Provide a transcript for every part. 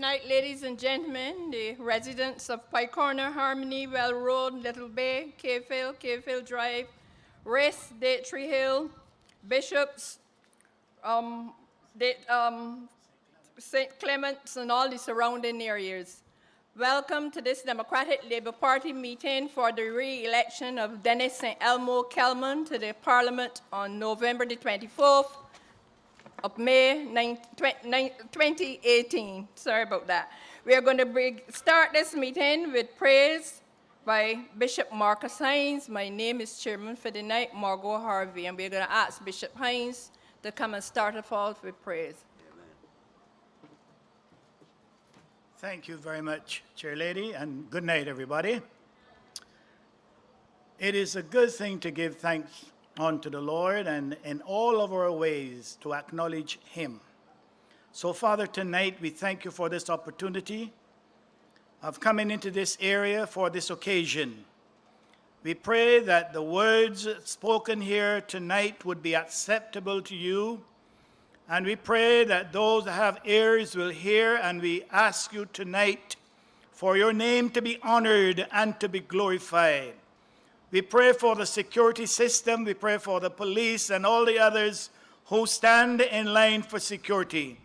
night, ladies and gentlemen, the residents of Pike Corner, Harmony, Well Road, Little Bay, Cavefield Drive, Race, Tree Hill, Bishops, St. Clements, and all the surrounding areas. Welcome to this Democratic Labour Party meeting for the re-election of Dennis St. Elmo Kellman to the Parliament on November the 24th of May 2018. Sorry about that. We are going to start this meeting with praise by Bishop Marcus Hines. My name is Chairman for the night, Margot Harvey, and we're going to ask Bishop Hines to come and start us off with praise. Thank you very much, Chair Lady, and good night, everybody. It is a good thing to give thanks unto the Lord and in all of our ways to acknowledge Him. So, Father, tonight we thank you for this opportunity of coming into this area for this occasion. We pray that the words spoken here tonight would be acceptable to you. And we pray that those that have ears will hear, and we ask you tonight for your name to be honored and to be glorified. We pray for the security system, we pray for the police and all the others who stand in line for security.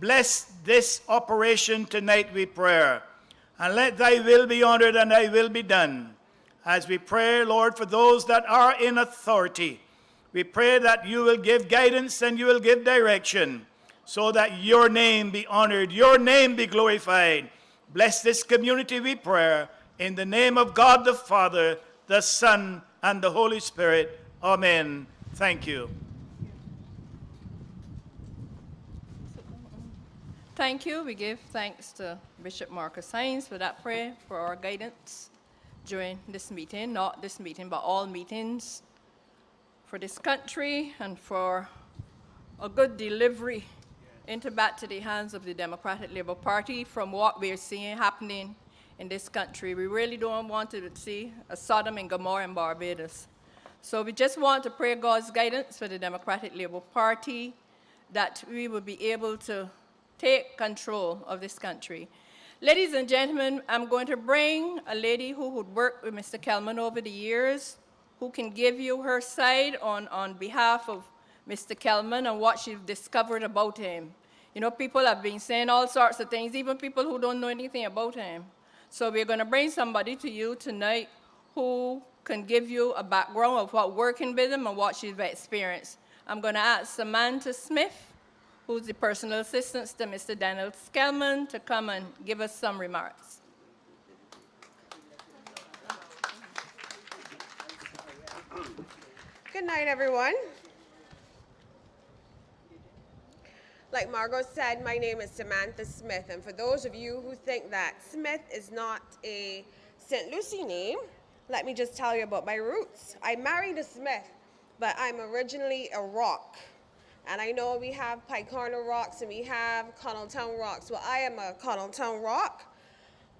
Bless this operation tonight, we pray, and let thy will be honored and thy will be done. As we pray, Lord, for those that are in authority, we pray that you will give guidance and you will give direction so that your name be honored, your name be glorified. Bless this community, we pray, in the name of God the Father, the Son, and the Holy Spirit. Amen. Thank you. Thank you. We give thanks to Bishop Marcus Hines for that prayer, for our guidance during this meeting, not this meeting, but all meetings, for this country, and for a good delivery back to the hands of the Democratic Labour Party from what we're seeing happening in this country. We really don't want to see a Sodom and Gomorrah in Barbados. So we just want to pray God's guidance for the Democratic Labour Party, that we will be able to take control of this country. Ladies and gentlemen, I'm going to bring a lady who would work with Mr. Kellman over the years, who can give you her side on behalf of Mr. Kellman and what she's discovered about him. You know, people have been saying all sorts of things, even people who don't know anything about him. So we're going to bring somebody to you tonight who can give you a background of what working with him and what she's experienced. I'm going to ask Samantha Smith, who's the personal assistant to Mr. Daniel Kellman, to come and give us some remarks. Good night, everyone. Like Margot said, my name is Samantha Smith, and for those of you who think that Smith is not a St. Lucie name, let me just tell you about my roots. I married a Smith, but I'm originally a Rock. And I know we have Pike Corner Rocks and we have Connelltown Rocks. Well, I am a Connelltown Rock.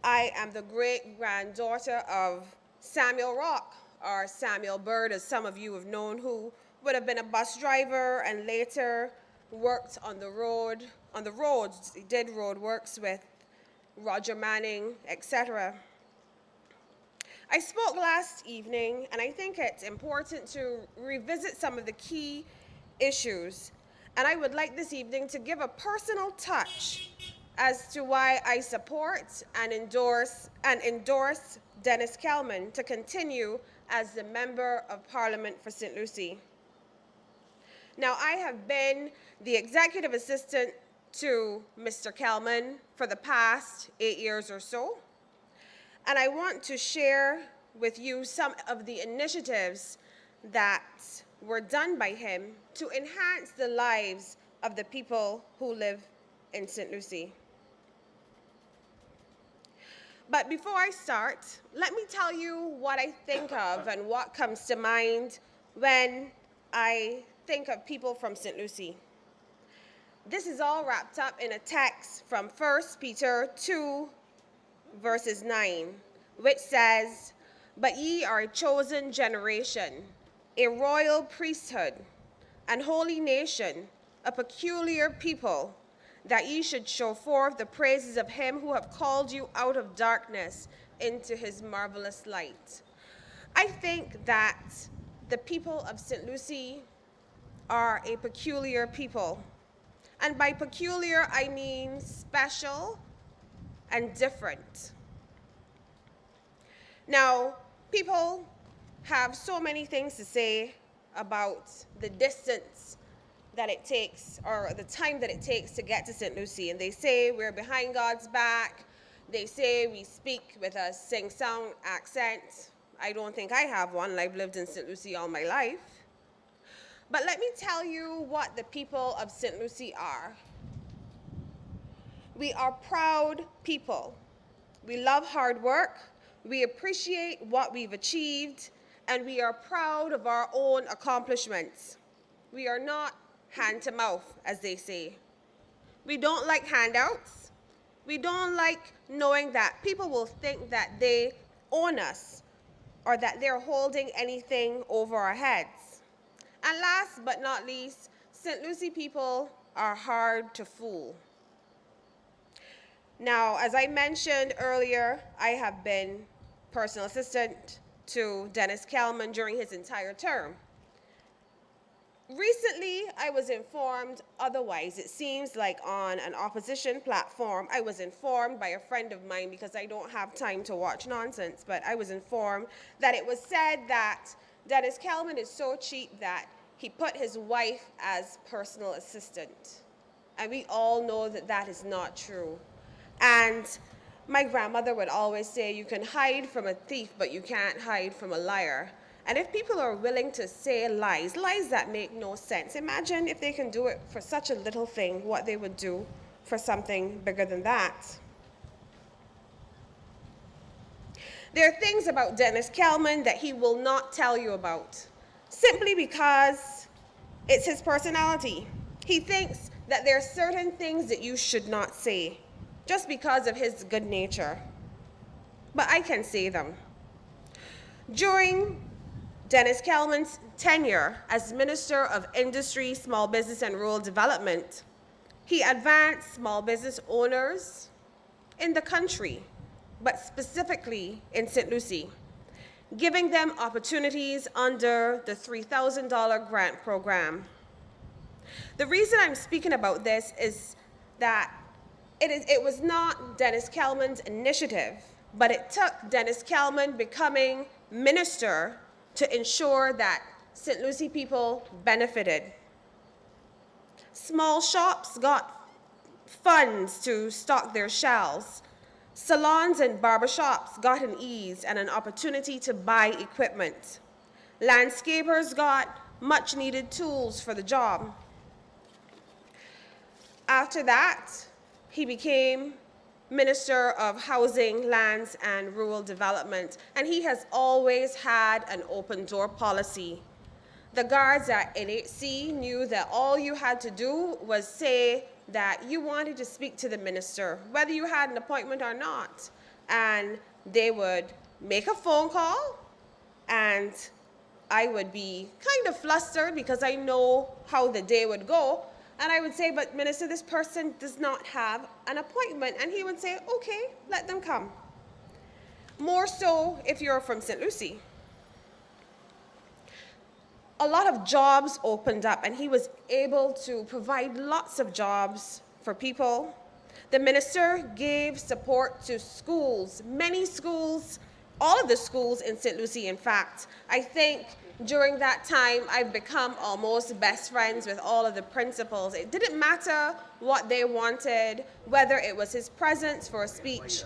I am the great-granddaughter of Samuel Rock, or Samuel Bird, as some of you have known, who would have been a bus driver and later worked on the roads. He did road works with Roger Manning, etc. I spoke last evening, and I think it's important to revisit some of the key issues. And I would like this evening to give a personal touch as to why I support and endorse Dennis Kellman to continue as the Member of Parliament for St. Lucie. Now, I have been the executive assistant to Mr. Kellman for the past 8 years or so, and I want to share with you some of the initiatives that were done by him to enhance the lives of the people who live in St. Lucie. But before I start, let me tell you what I think of and what comes to mind when I think of people from St. Lucie. This is all wrapped up in a text from 1 Peter 2, verses 9, which says, "But ye are a chosen generation, a royal priesthood, an holy nation, a peculiar people, that ye should show forth the praises of him who have called you out of darkness into his marvelous light. I think that the people of St. Lucie are a peculiar people. And by peculiar, I mean special and different. Now, people have so many things to say about the distance that it takes, or the time that it takes to get to St. Lucie. And they say we're behind God's back. They say we speak with a sing-song accent. I don't think I have one. I've lived in St. Lucie all my life. But let me tell you what the people of St. Lucie are. We are proud people. We love hard work. We appreciate what we've achieved, and we are proud of our own accomplishments. We are not hand to mouth, as they say. We don't like handouts. We don't like knowing that people will think that they own us or that they're holding anything over our heads. And last but not least, St. Lucie people are hard to fool. Now, as I mentioned earlier, I have been personal assistant to Dennis Kellman during his entire term. Recently, I was informed otherwise. It seems like on an opposition platform, I was informed by a friend of mine, because I don't have time to watch nonsense, but I was informed that it was said that Dennis Kellman is so cheap that he put his wife as personal assistant. And we all know that that is not true. And my grandmother would always say, you can hide from a thief, but you can't hide from a liar. And if people are willing to say lies that make no sense, imagine if they can do it for such a little thing, what they would do for something bigger than that. There are things about Dennis Kellman that he will not tell you about, simply because it's his personality. He thinks that there are certain things that you should not say, just because of his good nature. But I can say them. During Dennis Kellman's tenure as Minister of Industry, Small Business and Rural Development, he advanced small business owners in the country, but specifically in St. Lucie, giving them opportunities under the $3,000 grant program. The reason I'm speaking about this is that it was not Dennis Kellman's initiative, but it took Dennis Kellman becoming minister to ensure that St. Lucie people benefited. Small shops got funds to stock their shelves. Salons and barbershops got an ease and an opportunity to buy equipment. Landscapers got much needed tools for the job. After that, he became Minister of Housing, Lands, and Rural Development, and he has always had an open door policy. The guards at NHC knew that all you had to do was say that you wanted to speak to the minister, whether you had an appointment or not, and they would make a phone call, and I would be kind of flustered because I know how the day would go. And I would say, but Minister, this person does not have an appointment. And he would say, okay, let them come. More so if you're from St. Lucie. A lot of jobs opened up, and he was able to provide lots of jobs for people. The minister gave support to schools, many schools, all of the schools in St. Lucie, in fact. I think during that time, I've become almost best friends with all of the principals. It didn't matter what they wanted, whether it was his presence for a speech,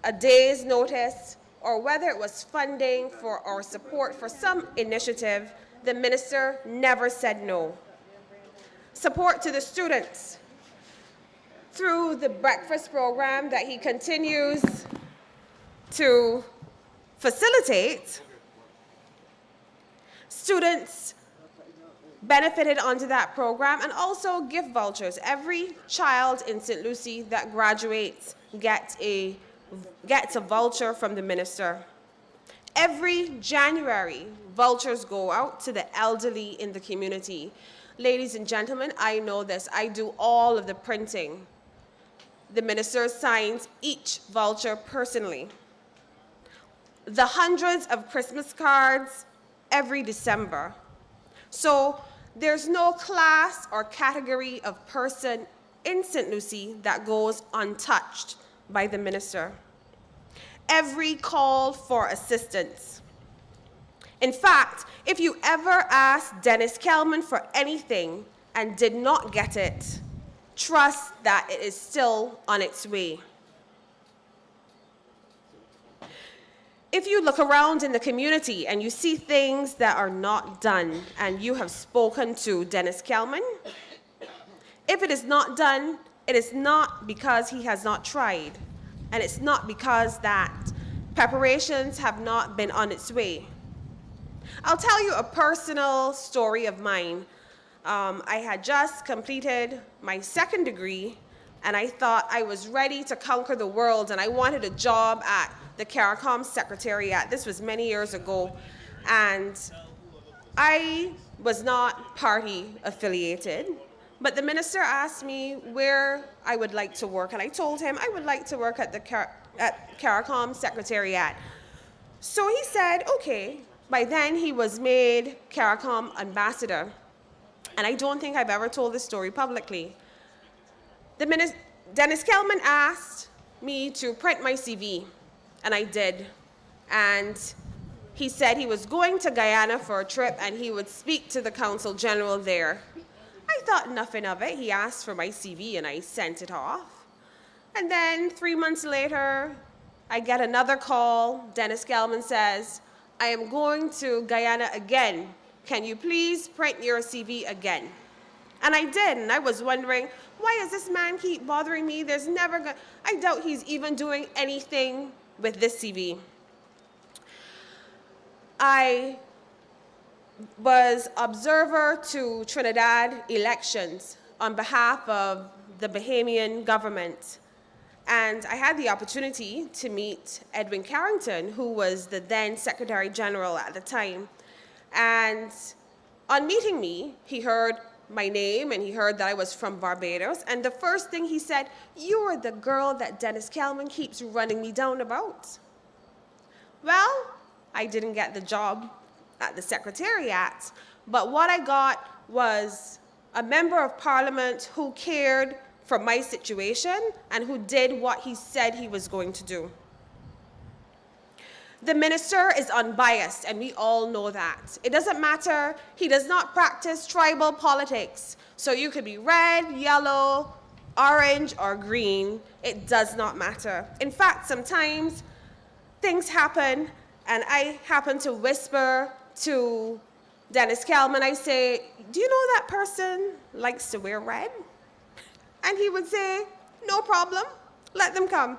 a day's notice, or whether it was funding for or support for some initiative, the minister never said no. Support to the students through the breakfast program that he continues to facilitate. Students benefited under that program, and also gift vouchers. Every child in St. Lucie that graduates gets a voucher from the minister. Every January, vouchers go out to the elderly in the community. Ladies and gentlemen, I know this. I do all of the printing. The minister signs each voucher personally. The hundreds of Christmas cards every December. So there's no class or category of person in St. Lucie that goes untouched by the minister. Every call for assistance. In fact, if you ever asked Dennis Kellman for anything and did not get it, trust that it is still on its way. If you look around in the community and you see things that are not done and you have spoken to Dennis Kellman, if it is not done, it is not because he has not tried, and it's not because that preparations have not been on its way. I'll tell you a personal story of mine. I had just completed my second degree, and I thought I was ready to conquer the world, and I wanted a job at the CARICOM Secretariat. This was many years ago, and I was not party affiliated, but the minister asked me where I would like to work, and I told him I would like to work at the CARICOM Secretariat. So he said, okay. By then, he was made CARICOM ambassador, and I don't think I've ever told this story publicly. Dennis Kellman asked me to print my CV, and I did. And he said he was going to Guyana for a trip, and he would speak to the Consul General there. I thought nothing of it. He asked for my CV, and I sent it off. And then 3 months later, I get another call. Dennis Kellman says, I am going to Guyana again. Can you please print your CV again? And I did, and I was wondering, why does this man keep bothering me? I doubt he's even doing anything with this CV. I was observer to Trinidad elections on behalf of the Bahamian government. And I had the opportunity to meet Edwin Carrington, who was the then Secretary General at the time. And on meeting me, he heard my name and he heard that I was from Barbados. And the first thing he said, you are the girl that Dennis Kellman keeps running me down about. Well, I didn't get the job at the Secretariat, but what I got was a member of Parliament who cared for my situation and who did what he said he was going to do. The minister is unbiased, and we all know that. It doesn't matter. He does not practice tribal politics. So you could be red, yellow, orange, or green. It does not matter. In fact, sometimes things happen, and I happen to whisper to Dennis Kellman, I say, do you know that person likes to wear red? And he would say, no problem, let them come.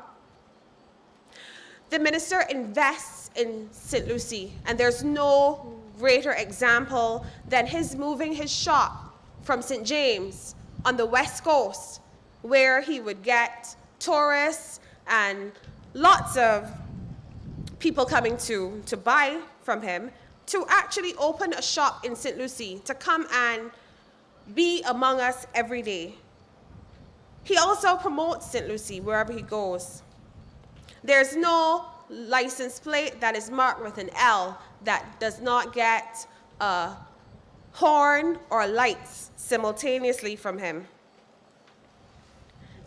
The minister invests in St. Lucie, and there's no greater example than his moving his shop from St. James on the West Coast, where he would get tourists and lots of people coming to buy from him, to actually open a shop in St. Lucie, to come and be among us every day. He also promotes St. Lucie wherever he goes. There's no license plate that is marked with an L that does not get a horn or lights simultaneously from him.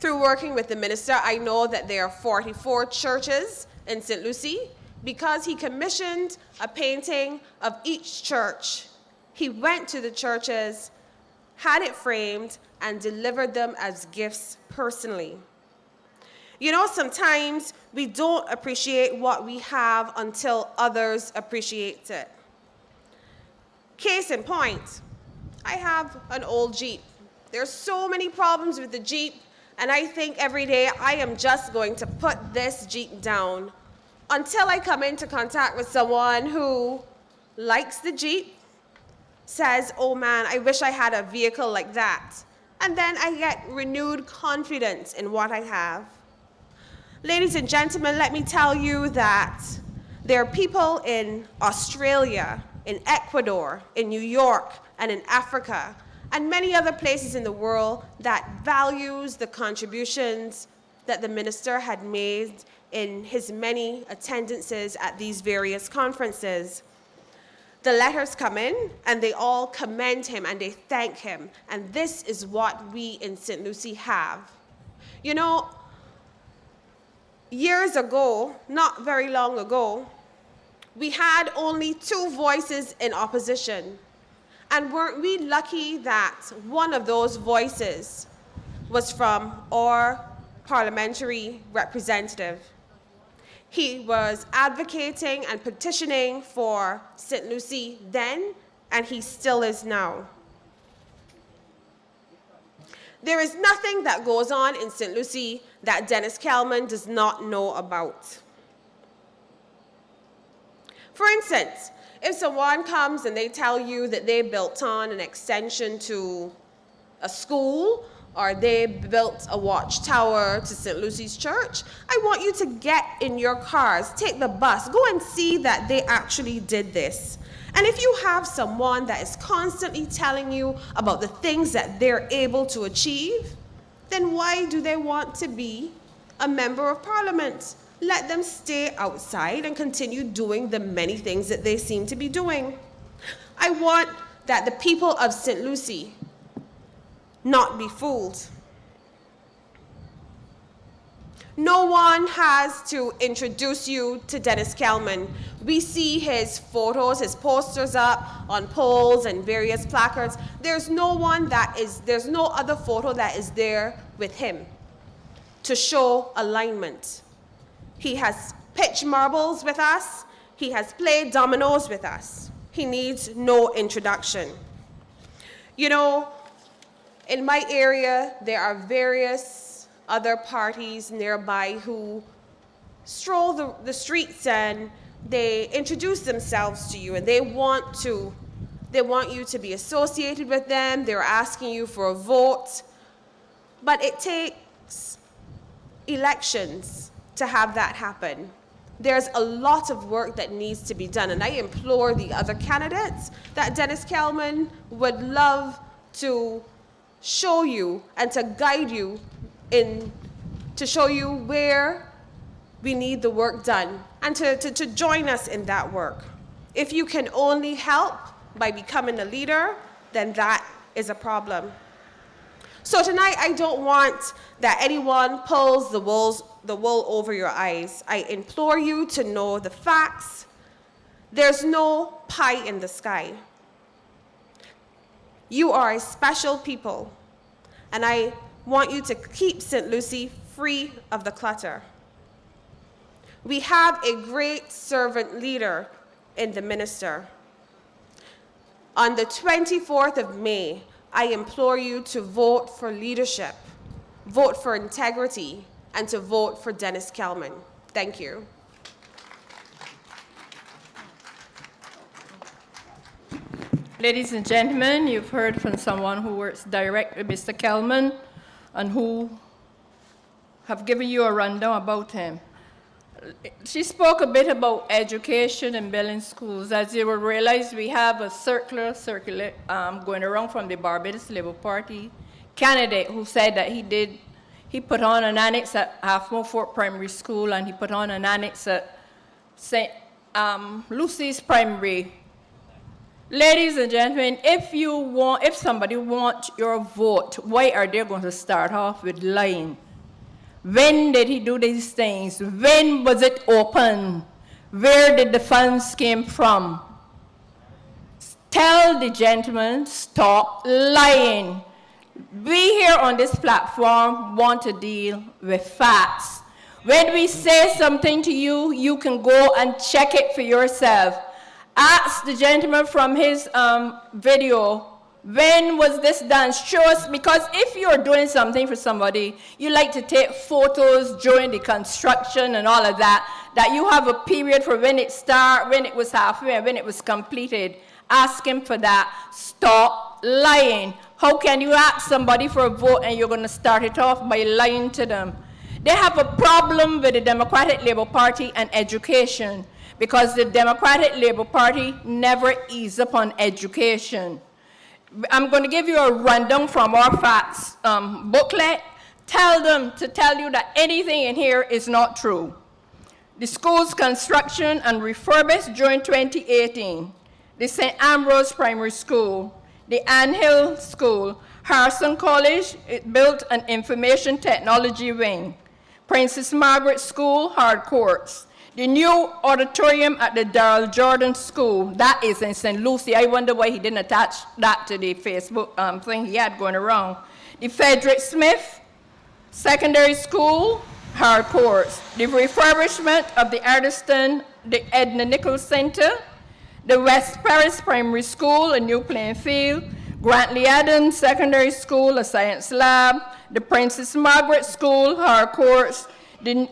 Through working with the minister, I know that there are 44 churches in St. Lucie. Because he commissioned a painting of each church, he went to the churches, had it framed, and delivered them as gifts personally. You know, sometimes we don't appreciate what we have until others appreciate it. Case in point, I have an old Jeep. There's so many problems with the Jeep, and I think every day I am just going to put this Jeep down until I come into contact with someone who likes the Jeep, says, oh man, I wish I had a vehicle like that. And then I get renewed confidence in what I have. Ladies and gentlemen, let me tell you that there are people in Australia, in Ecuador, in New York, and in Africa, and many other places in the world that values the contributions that the minister had made in his many attendances at these various conferences. The letters come in, and they all commend him, and they thank him. And this is what we in St. Lucie have. You know, years ago, not very long ago, we had only 2 voices in opposition. And weren't we lucky that one of those voices was from our parliamentary representative? He was advocating and petitioning for St. Lucie then, and he still is now. There is nothing that goes on in St. Lucie that Dennis Kellman does not know about. For instance, if someone comes and they tell you that they built on an extension to a school, or they built a watchtower to St. Lucie's Church, I want you to get in your cars, take the bus, go and see that they actually did this. And if you have someone that is constantly telling you about the things that they're able to achieve, then why do they want to be a member of Parliament? Let them stay outside and continue doing the many things that they seem to be doing. I want that the people of St. Lucie not be fooled. No one has to introduce you to Dennis Kellman. We see his photos, his posters up on poles and various placards. There's no other photo that is there with him to show alignment. He has pitched marbles with us. He has played dominoes with us. He needs no introduction. You know, in my area, there are various other parties nearby who stroll the streets and they introduce themselves to you, and they want you to be associated with them. They're asking you for a vote. But it takes elections to have that happen. There's a lot of work that needs to be done, and I implore the other candidates that Dennis Kellman would love to show you and to guide you to show you where we need the work done, and to join us in that work. If you can only help by becoming a leader, then that is a problem. So tonight, I don't want that anyone pulls the wool over your eyes. I implore you to know the facts. There's no pie in the sky. You are a special people, and I want you to keep St. Lucie free of the clutter. We have a great servant leader in the minister. On the 24th of May, I implore you to vote for leadership, vote for integrity, and to vote for Dennis Kellman. Thank you. Ladies and gentlemen, you've heard from someone who works direct with Mr. Kellman and who have given you a rundown about him. She spoke a bit about education and building schools. As you will realize, we have a circular going around from the Barbados Labour Party candidate who said that he put on an annex at Half Moon Fort Primary School, and he put on an annex at St. Lucie's Primary. Ladies and gentlemen, if somebody wants your vote, why are they going to start off with lying? When did he do these things? When was it open? Where did the funds came from? Tell the gentleman, stop lying. We here on this platform want to deal with facts. When we say something to you, you can go and check it for yourself. Ask the gentleman from his video, when was this done? Show us, because if you're doing something for somebody, you like to take photos during the construction and all of that, that you have a period for when it started, when it was halfway, and when it was completed. Ask him for that. Stop lying. How can you ask somebody for a vote and you're going to start it off by lying to them? They have a problem with the Democratic Labour Party and education, because the Democratic Labour Party never eased up on education. I'm going to give you a rundown from our facts booklet. Tell them to tell you that anything in here is not true. The school's construction and refurbished during 2018. The St. Ambrose Primary School, the Anhill School, Harrison College, it built an information technology wing. Princess Margaret School, Hard Courts. The new auditorium at the Darrell Jordan School, that is in St. Lucie. I wonder why he didn't attach that to the Facebook thing he had going around. The Frederick Smith Secondary School, Hard Courts. The refurbishment of the Ardiston, the Edna Nichols Center. The West Paris Primary School, a new playing field. Grantley Adams Secondary School, a science lab. The Princess Margaret School, Hard Courts. These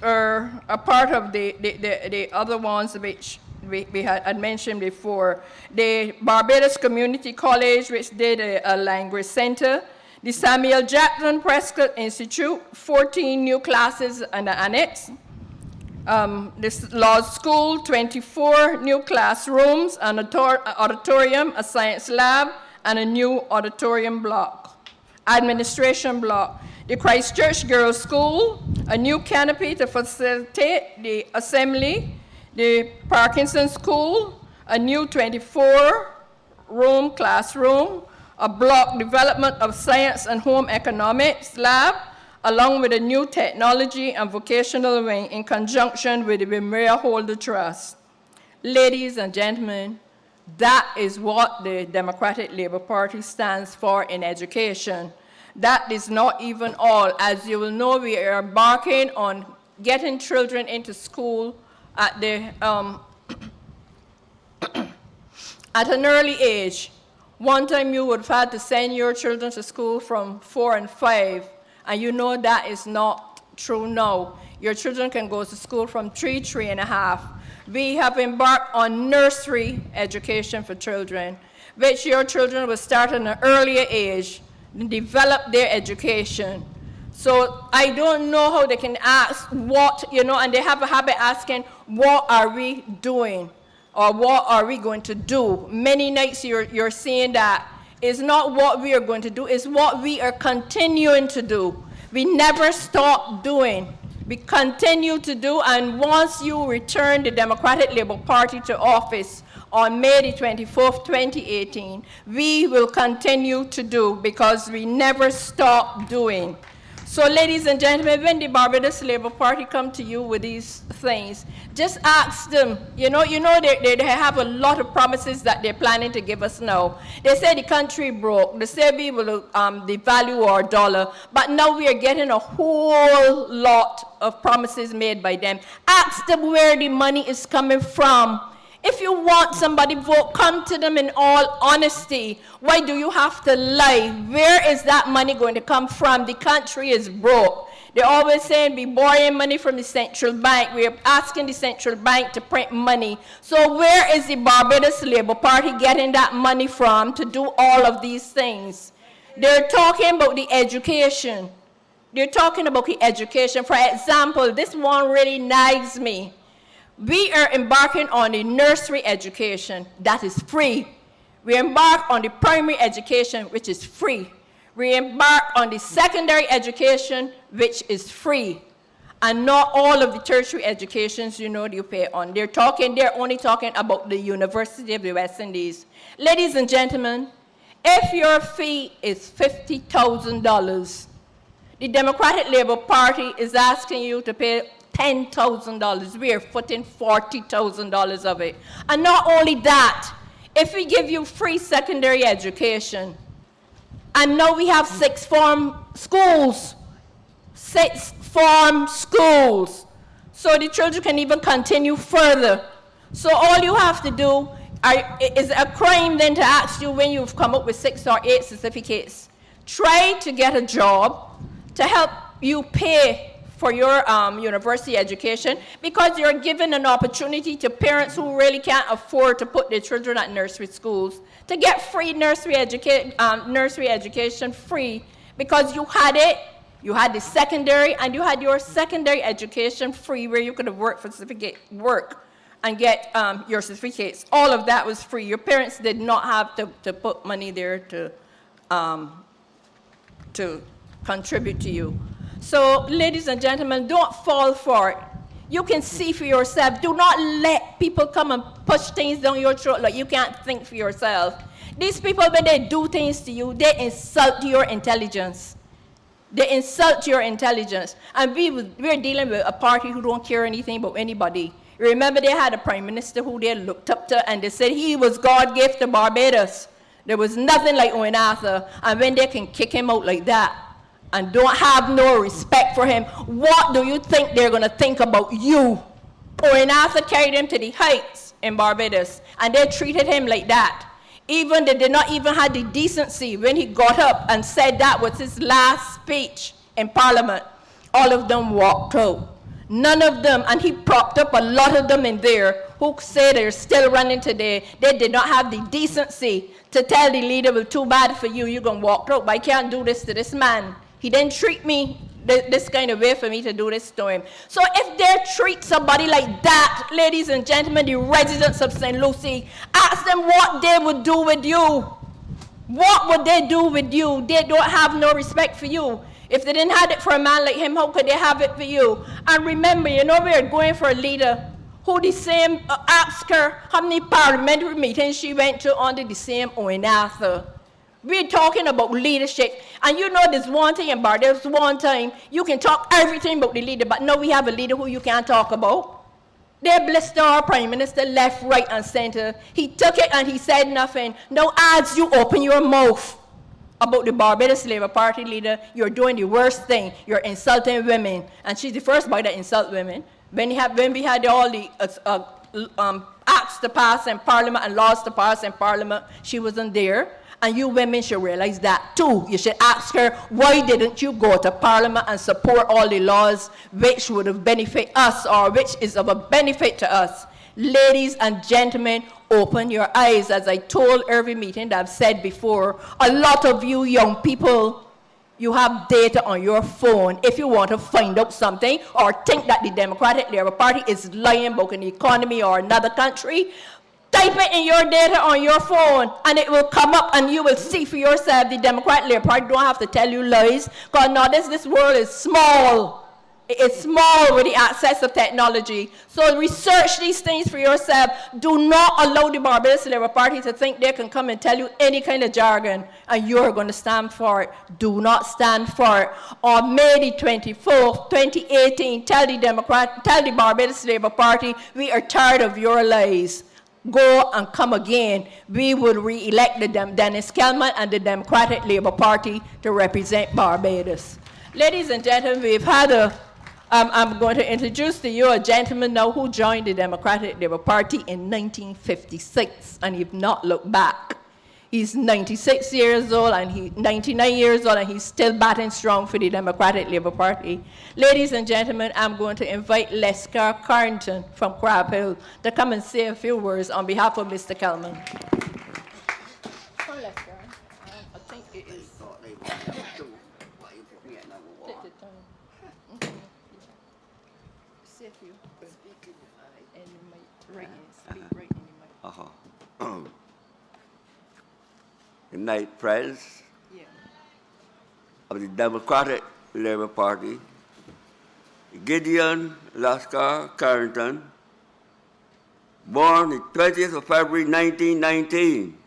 are a part of the other ones which we had mentioned before. The Barbados Community College, which did a language center. The Samuel Jackson Prescott Institute, 14 new classes and an annex. This law school, 24 new classrooms, an auditorium, a science lab, and a new auditorium block. Administration block. The Christchurch Girls School, a new canopy to facilitate the assembly. The Parkinson School, a new 24-room classroom, a block development of science and home economics lab, along with a new technology and vocational wing in conjunction with the Memorial Holder Trust. Ladies and gentlemen, that is what the Democratic Labour Party stands for in education. That is not even all. As you will know, we are embarking on getting children into school at at an early age. One time you would have had to send your children to school from 4 and 5, and you know that is not true now. Your children can go to school from 3, 3 and a half. We have embarked on nursery education for children, which your children will start at an earlier age, develop their education. So I don't know how they can ask what, and they have a habit asking, what are we doing? Or what are we going to do? Many nights you're seeing that it's not what we are going to do, it's what we are continuing to do. We never stop doing. We continue to do, and once you return the Democratic Labour Party to office on May the 24th, 2018, we will continue to do because we never stop doing. So ladies and gentlemen, when the Barbados Labour Party come to you with these things, just ask them, they have a lot of promises that they're planning to give us now. They say the country broke, they say we will devalue our dollar, but now we are getting a whole lot of promises made by them. Ask them where the money is coming from. If you want somebody to vote, come to them in all honesty. Why do you have to lie? Where is that money going to come from? The country is broke. They're always saying we're borrowing money from the central bank. We're asking the central bank to print money. So where is the Barbados Labour Party getting that money from to do all of these things? They're talking about the education. They're talking about the education. For example, this one really nags me. We are embarking on a nursery education that is free. We embark on the primary education, which is free. We embark on the secondary education, which is free. And not all of the tertiary educations, you pay on. They're only talking about the University of the West Indies. Ladies and gentlemen, if your fee is $50,000, the Democratic Labour Party is asking you to pay $10,000. We are footing $40,000 of it. And not only that, if we give you free secondary education, and now we have sixth form schools, so the children can even continue further. So all you have to do is a crime then to ask you when you've come up with 6 or 8 certificates. Try to get a job to help you pay for your university education, because you're given an opportunity to parents who really can't afford to put their children at nursery schools to get free nursery education free, because you had the secondary, and you had your secondary education free where you could have worked for certificate work. and get your certificates. All of that was free. Your parents did not have to put money there to contribute to you. So, ladies and gentlemen, don't fall for it. You can see for yourself. Do not let people come and push things down your throat like you can't think for yourself. These people, when they do things to you, they insult your intelligence. They insult your intelligence. And we're dealing with a party who don't care anything about anybody. Remember, they had a prime minister who they looked up to, and they said he was God-gift to Barbados. There was nothing like Owen Arthur. And when they can kick him out like that and don't have no respect for him, what do you think they're going to think about you? Owen Arthur carried him to the heights in Barbados, and they treated him like that. Even they did not even have the decency when he got up and said that was his last speech in Parliament. All of them walked out. None of them, and he propped up a lot of them in there who say they're still running today. They did not have the decency to tell the leader, well, too bad for you, you're going to walk out, but I can't do this to this man. He didn't treat me this kind of way for me to do this to him. So if they treat somebody like that, ladies and gentlemen, the residents of St. Lucie, ask them what they would do with you. What would they do with you? They don't have no respect for you. If they didn't have it for a man like him, how could they have it for you? And remember, you know, we're going for a leader who the same, ask her how many parliamentary meetings she went to under the same Owen Arthur. We're talking about leadership. And you know there's one thing about there's one time you can talk everything about the leader, but now we have a leader who you can't talk about. They blister our prime minister left, right, and center. He took it and he said nothing. Now as you open your mouth about the Barbados Labour Party leader, you're doing the worst thing. You're insulting women. And she's the first body that insult women. When we had all the acts to pass in Parliament and laws to pass in Parliament, she wasn't there. And you women should realize that too. You should ask her, why didn't you go to Parliament and support all the laws which would have benefited us or which is of a benefit to us? Ladies and gentlemen, open your eyes. As I told every meeting that I've said before, a lot of you young people, you have data on your phone. If you want to find out something or think that the Democratic Labour Party is lying about an economy or another country, type it in your data on your phone and it will come up and you will see for yourself. The Democratic Labour Party don't have to tell you lies, because nowadays this world is small. It is small with the access of technology. So research these things for yourself. Do not allow the Barbados Labour Party to think they can come and tell you any kind of jargon and you're going to stand for it. Do not stand for it. On May the 24th, 2018, tell the Barbados Labour Party, we are tired of your lies. Go and come again. We will re-elect Dennis Kellman and the Democratic Labour Party to represent Barbados. Ladies and gentlemen, we've had I'm going to introduce to you a gentleman now who joined the Democratic Labour Party in 1956, and he's not looked back. He's 96 years old and 99 years old, and he's still batting strong for the Democratic Labour Party. Ladies and gentlemen, I'm going to invite Lescar Carlton from Crab Hill to come and say a few words on behalf of Mr. Kellman. I think it is. Good night, friends of the Democratic Labour Party. Gideon Lascar Carlton, born the 20th of February 1919.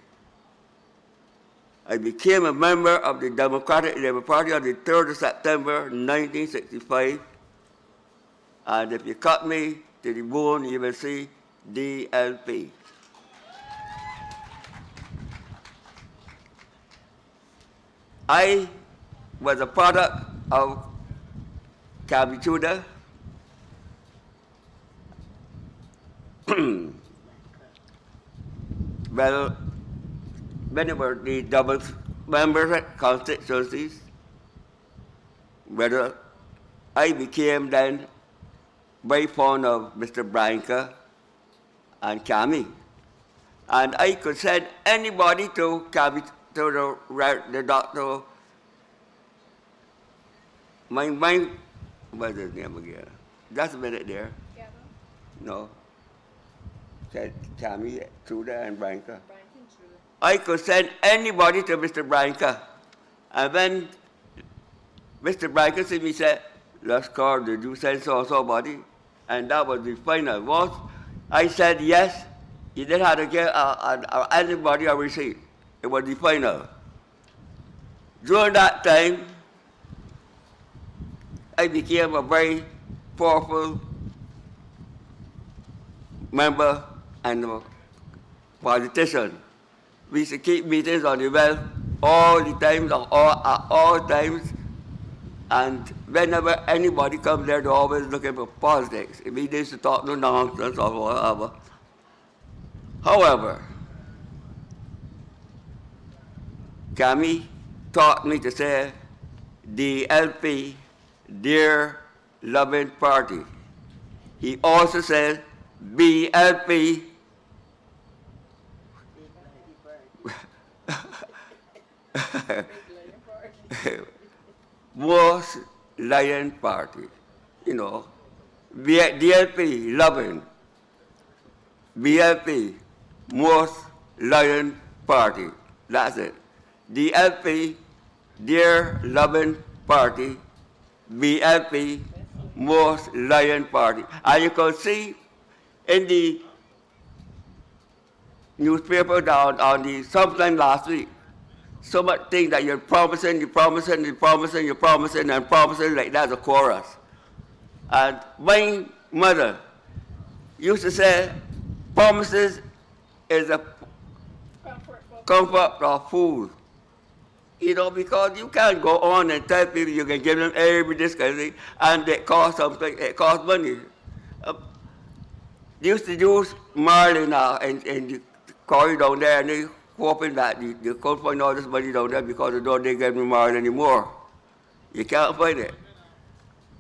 I became a member of the Democratic Labour Party on the 3rd of September 1965. And if you cut me to the bone, you will see DLP. I was a product of Cabituda. Well, when they were the double members constituencies, whether I became then very fond of Mr. Branca and Cami. And I could send anybody to the doctor. What's his name again? Just a minute there. No. said Tammy, Truda, and Branca. I could send anybody to Mr. Branca. And when Mr. Branca said me, said, let's call, did you send so body? And that was the final. Once I said yes, he didn't have to get anybody a receipt. It was the final. During that time, I became a very powerful member and a politician. We used to keep meetings on the well all the time, at all times. And whenever anybody comes there, they're always looking for politics. We used to talk no nonsense or whatever. However, Kami taught me to say, DLP, Dear Loving Party. He also said, BLP, Most Lion Party. You know, DLP, Loving, BLP, Most Lion Party. That's it. DLP, Dear Loving Party, BLP, Most Lion Party. And you can see in the newspaper down on the sometime last week, so much things that you're promising like that's a chorus. And my mother used to say, promises is a comfort of fools. You know, because you can't go on and tell people you can give them every this kind of thing, and it costs something, it costs money. They used to use marlin in the corridor down there, and they hoping that they couldn't find all this money down there because they don't give them marlin anymore. You can't find it.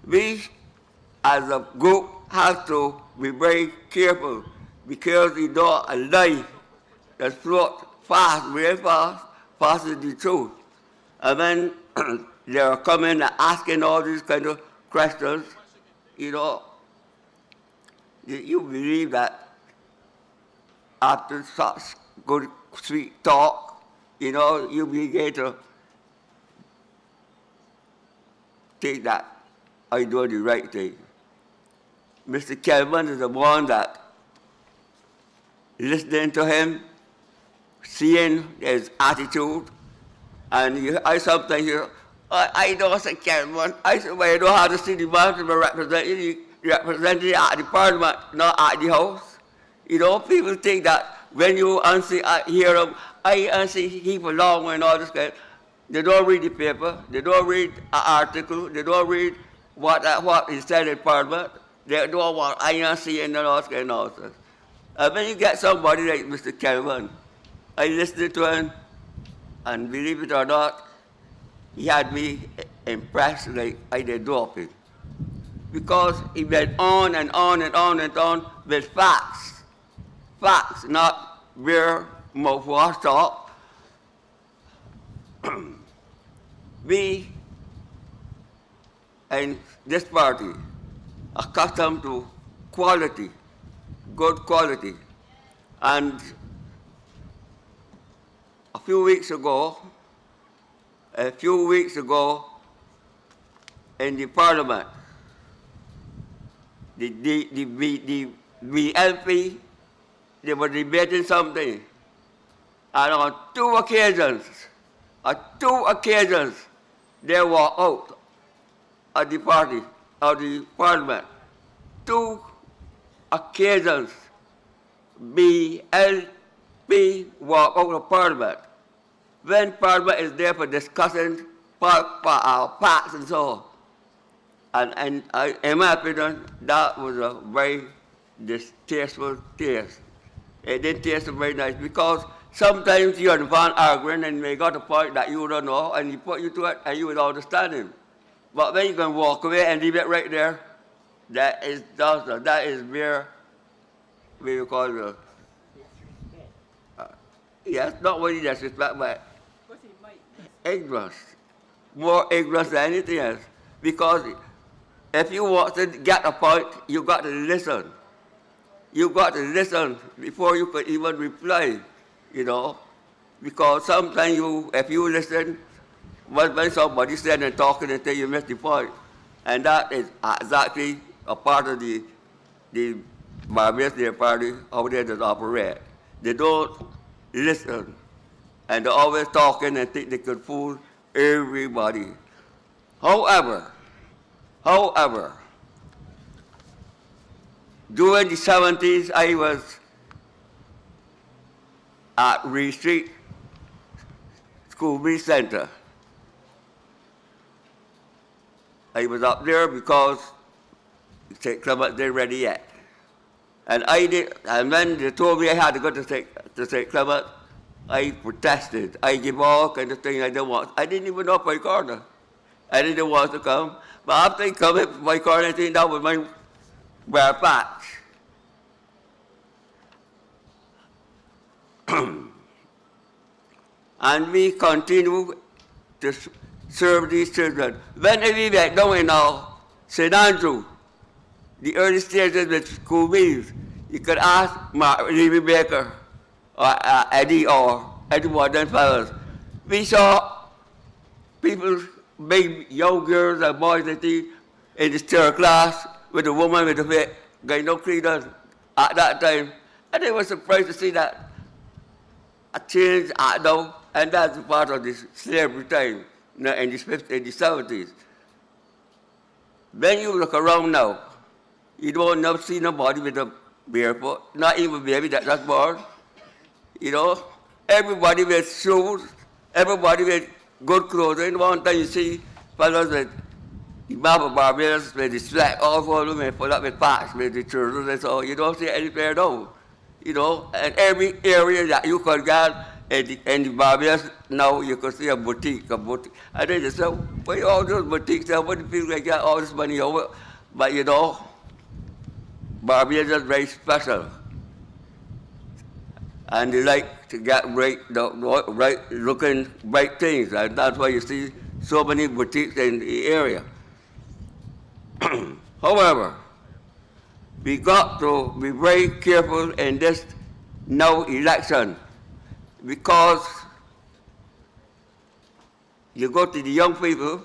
We, as a group, have to be very careful because you know a life that floats fast, very fast, faster than the truth. And then they are coming and asking all these kind of questions, you know, you believe that after such good, sweet talk, you know, you begin to think that I do the right thing. Mr. Kellman is the one that listening to him, seeing his attitude, and I sometimes hear, I don't say Kellman. I say, well, you know how to see the man to be represented at the parliament, not at the house. You know, people think that when you hear them, I answer people long and all this kind. They don't read the paper, they don't read an article, they don't read what is said in parliament. They don't want INC and all this kind of nonsense. And when you get somebody like Mr. Kellman, I listened to him, and believe it or not, he had me impressed like I did Dlpbarbados. Because he went on and on and on and on with facts. Facts, not mere mouthwash talk. We in this party accustomed to quality, good quality. And a few weeks ago in the parliament, the BLP, they were debating something. And on two occasions, they were out of the party, of the parliament. 2 occasions, BLP walk out of parliament. When parliament is there for discussing parts and so on. And in my opinion, that was a very distasteful taste. It didn't taste very nice because sometimes you and Van arguing and they got a point that you don't know and he put you to it and you would understand him. But when you can walk away and leave it right there, that is where we call it. Yes, not only disrespect, but ignorance. More ignorance than anything else. Because if you want to get a point, you got to listen. you got to listen before you could even reply, you know, because sometimes if you listen, when somebody said and talking until you miss the point, and that is exactly a part of the Barbados Labour Party, how they just operate. They don't listen, and they're always talking and think they could fool everybody. However, during the 70s, I was at Reed Street School Beach Center. I was up there because St. Clement didn't ready yet. And when they told me I had to go to St. Clement, I protested. I gave all kinds of things I didn't want. I didn't even know my corner. I didn't want to come. But after I come in my corner, I think that was my bare patch. And we continue to serve these children. When we went down in St. Andrew, the early stages with school meals, you could ask Levy Baker or Eddie or any one of them fellows. We saw people, big young girls and boys in the third class with a woman with a fit, going no cleaners at that time. And they were surprised to see that a change now, and that's part of this slavery time in the 50s, in the 70s. When you look around now, you don't never see nobody with a barefoot, not even baby that's born. You know, everybody with shoes, everybody with good clothing. One time you see fellows with Dlpbarbados with the slack all over them and full up with patch with the children and so you don't see anywhere now. You know, and every area that you could get in the Barbados now you could see a boutique. And they just say, why all those boutiques there? What do people like that all this money over? But you know, Barbados is very special. And they like to get right looking bright things. And that's why you see so many boutiques in the area. However, we got to be very careful in this now election because you go to the young people,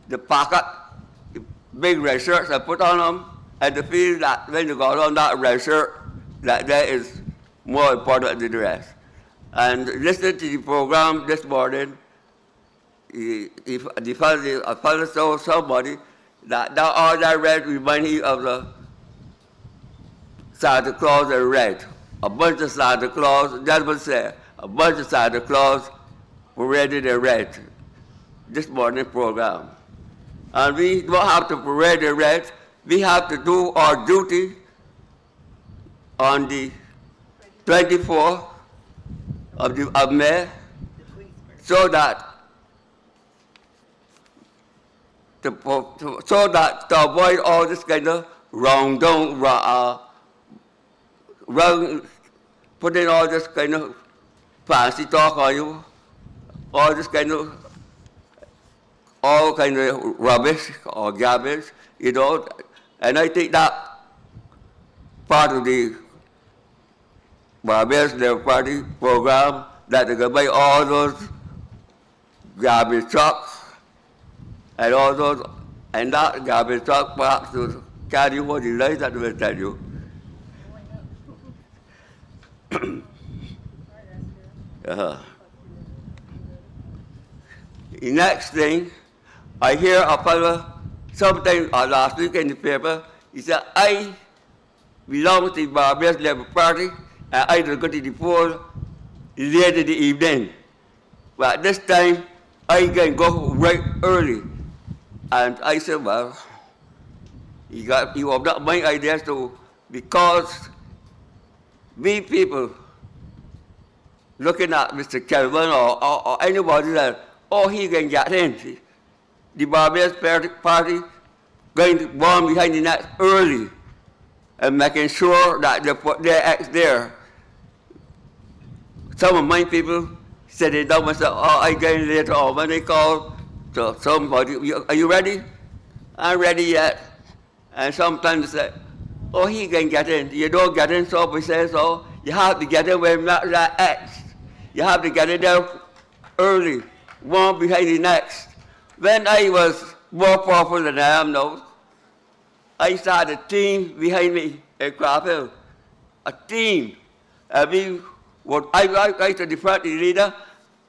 the pack up the big red shirts and put on them, and they feel that when you got on that red shirt, that is more important than the rest. And listening to the program this morning, a fellow told somebody that all that red reminds you of the Santa Claus in red. A bunch of Santa Claus, that's what it said, a bunch of Santa Claus paraded in red. This morning program. And we don't have to parade in red, we have to do our duty on the 24th of May, so that to avoid all this kind of putting all this kind of fancy talk on you, all kind of rubbish or garbage, you know. And I think that part of the Barbados Labour Party program, that they're going to buy all those garbage trucks and all those, and that garbage truck perhaps to carry what you like, that will tell you. The next thing, I hear a fellow, sometime last week in the paper, he said, I belong to the Barbados Labour Party, and I will go to the poll late in the evening. But this time, I can go right early. And I said, well, you have not my ideas too, because we people looking at Mr. Kellman or anybody that, oh, he can get in. The Barbados Party going to bomb behind the net early and making sure that they put their acts there. Some of my people said they don't and said, oh, I get in later on. When they call to somebody, are you ready? I'm ready yet. And sometimes they say, oh, he can get in. You don't get in, so we say so. You have to get in when that X. You have to get in there early, one behind the next. When I was more powerful than I am now, I started a team behind me at Craft Hill. A team. And we would, I to the front, the leader,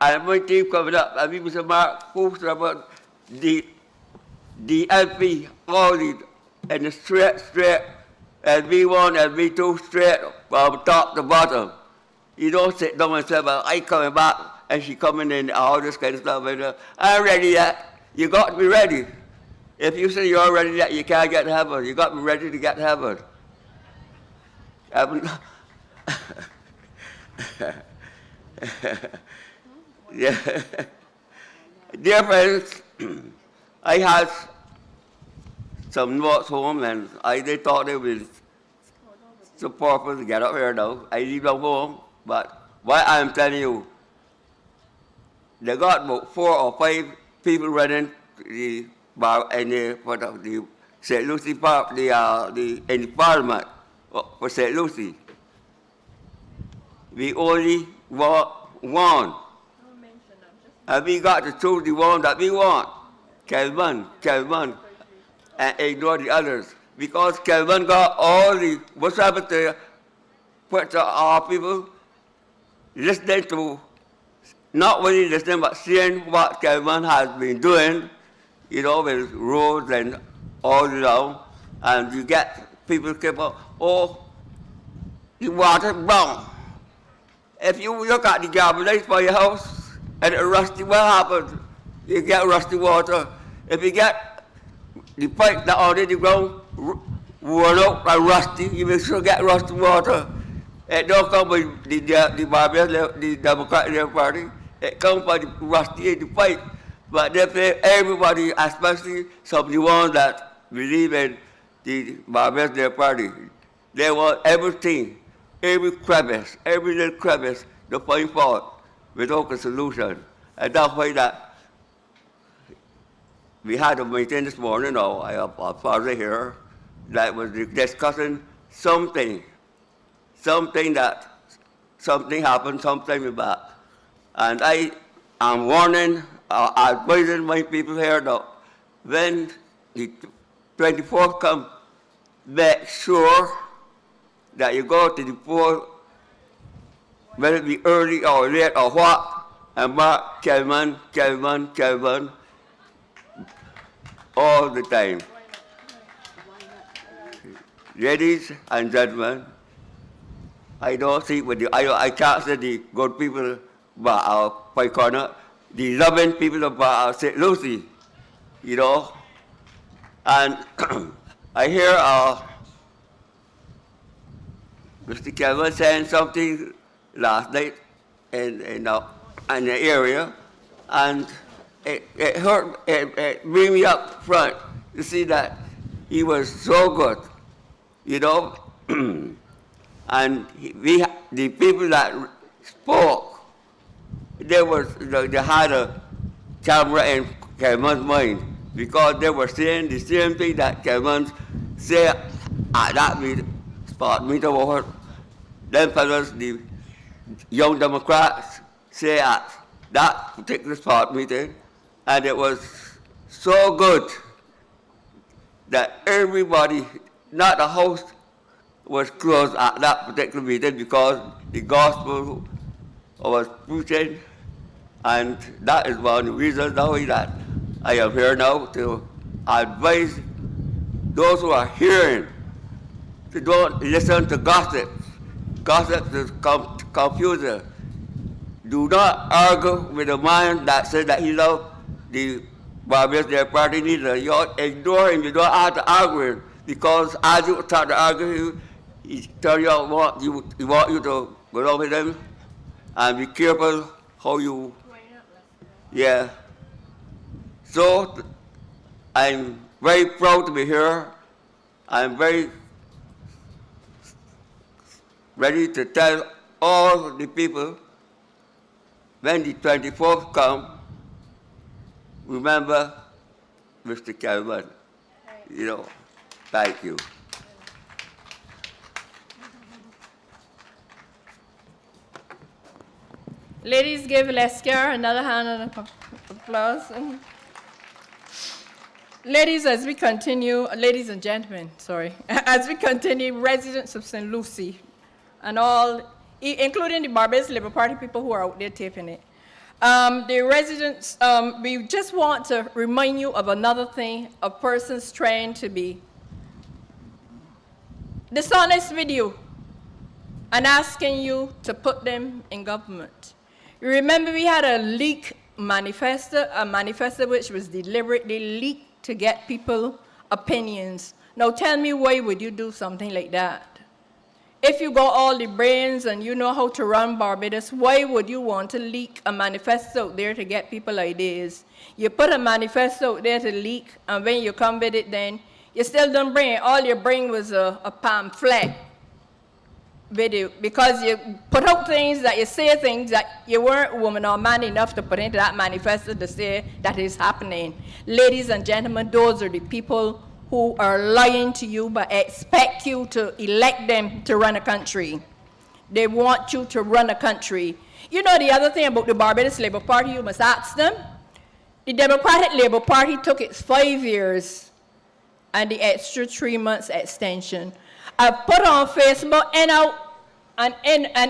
and my team coming up. And we was a Mark, who's about the LP, all the, and the straight, and V1 and V2 straight from top to bottom. You don't sit down and say, well, I coming back, and she coming in, all this kind of stuff. And, I'm ready yet. You got to be ready. If you say you're ready yet, you can't get to heaven. You got to be ready to get to heaven. Yeah. Dear friends, I had some notes home, and they thought they would support us to get up here now. I leave them home, but what I'm telling you, they got about 4 or 5 people running the bar and the St. Lucie Park, in the Parliament for St. Lucie. We only want one. And we got to choose the one that we want. Kellman, and ignore the others. Because Kellman got all the, what's happened to put our people listening to, not only listening, but seeing what Kellman has been doing, you know, with roads and all around. And you get people keep up, oh, the water brown. If you look at the garbage for your house and it's rusty, what happens? You get rusty water. If you get the pipe that are in the ground worn out and rusty, you will still get rusty water. It don't come with the Barbados, the Democratic Party. It comes by the rusty in the pipe. But they say everybody, especially some of the ones that believe in the Barbados Party, they want everything, every crevice, every little crevice to find fault without a solution. And that's why that we had a meeting this morning, our father here, that was discussing something happened sometime back. And I am warning, advising my people here that when the 24th comes, make sure that you go to the poll, whether it be early or late or what, and mark Kellman all the time. Ladies and gentlemen, I don't see with I can't say the good people but our Pai Corner, the loving people of St. Lucie, you know. And I hear Mr. Kellman saying something last night in the area, and it hurt, it bring me up front to see that he was so good, you know. And the people that spoke, they had a camera in Kellman's mind, because they were saying the same thing that Kellman said at that spot meeting over. Them fellows, the young Democrats, say at that particular spot meeting, and it was so good that everybody, not the host, was closed at that particular meeting because the gospel was preaching, and that is one of the reasons now that I am here now to advise those who are hearing to don't listen to gossip. Gossip is confusing. Do not argue with a man that says that he loves the Barbados Party leader. You ignore him, you don't have to argue with him, because as you start to argue, he tell you what he want you to go down with him, and be careful how you, yeah. So I'm very proud to be here. I'm very ready to tell all the people, when the 24th comes, remember Mr. Kellman. You know, thank you. Ladies, give Lesker another hand and applause. Ladies, as we continue, ladies and gentlemen, sorry, as we continue, residents of St. Lucie and all, including the Barbados Labour Party people who are out there taping it. The residents, we just want to remind you of another thing, of persons trying to be dishonest with you and asking you to put them in government. You remember we had a leak manifesto, a manifesto which was deliberately leaked to get people opinions. Now tell me, why would you do something like that? If you got all the brains and you know how to run Barbados, why would you want to leak a manifesto out there to get people ideas? You put a manifesto out there to leak, and when you come with it then, you still don't bring it. All you bring was a pamphlet video, because you put out things that you say things that you weren't woman or man enough to put into that manifesto to say that is happening. Ladies and gentlemen, those are the people who are lying to you but expect you to elect them to run a country. They want you to run a country. You know the other thing about the Barbados Labour Party, you must ask them. The Democratic Labour Party took its 5 years and the extra 3 months extension. I've put on Facebook and out and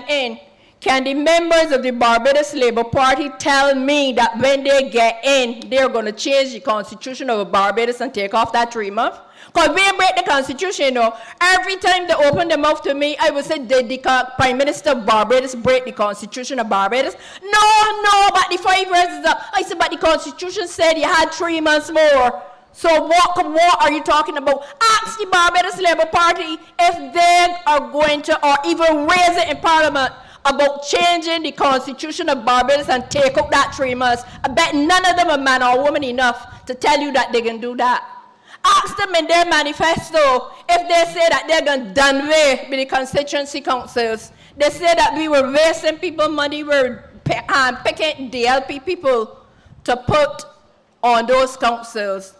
in. Can the members of the Barbados Labour Party tell me that when they get in, they're going to change the constitution of Barbados and take off that 3 months? Because we break the constitution, you know. Every time they open their mouth to me, I would say, did the Prime Minister of Barbados break the constitution of Barbados? No, but the 5 years is up. I said, but the constitution said you had 3 months more. So what are you talking about? Ask the Barbados Labour Party if they are going to, or even raise it in Parliament, about changing the constitution of Barbados and take up that 3 months. I bet none of them are man or woman enough to tell you that they can do that. Ask them in their manifesto if they say that they're going to done away with the constituency councils. They say that we were wasting people money, we're picking DLP people to put on those councils.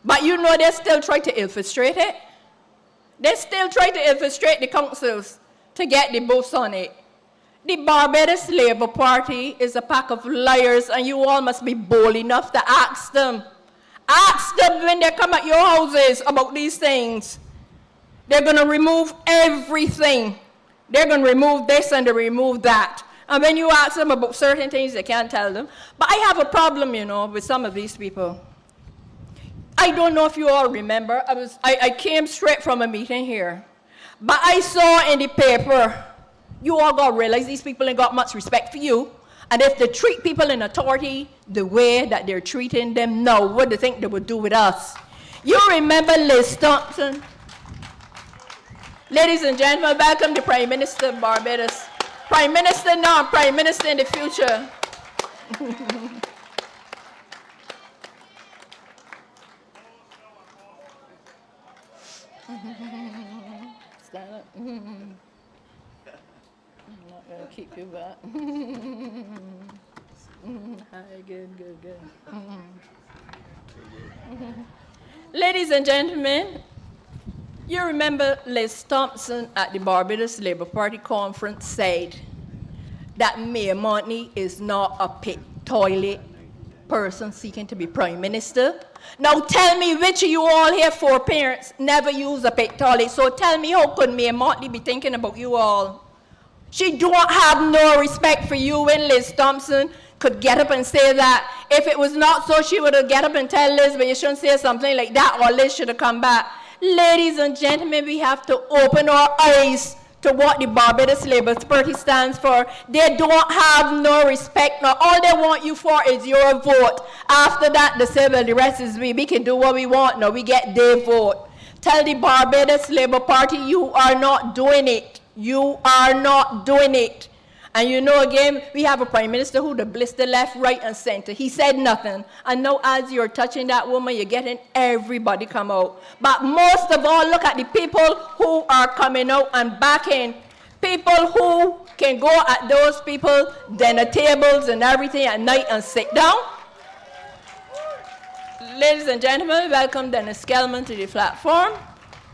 But you know they still try to infiltrate it. They still try to infiltrate the councils to get the votes on it. The Barbados Labour Party is a pack of liars, and you all must be bold enough to ask them. Ask them when they come at your houses about these things. They're going to remove everything. They're going to remove this and they remove that. And when you ask them about certain things, they can't tell them. But I have a problem, you know, with some of these people. I don't know if you all remember, I came straight from a meeting here, but I saw in the paper, you all got to realize these people ain't got much respect for you, and if they treat people in authority the way that they're treating them now, what do you think they would do with us? You remember Liz Thompson? Ladies and gentlemen, welcome the Prime Minister of Barbados. Prime Minister now, Prime Minister in the future. Stand up. I'm not going to keep you back. Hi, good. Ladies and gentlemen, you remember Liz Thompson at the Barbados Labour Party conference said that Mayor Monty is not a pit toilet person seeking to be Prime Minister. Now tell me which of you all here, 4 parents, never use a pit toilet. So tell me, how could Mayor Motley be thinking about you all? She don't have no respect for you when Liz Thompson could get up and say that. If it was not so, she would have get up and tell Liz, but you shouldn't say something like that, or Liz should have come back. Ladies and gentlemen, we have to open our eyes to what the Barbados Labour Party stands for. They don't have no respect. Now, all they want you for is your vote. After that, they say, well, the rest is we can do what we want. Now, we get their vote. Tell the Barbados Labour Party, you are not doing it. You are not doing it. And you know, again, we have a Prime Minister who the blister left, right, and center. He said nothing. And now as you're touching that woman, you're getting everybody come out. But most of all, look at the people who are coming out and backing. People who can go at those people, dinner tables and everything at night and sit down. Ladies and gentlemen, welcome Dennis Kellman to the platform.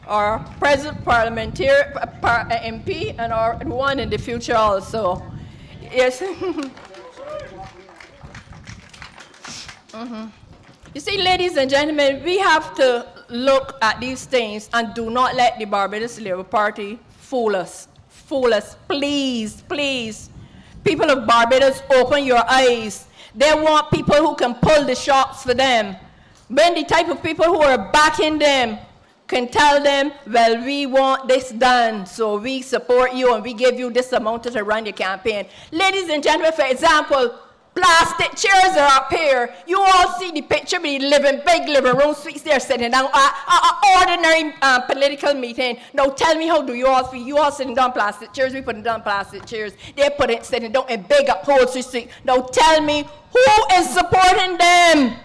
Our present MP and our one in the future also. Yes. You see, ladies and gentlemen, we have to look at these things and do not let the Barbados Labour Party fool us. Fool us, please, please. People of Barbados, open your eyes. They want people who can pull the shots for them. When the type of people who are backing them can tell them, well, we want this done, so we support you and we give you this amount to run your campaign. Ladies and gentlemen, for example, plastic chairs are up here. You all see the picture of the big living room suites they're sitting down. Ordinary political meeting. Now tell me, how do you all feel? You all sitting down plastic chairs. We putting down plastic chairs. They put it sitting down in big upholstery suites. Now tell me, who is supporting them?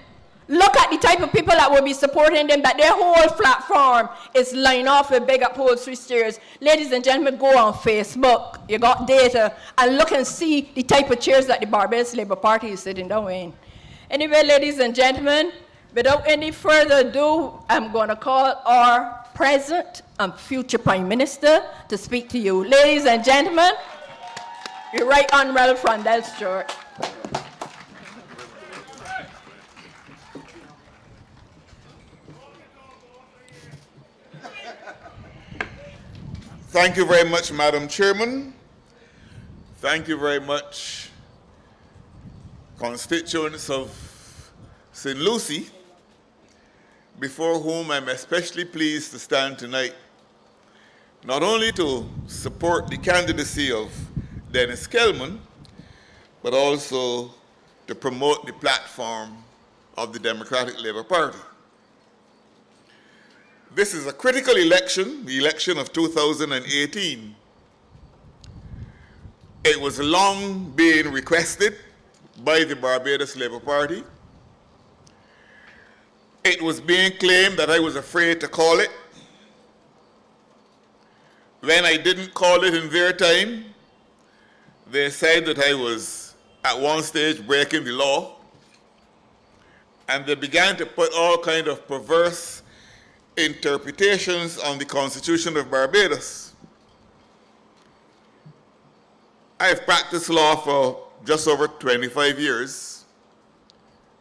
Look at the type of people that will be supporting them, that their whole platform is lined off with big upholstery chairs. Ladies and gentlemen, go on Facebook. You got data. And look and see the type of chairs that the Barbados Labour Party is sitting down in. Anyway, ladies and gentlemen, without any further ado, I'm going to call our present and future Prime Minister to speak to you. Ladies and gentlemen, your Right Honourable Frondell Stewart. Thank you very much, Madam Chairman. Thank you very much, constituents of St. Lucie, before whom I'm especially pleased to stand tonight, not only to support the candidacy of Dennis Kellman, but also to promote the platform of the Democratic Labour Party. This is a critical election, the election of 2018. It was long being requested by the Barbados Labour Party. It was being claimed that I was afraid to call it. When I didn't call it in their time, they said that I was at one stage breaking the law. And they began to put all kinds of perverse interpretations on the Constitution of Barbados. I have practiced law for just over 25 years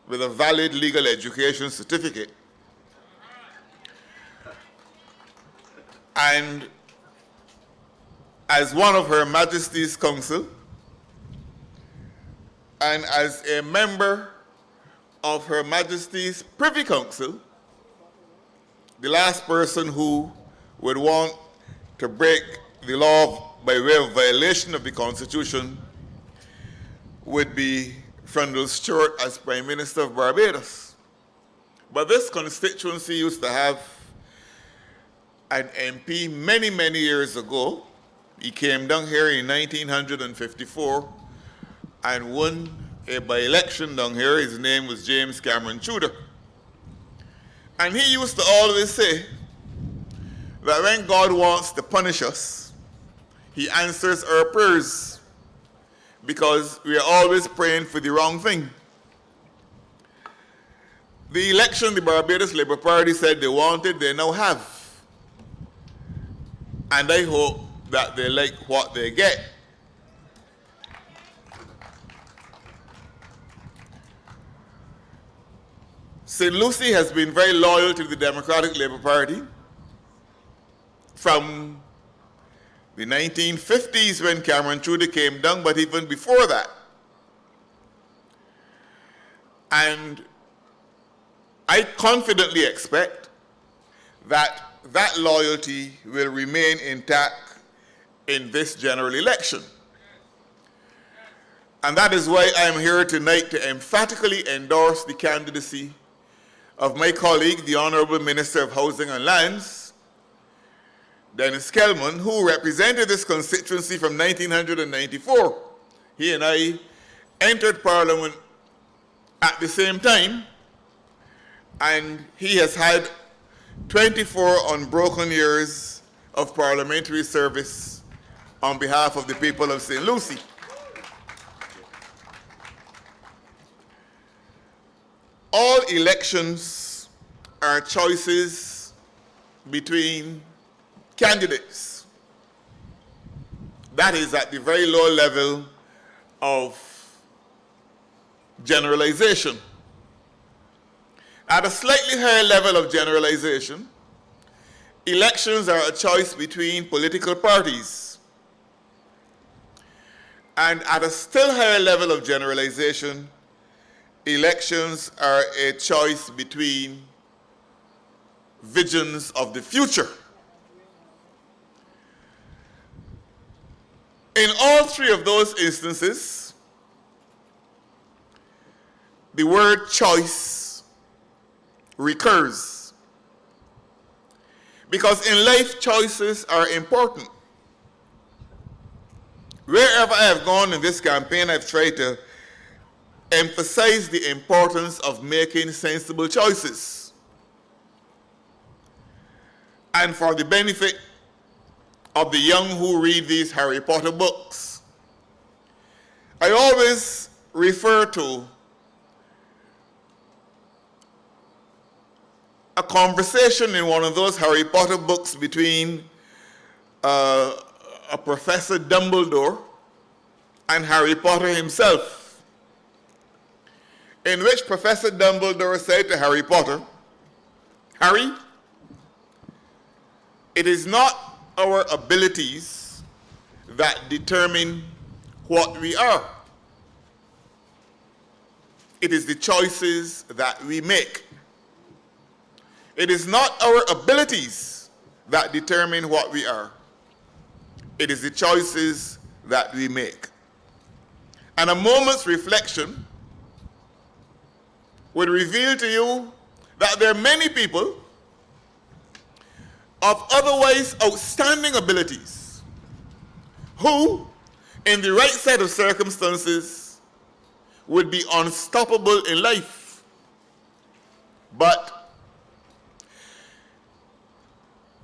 with a valid legal education certificate. And as one of Her Majesty's Council and as a member of Her Majesty's Privy Council, the last person who would want to break the law by way of violation of the Constitution would be Frondell Stewart as Prime Minister of Barbados. But this constituency used to have an MP many, many years ago. He came down here in 1954 and won a by-election down here. His name was James Cameron Tudor. And he used to always say that when God wants to punish us, he answers our prayers because we are always praying for the wrong thing. The election the Barbados Labour Party said they wanted, they now have. And I hope that they like what they get. St. Lucie has been very loyal to the Democratic Labour Party from the 1950s when Cameron Tudor came down, but even before that. And I confidently expect that that loyalty will remain intact in this general election. And that is why I am here tonight to emphatically endorse the candidacy of my colleague, the Honourable Minister of Housing and Lands, Dennis Kellman, who represented this constituency from 1994. He and I entered Parliament at the same time, and he has had 24 unbroken years of parliamentary service on behalf of the people of St. Lucie. All elections are choices between candidates. That is at the very low level of generalization. At a slightly higher level of generalization, elections are a choice between political parties. And at a still higher level of generalization, elections are a choice between visions of the future. In all three of those instances, the word choice recurs. Because in life, choices are important. Wherever I have gone in this campaign, I've tried to emphasize the importance of making sensible choices. And for the benefit of the young who read these Harry Potter books, I always refer to a conversation in one of those Harry Potter books between a Professor Dumbledore and Harry Potter himself, in which Professor Dumbledore said to Harry Potter, "Harry, it is not our abilities that determine what we are. It is the choices that we make. It is not our abilities that determine what we are. It is the choices that we make." And a moment's reflection would reveal to you that there are many people of otherwise outstanding abilities who, in the right set of circumstances, would be unstoppable in life. But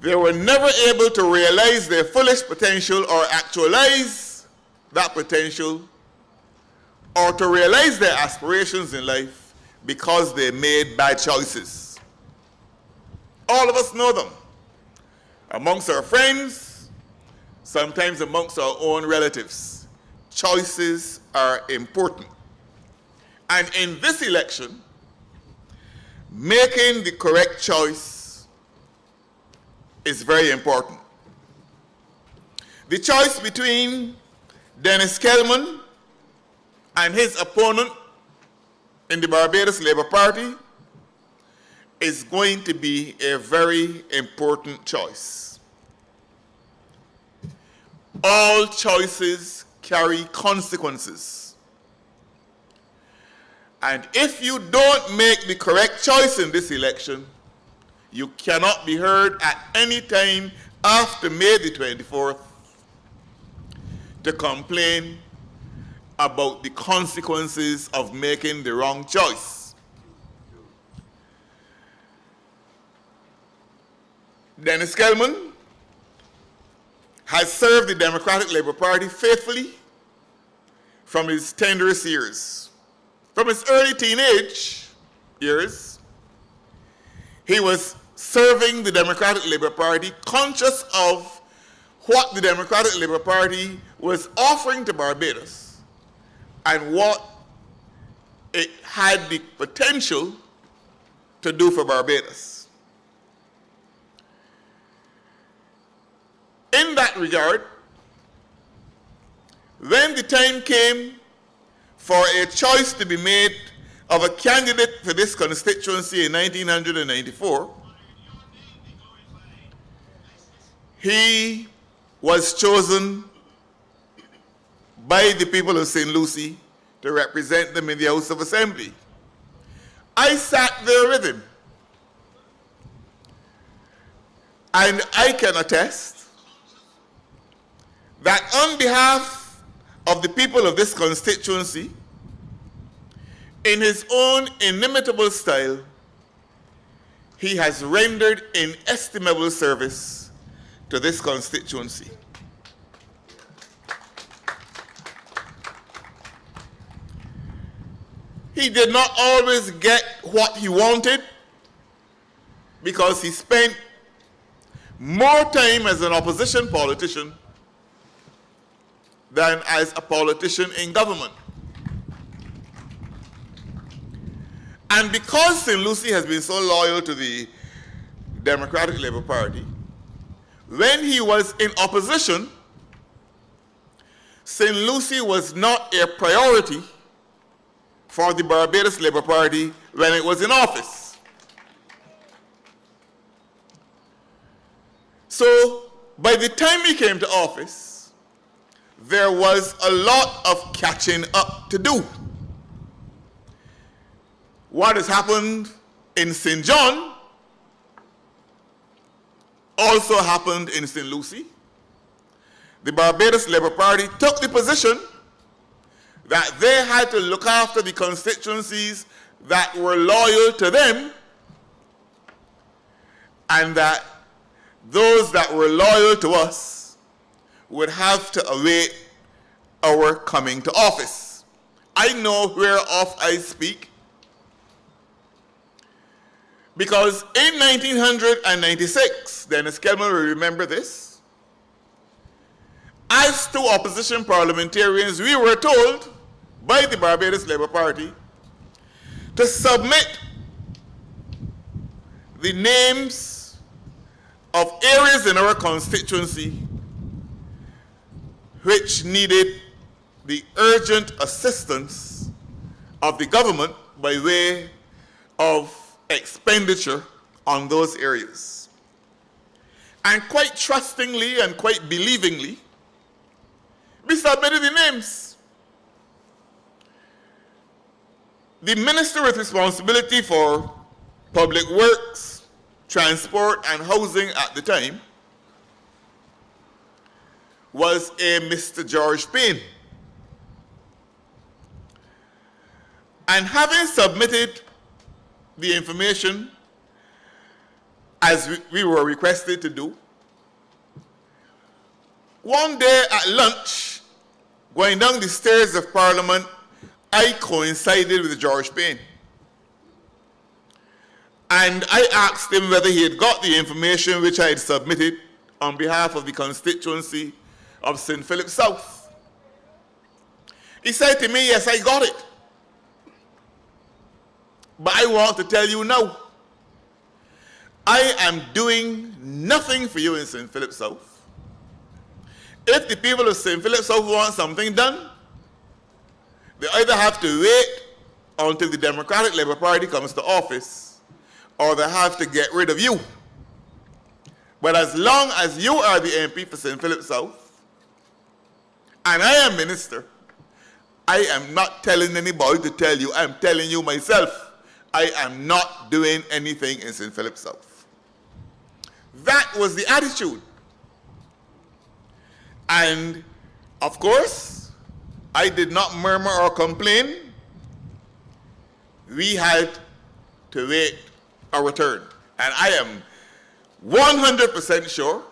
they were never able to realize their fullest potential or actualize that potential or to realize their aspirations in life because they made bad choices. All of us know them. Amongst our friends, sometimes amongst our own relatives. Choices are important. And in this election, making the correct choice is very important. The choice between Dennis Kellman and his opponent in the Barbados Labour Party is going to be a very important choice. All choices carry consequences. And if you don't make the correct choice in this election, you cannot be heard at any time after May the 24th to complain about the consequences of making the wrong choice. Dennis Kellman has served the Democratic Labour Party faithfully from his tenderest years. From his early teenage years, he was serving the Democratic Labour Party, conscious of what the Democratic Labour Party was offering to Barbados and what it had the potential to do for Barbados. In that regard, when the time came for a choice to be made of a candidate for this constituency in 1994, he was chosen by the people of St. Lucie to represent them in the House of Assembly. I sat there with him, and I can attest that on behalf of the people of this constituency, in his own inimitable style, he has rendered inestimable service to this constituency. He did not always get what he wanted because he spent more time as an opposition politician than as a politician in government. And because St. Lucie has been so loyal to the Democratic Labour Party, when he was in opposition, St. Lucie was not a priority for the Barbados Labour Party when it was in office. So, by the time he came to office, there was a lot of catching up to do. What has happened in St. John also happened in St. Lucie. The Barbados Labour Party took the position that they had to look after the constituencies that were loyal to them, and that those that were loyal to us would have to await our coming to office. I know whereof I speak, because in 1996, Dennis Kellman will remember this, as two opposition parliamentarians, we were told by the Barbados Labour Party to submit the names of areas in our constituency which needed the urgent assistance of the government by way of expenditure on those areas. And quite trustingly and quite believingly, we submitted the names. The minister with responsibility for public works, transport, and housing at the time was a Mr. George Payne. And having submitted the information as we were requested to do, one day at lunch, going down the stairs of Parliament, I coincided with George Payne. And I asked him whether he had got the information which I had submitted on behalf of the constituency of St. Philip South. He said to me, yes, I got it. But I want to tell you now, I am doing nothing for you in St. Philip South. If the people of St. Philip South want something done, they either have to wait until the Democratic Labour Party comes to office, or they have to get rid of you. But as long as you are the MP for St. Philip South, and I am minister, I am not telling anybody to tell you, I am telling you myself, I am not doing anything in St. Philip South. That was the attitude. And of course, I did not murmur or complain. We had to wait our turn. And I am 100% sure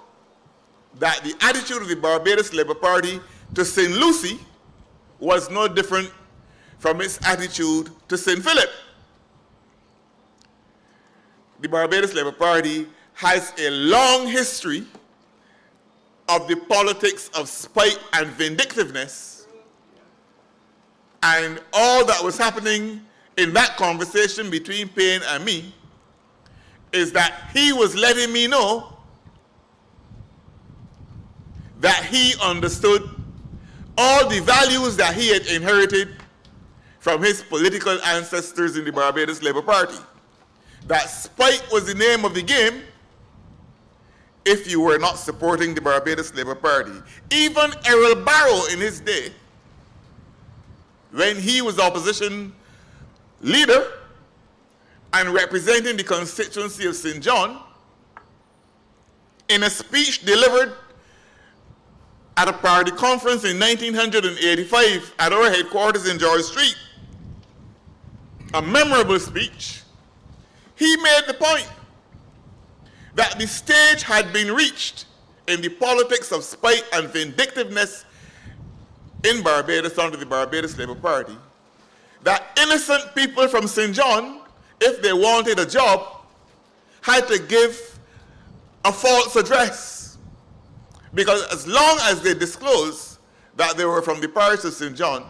that the attitude of the Barbados Labour Party to St. Lucie was no different from its attitude to St. Philip. The Barbados Labour Party has a long history of the politics of spite and vindictiveness. And all that was happening in that conversation between Payne and me is that he was letting me know that he understood all the values that he had inherited from his political ancestors in the Barbados Labour Party. That spite was the name of the game if you were not supporting the Barbados Labour Party. Even Errol Barrow in his day, when he was opposition leader and representing the constituency of St. John, in a speech delivered at a party conference in 1985 at our headquarters in George Street, a memorable speech, he made the point that the stage had been reached in the politics of spite and vindictiveness in Barbados under the Barbados Labour Party, that innocent people from St. John, if they wanted a job, had to give a false address. Because as long as they disclosed that they were from the parish of St. John,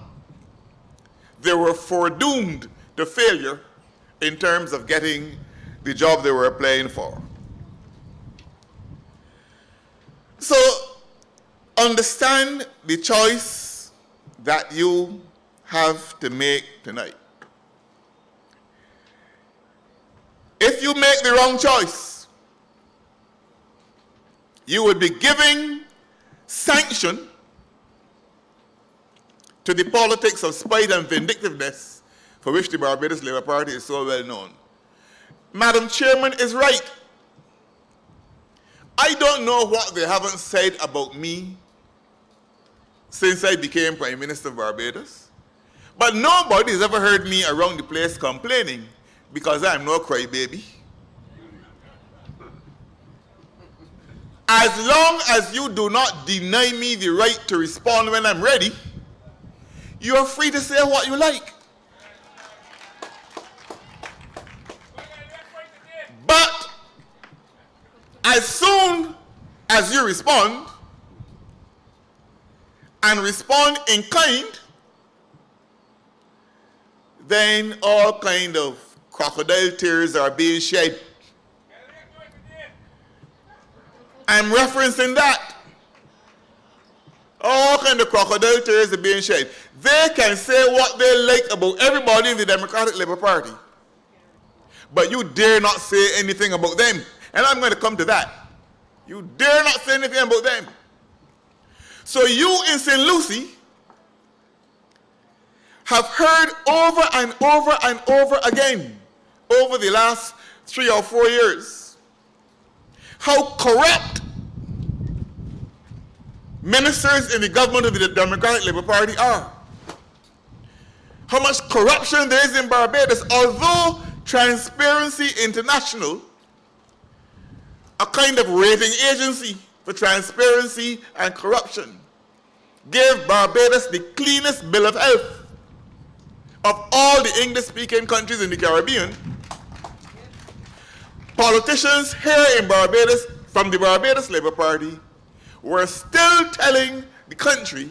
they were foredoomed to failure in terms of getting the job they were applying for. So understand the choice that you have to make tonight. If you make the wrong choice, you would be giving sanction to the politics of spite and vindictiveness for which the Barbados Labour Party is so well known. Madam Chairman is right. I don't know what they haven't said about me since I became Prime Minister of Barbados, but nobody has ever heard me around the place complaining because I'm no crybaby. As long as you do not deny me the right to respond when I'm ready, you are free to say what you like. But as soon as you respond, and respond in kind, then all kind of crocodile tears are being shed. I'm referencing that. All kind of crocodile tears are being shed. They can say what they like about everybody in the Democratic Labour Party, but you dare not say anything about them. And I'm going to come to that. You dare not say anything about them. So you in St. Lucie have heard over and over and over again over the last 3 or 4 years how corrupt ministers in the government of the Democratic Labour Party are. How much corruption there is in Barbados, although Transparency International, a kind of rating agency for transparency and corruption, gave Barbados the cleanest bill of health of all the English-speaking countries in the Caribbean. Politicians here in Barbados from the Barbados Labour Party were still telling the country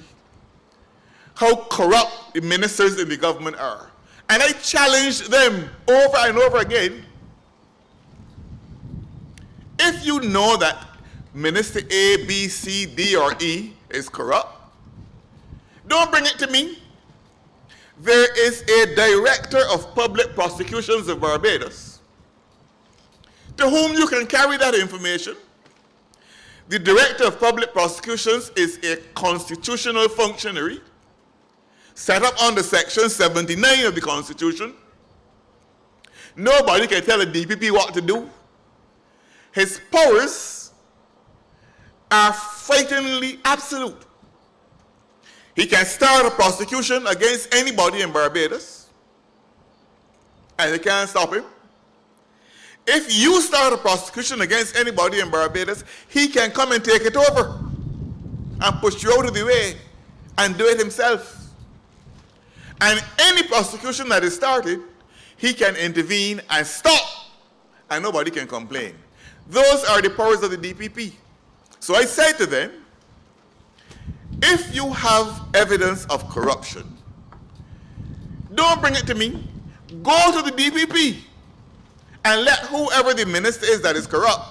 how corrupt the ministers in the government are. And I challenged them over and over again. If you know that Minister A, B, C, D, or E is corrupt, don't bring it to me. There is a Director of Public Prosecutions of Barbados to whom you can carry that information. The Director of Public Prosecutions is a constitutional functionary set up under Section 79 of the Constitution. Nobody can tell a DPP what to do. His powers are frighteningly absolute. He can start a prosecution against anybody in Barbados, and they can't stop him. If you start a prosecution against anybody in Barbados, he can come and take it over and push you out of the way and do it himself. And any prosecution that is started, he can intervene and stop, and nobody can complain. Those are the powers of the DPP. So I say to them, if you have evidence of corruption, don't bring it to me. Go to the DPP and let whoever the minister is that is corrupt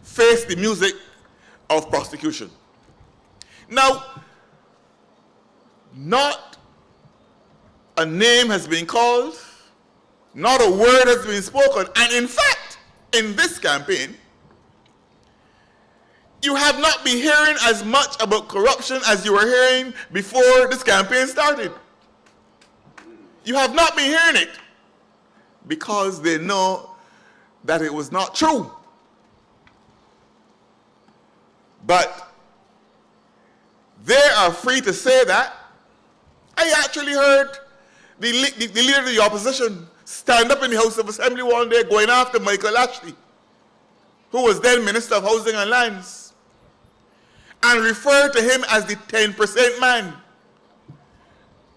face the music of prosecution. Now, not a name has been called, not a word has been spoken, and in fact, in this campaign, you have not been hearing as much about corruption as you were hearing before this campaign started. You have not been hearing it because they know that it was not true. But they are free to say that. I actually heard the leader of the opposition stand up in the House of Assembly one day going after Michael Ashley, who was then Minister of Housing and Lands, and refer to him as the 10% man.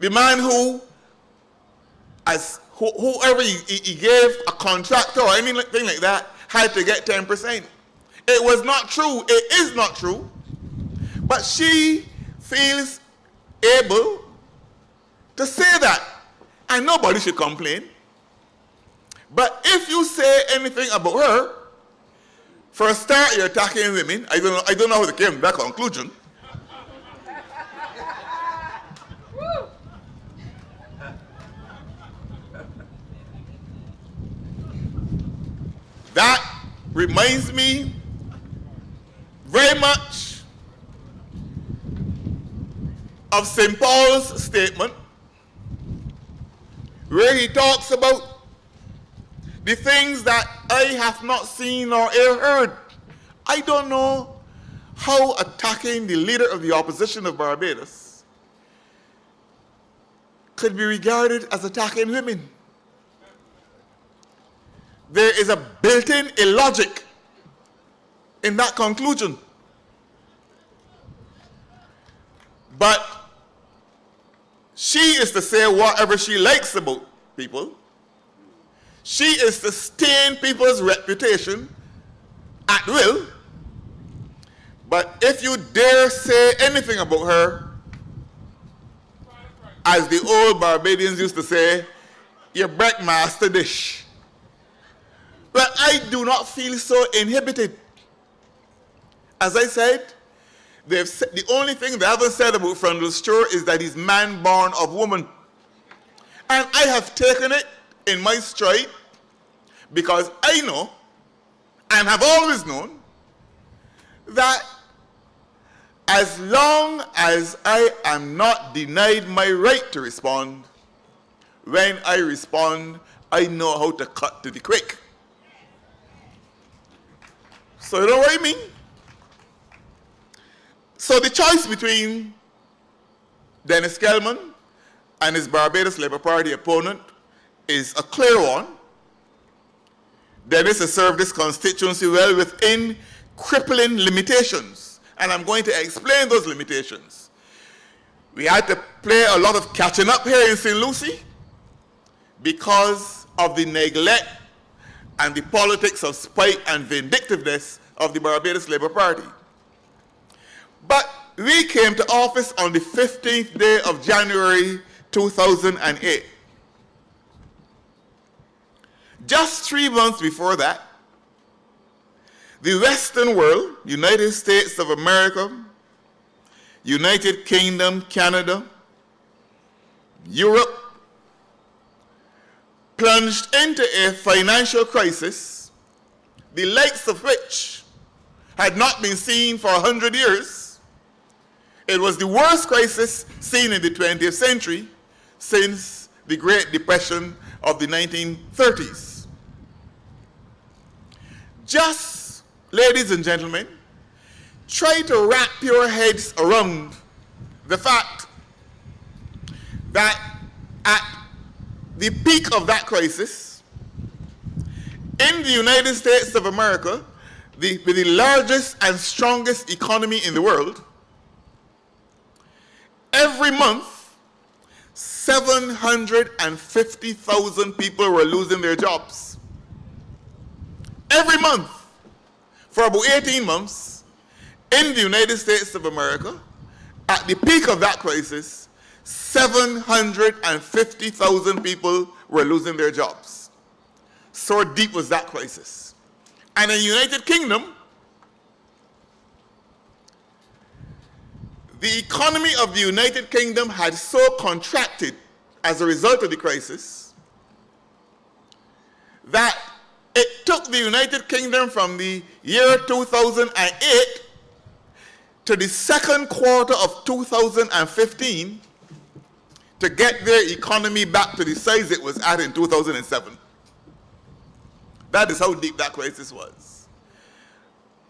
The man who, as whoever he gave a contractor or anything like that, had to get 10%. It was not true. It is not true. But she feels able to say that, and nobody should complain. But if you say anything about her, for a start, you're attacking women. I don't know how they came to that conclusion. That reminds me very much of St. Paul's statement, where he talks about the things that I have not seen or ear heard. I don't know how attacking the leader of the opposition of Barbados could be regarded as attacking women. There is a built-in illogic in that conclusion. But she is to say whatever she likes about people. She is to stain people's reputation at will. But if you dare say anything about her, as the old Barbadians used to say, you break master dish. But I do not feel so inhibited. As I said, the only thing they haven't said about Frundle Store is that he's man born of woman. And I have taken it in my stride because I know and have always known that as long as I am not denied my right to respond, when I respond, I know how to cut to the quick. So you know what I mean? So the choice between Dennis Kellman and his Barbados Labour Party opponent is a clear one. Dennis has served this constituency well within crippling limitations, and I'm going to explain those limitations. We had to play a lot of catching up here in St. Lucie because of the neglect and the politics of spite and vindictiveness of the Barbados Labour Party. But we came to office on the 15th day of January 2008. Just 3 months before that, the Western world, United States of America, United Kingdom, Canada, Europe, plunged into a financial crisis, the likes of which had not been seen for 100 years. It was the worst crisis seen in the 20th century since the Great Depression of the 1930s. Just, ladies and gentlemen, try to wrap your heads around the fact that at the peak of that crisis, in the United States of America, with the largest and strongest economy in the world, every month, 750,000 people were losing their jobs. Every month, for about 18 months, in the United States of America, at the peak of that crisis, 750,000 people were losing their jobs. So deep was that crisis. And in the United Kingdom, the economy of the United Kingdom had so contracted as a result of the crisis that it took the United Kingdom from the year 2008 to the second quarter of 2015 to get their economy back to the size it was at in 2007. That is how deep that crisis was.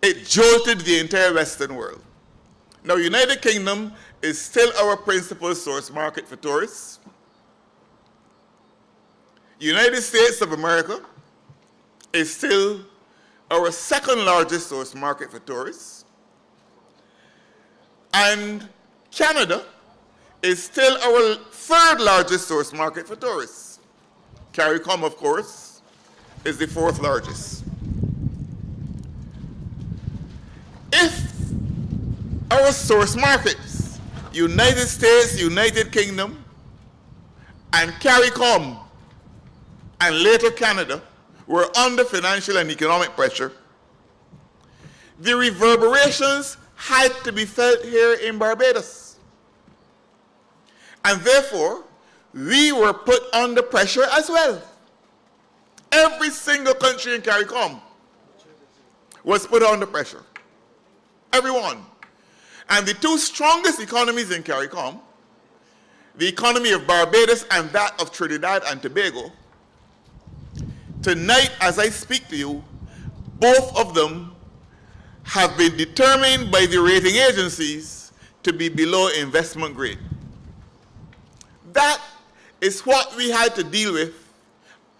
It jolted the entire Western world. Now, United Kingdom is still our principal source market for tourists. United States of America is still our second largest source market for tourists. And Canada is still our third largest source market for tourists. CARICOM, of course, is the fourth largest. If our source markets, United States, United Kingdom, and CARICOM, and later Canada, were under financial and economic pressure, the reverberations had to be felt here in Barbados. And therefore, we were put under pressure as well. Every single country in CARICOM was put under pressure. Everyone. And the two strongest economies in CARICOM, the economy of Barbados and that of Trinidad and Tobago, tonight as I speak to you, both of them have been determined by the rating agencies to be below investment grade. That is what we had to deal with.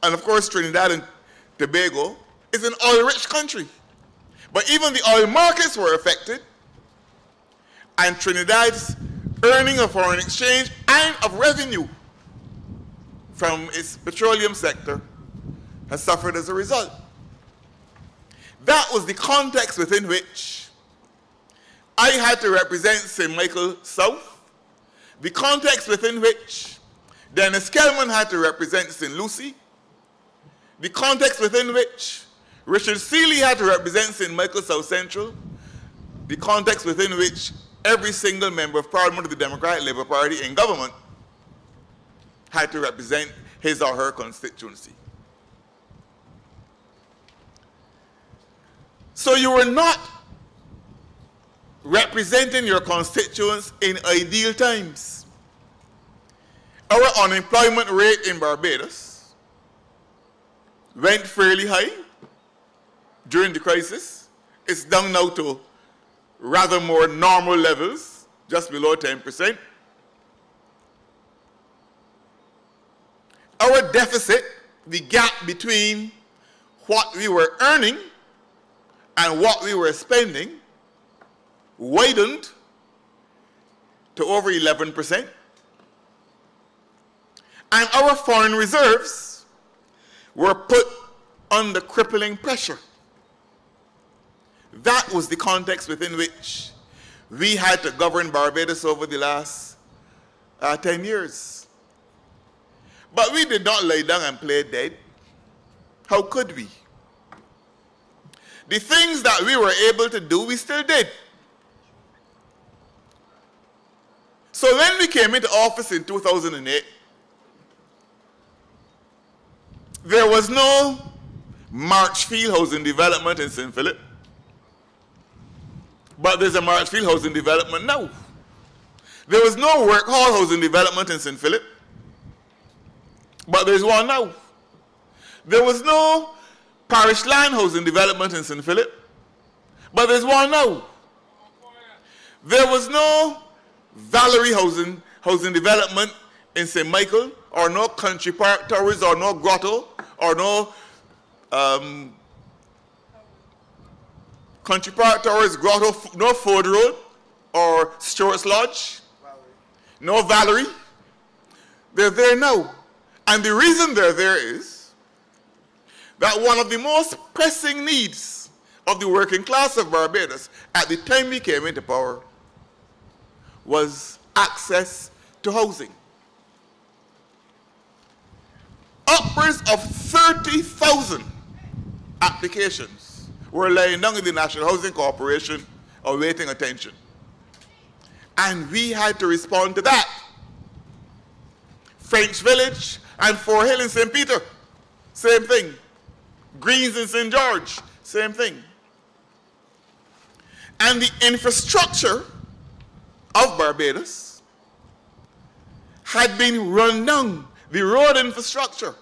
And of course, Trinidad and Tobago is an oil-rich country. But even the oil markets were affected, and Trinidad's earning of foreign exchange and of revenue from its petroleum sector has suffered as a result. That was the context within which I had to represent St. Michael South, the context within which Dennis Kellman had to represent St. Lucie, the context within which Richard Seeley had to represent St. Michael South Central, the context within which every single member of Parliament of the Democratic Labour Party in government had to represent his or her constituency. So you were not representing your constituents in ideal times. Our unemployment rate in Barbados went fairly high during the crisis. It's down now to rather more normal levels, just below 10%. Our deficit, the gap between what we were earning and what we were spending, widened to over 11%. And our foreign reserves were put under crippling pressure. That was the context within which we had to govern Barbados over the last 10 years. But we did not lie down and play dead. How could we? The things that we were able to do, we still did. So when we came into office in 2008, there was no Marchfield housing development in St. Philip. But there's a Marchfield housing development now. There was no Work Hall housing development in St. Philip. But there's one now. There was no Parish Land housing development in St. Philip. But there's one now. There was no Valerie housing development in St. Michael, or no Country Park Towers, or no Grotto, or no Country Park Towers, Grotto, no Ford Road, or Stewart's Lodge, no Valerie. They're there now. And the reason they're there is that one of the most pressing needs of the working class of Barbados at the time we came into power was access to housing. Upwards of 30,000 applications were lying down in the National Housing Corporation awaiting attention. And we had to respond to that. French Village and Fort Hill in St. Peter, same thing. Greens in St. George, same thing. And the infrastructure of Barbados had been run down, the road infrastructure.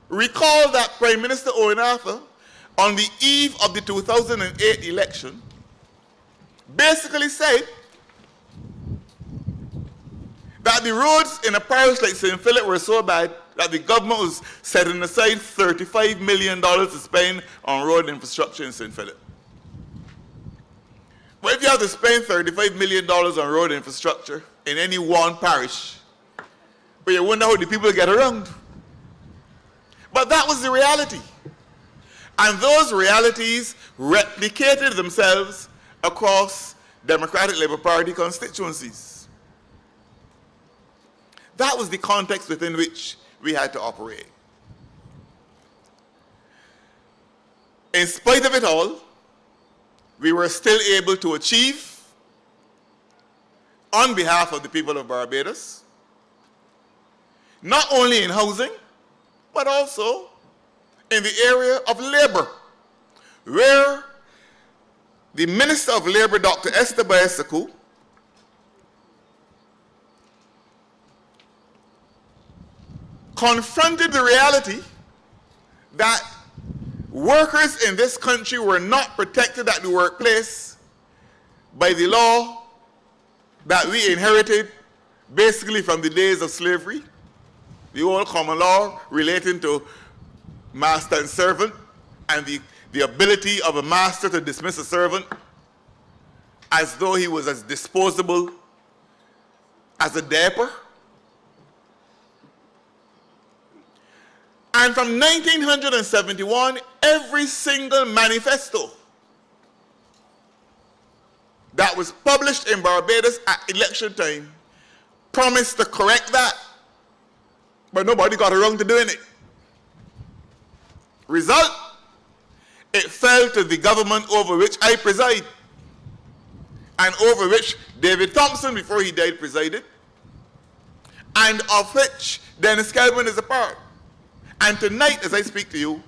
Recall that Prime Minister Owen Arthur, on the eve of the 2008 election, basically said that the roads in a parish like St. Philip were so bad that the government was setting aside $35 million to spend on road infrastructure in St. Philip. But if you have to spend $35 million on road infrastructure in any one parish, but you wonder how the people get around. But that was the reality. And those realities replicated themselves across Democratic Labour Party constituencies. That was the context within which we had to operate. in spite of it all, we were still able to achieve, on behalf of the people of Barbados, not only in housing, but also in the area of labor, where the Minister of Labor, Dr. Dlpbarbados, confronted the reality that workers in this country were not protected at the workplace by the law that we inherited basically from the days of slavery, the old common law relating to master and servant, and the ability of a master to dismiss a servant as though he was as disposable as a diaper. And from 1971, every single manifesto that was published in Barbados at election time promised to correct that, but nobody got around to doing it. Result, it fell to the government over which I preside, and over which David Thompson, before he died, presided, and of which Dennis Kellman is a part. And tonight, as I speak to you,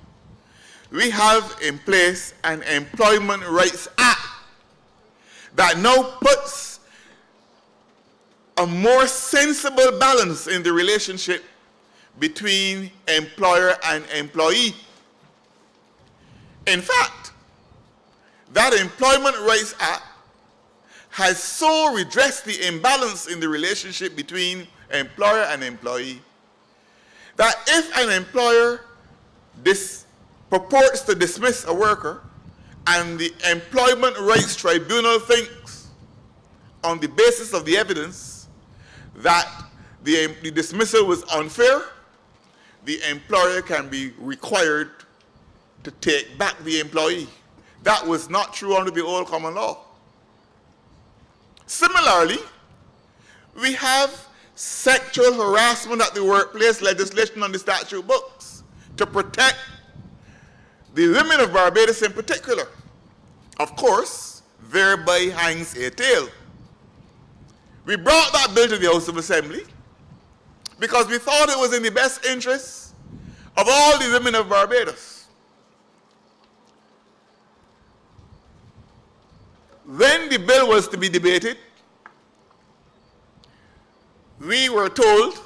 we have in place an Employment Rights Act that now puts a more sensible balance in the relationship between employer and employee. In fact, that Employment Rights Act has so redressed the imbalance in the relationship between employer and employee that if an employer purports to dismiss a worker and the Employment Rights Tribunal thinks, on the basis of the evidence, that the dismissal was unfair, the employer can be required to take back the employee. That was not true under the old common law. Similarly, we have sexual harassment at the workplace legislation on the statute books to protect the women of Barbados in particular. Of course, thereby hangs a tale. We brought that bill to the House of Assembly because we thought it was in the best interest of all the women of Barbados. When the bill was to be debated, we were told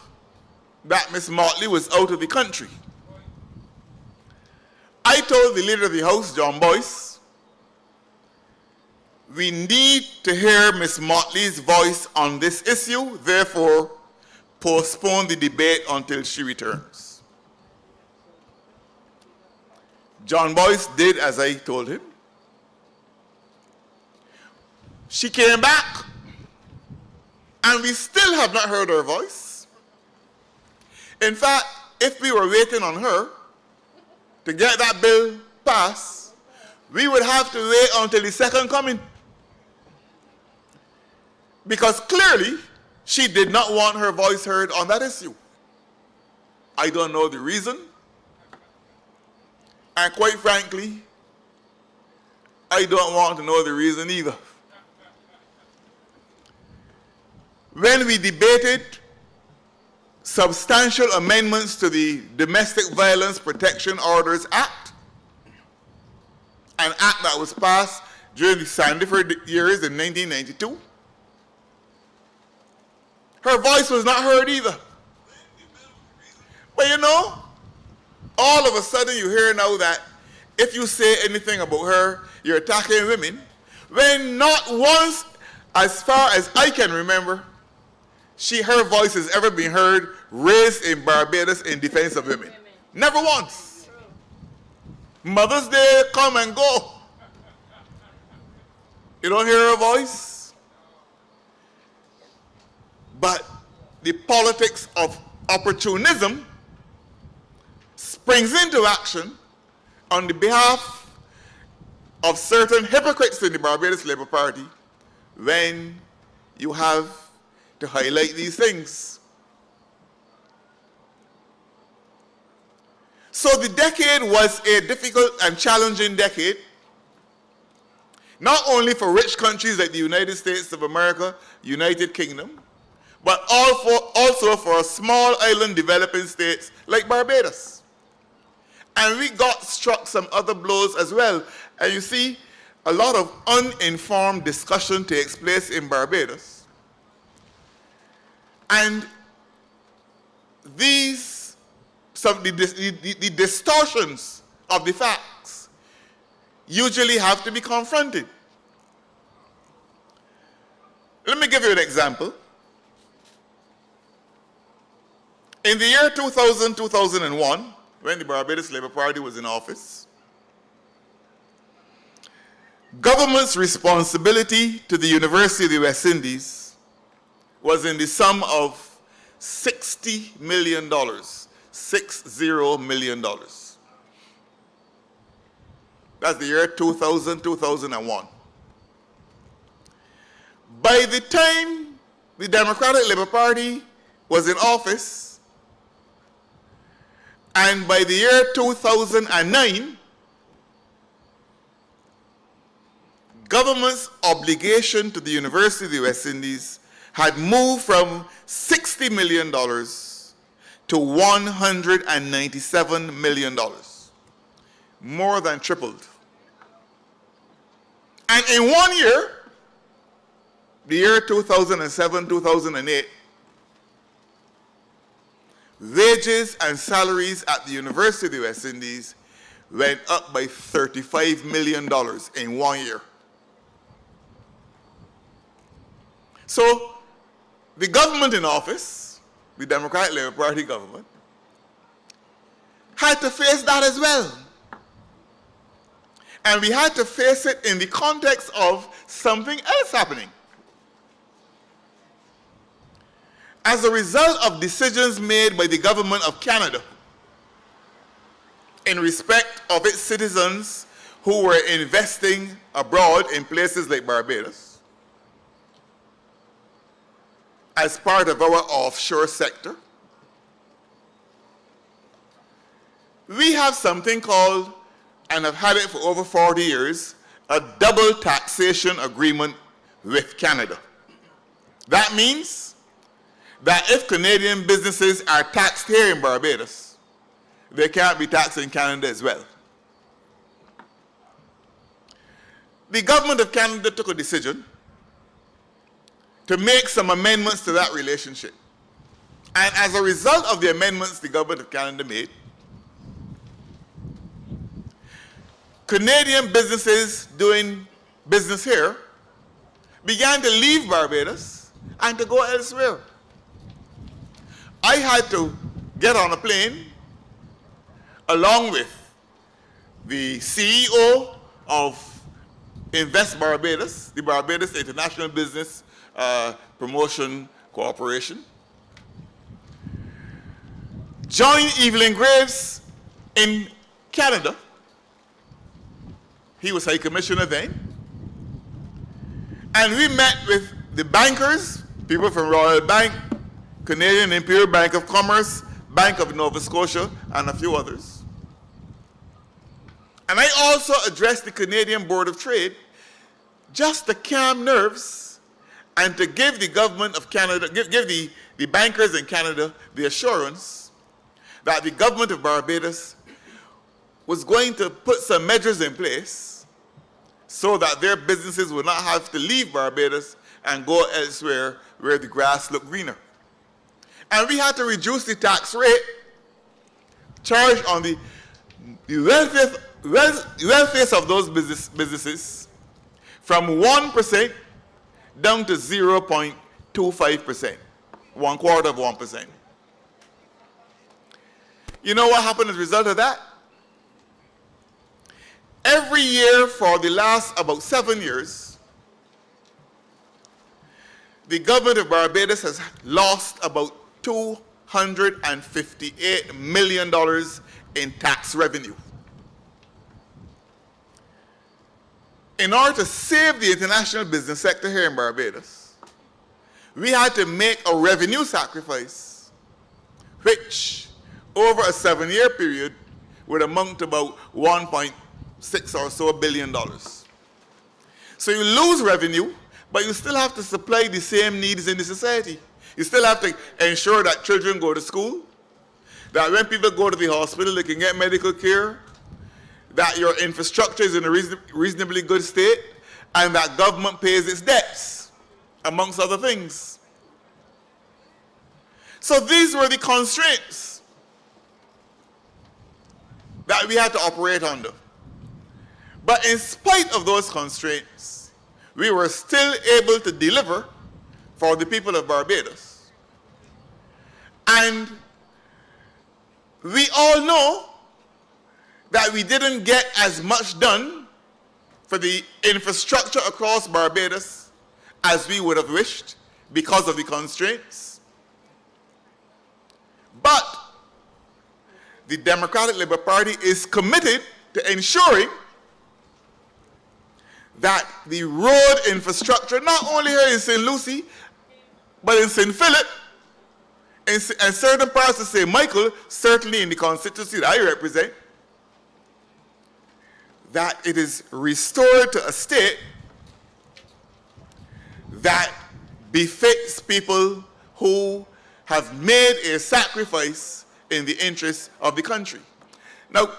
that Ms. Motley was out of the country. I told the leader of the House, John Boyce, we need to hear Ms. Motley's voice on this issue, therefore postpone the debate until she returns. John Boyce did as I told him. She came back, and we still have not heard her voice. In fact, if we were waiting on her to get that bill passed, we would have to wait until the second coming. Because clearly, she did not want her voice heard on that issue. I don't know the reason. And quite frankly, I don't want to know the reason either. When we debated substantial amendments to the Domestic Violence Protection Orders Act, an act that was passed during the Sandiford years in 1992, her voice was not heard either. But you know, all of a sudden you hear now that if you say anything about her, you're attacking women, when not once, as far as I can remember, her voice has ever been heard raised in Barbados in defense of women. Never once. Mother's Day come and go. You don't hear her voice? But the politics of opportunism springs into action on the behalf of certain hypocrites in the Barbados Labour Party when you have to highlight these things. So the decade was a difficult and challenging decade, not only for rich countries like the United States of America, United Kingdom, but also for small island developing states like Barbados. And we got struck some other blows as well. And you see, a lot of uninformed discussion takes place in Barbados. And the distortions of the facts usually have to be confronted. Let me give you an example. In the year 2000-2001, when the Barbados Labour Party was in office, government's responsibility to the University of the West Indies was in the sum of $60 million, $60 million. That's the year 2000-2001. By the time the Democratic Labour Party was in office, and by the year 2009, government's obligation to the University of the West Indies had moved from $60 million to $197 million, more than tripled. And in 1 year, the year 2007-2008, wages and salaries at the University of the West Indies went up by $35 million in 1 year. So the government in office, the Democratic Labour Party government, had to face that as well. And we had to face it in the context of something else happening. As a result of decisions made by the government of Canada in respect of its citizens who were investing abroad in places like Barbados, as part of our offshore sector, we have something called, and have had it for over 40 years, a double taxation agreement with Canada. That means that if Canadian businesses are taxed here in Barbados, they can't be taxed in Canada as well. The government of Canada took a decision to make some amendments to that relationship. And as a result of the amendments the government of Canada made, Canadian businesses doing business here began to leave Barbados and to go elsewhere. I had to get on a plane along with the CEO of Invest Barbados, the Barbados International Business Promotion Corporation, join Evelyn Graves in Canada. He was High Commissioner then. And we met with the bankers, people from Royal Bank, Canadian Imperial Bank of Commerce, Bank of Nova Scotia, and a few others. And I also addressed the Canadian Board of Trade just to calm nerves and to give the government of Canada, give the bankers in Canada the assurance that the government of Barbados was going to put some measures in place so that their businesses would not have to leave Barbados and go elsewhere where the grass looked greener. And we had to reduce the tax rate charged on the welfare of those businesses from 1% down to 0.25%, 1/4 of 1%. You know what happened as a result of that? Every year for the last about 7 years, the government of Barbados has lost about $258 million in tax revenue. In order to save the international business sector here in Barbados, we had to make a revenue sacrifice, which over a 7-year period would amount to about $1.6 or so billion. So you lose revenue, but you still have to supply the same needs in the society. You still have to ensure that children go to school, that when people go to the hospital, they can get medical care, that your infrastructure is in a reasonably good state, and that government pays its debts, amongst other things. So these were the constraints that we had to operate under. But in spite of those constraints, we were still able to deliver for the people of Barbados. And we all know that we didn't get as much done for the infrastructure across Barbados as we would have wished because of the constraints. But the Democratic Labour Party is committed to ensuring that the road infrastructure, not only here in St. Lucie, but in St. Philip, and certain parts of St. Michael, certainly in the constituency that I represent, that it is restored to a state that befits people who have made a sacrifice in the interest of the country. Now,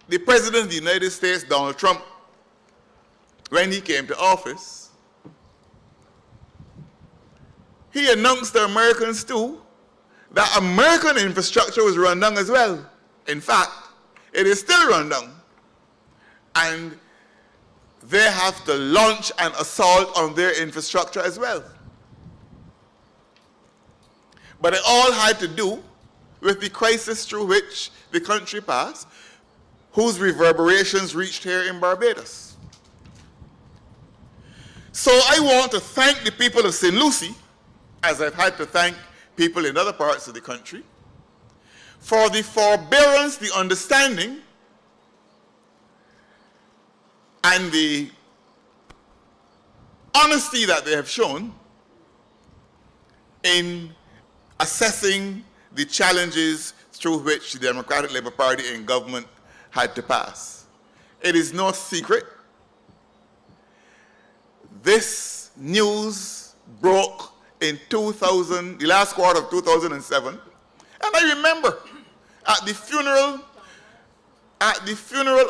the President of the United States, Donald Trump, when he came to office, he announced to Americans too that American infrastructure was run down as well. In fact, it is still run down. And they have to launch an assault on their infrastructure as well. But it all had to do with the crisis through which the country passed, whose reverberations reached here in Barbados. So I want to thank the people of St. Lucie, as I've had to thank people in other parts of the country, for the forbearance, the understanding, and the honesty that they have shown in assessing the challenges through which the Democratic Labour Party in government had to pass. It is no secret. This news broke in the last quarter of 2007. And I remember at the funeral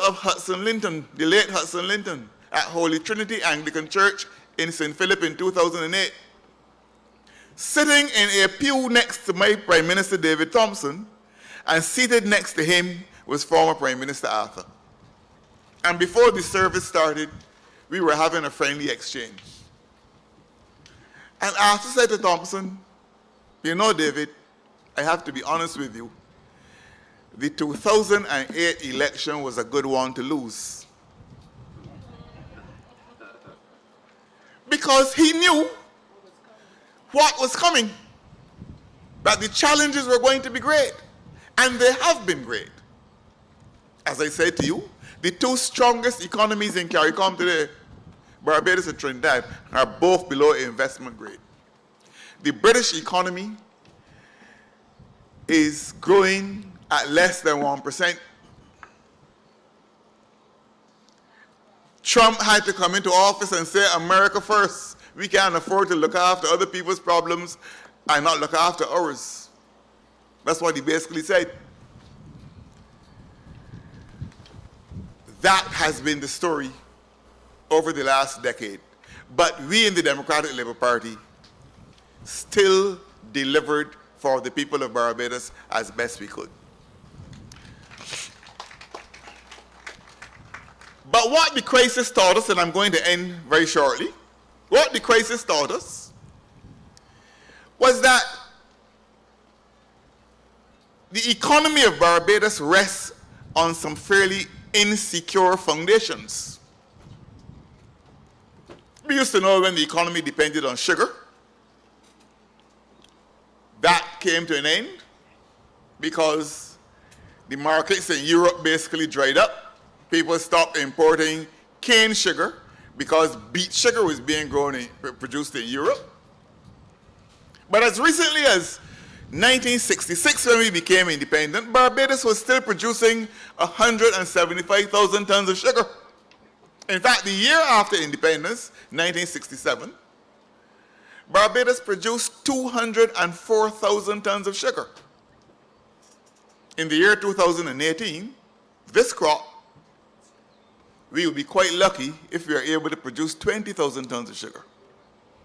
of Hudson Linton, the late Hudson Linton, at Holy Trinity Anglican Church in St. Philip in 2008, sitting in a pew next to my Prime Minister David Thompson, and seated next to him was former Prime Minister Arthur. And before the service started, we were having a friendly exchange. And Arthur said to Thompson, "You know, David, I have to be honest with you. The 2008 election was a good one to lose." Because he knew what was coming, that the challenges were going to be great, and they have been great. As I said to you, the two strongest economies in CARICOM today, Barbados and Trinidad, are both below investment grade. The British economy is growing at less than 1%. Trump had to come into office and say, "America first. We can't afford to look after other people's problems and not look after ours." That's what he basically said. That has been the story over the last decade. But we in the Democratic Labour Party still delivered for the people of Barbados as best we could. But what the crisis taught us, and I'm going to end very shortly, what the crisis taught us was that the economy of Barbados rests on some fairly insecure foundations. We used to know when the economy depended on sugar. That came to an end because the markets in Europe basically dried up. People stopped importing cane sugar because beet sugar was being produced in Europe. But as recently as 1966, when we became independent, Barbados was still producing 175,000 tons of sugar. In fact, the year after independence, 1967, Barbados produced 204,000 tons of sugar. In the year 2018, this crop, we will be quite lucky if we are able to produce 20,000 tons of sugar.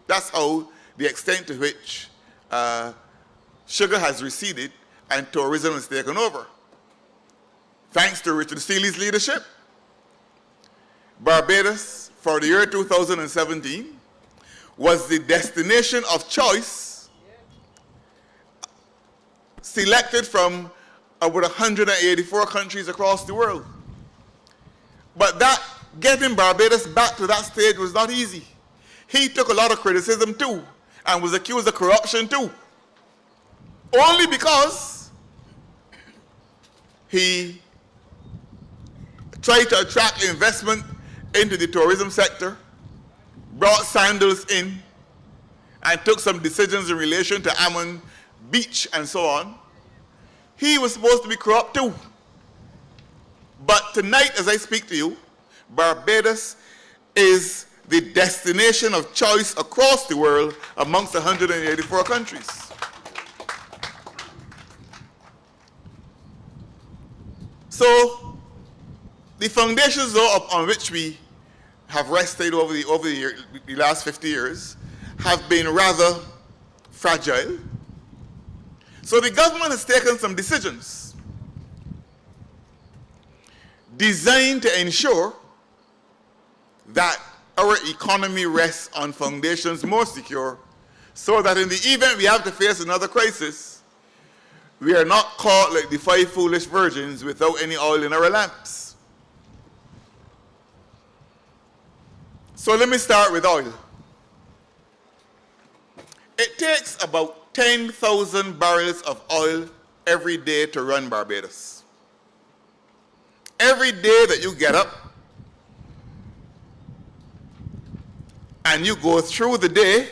That's how the extent to which sugar has receded and tourism has taken over. Thanks to Richard Seeley's leadership, Barbados, for the year 2017, was the destination of choice selected from about 184 countries across the world. But that, getting Barbados back to that stage was not easy. He took a lot of criticism too, and was accused of corruption too. Only because he tried to attract investment into the tourism sector, brought sandals in, and took some decisions in relation to Ammon Beach and so on. He was supposed to be corrupt too. But tonight, as I speak to you, Barbados is the destination of choice across the world amongst 184 countries. So, the foundations though on which we have rested over the last 50 years have been rather fragile. So the government has taken some decisions designed to ensure that our economy rests on foundations more secure, so that in the event we have to face another crisis, we are not caught like the 5 foolish virgins without any oil in our lamps. So let me start with oil. It takes about 10,000 barrels of oil every day to run Barbados. Every day that you get up and you go through the day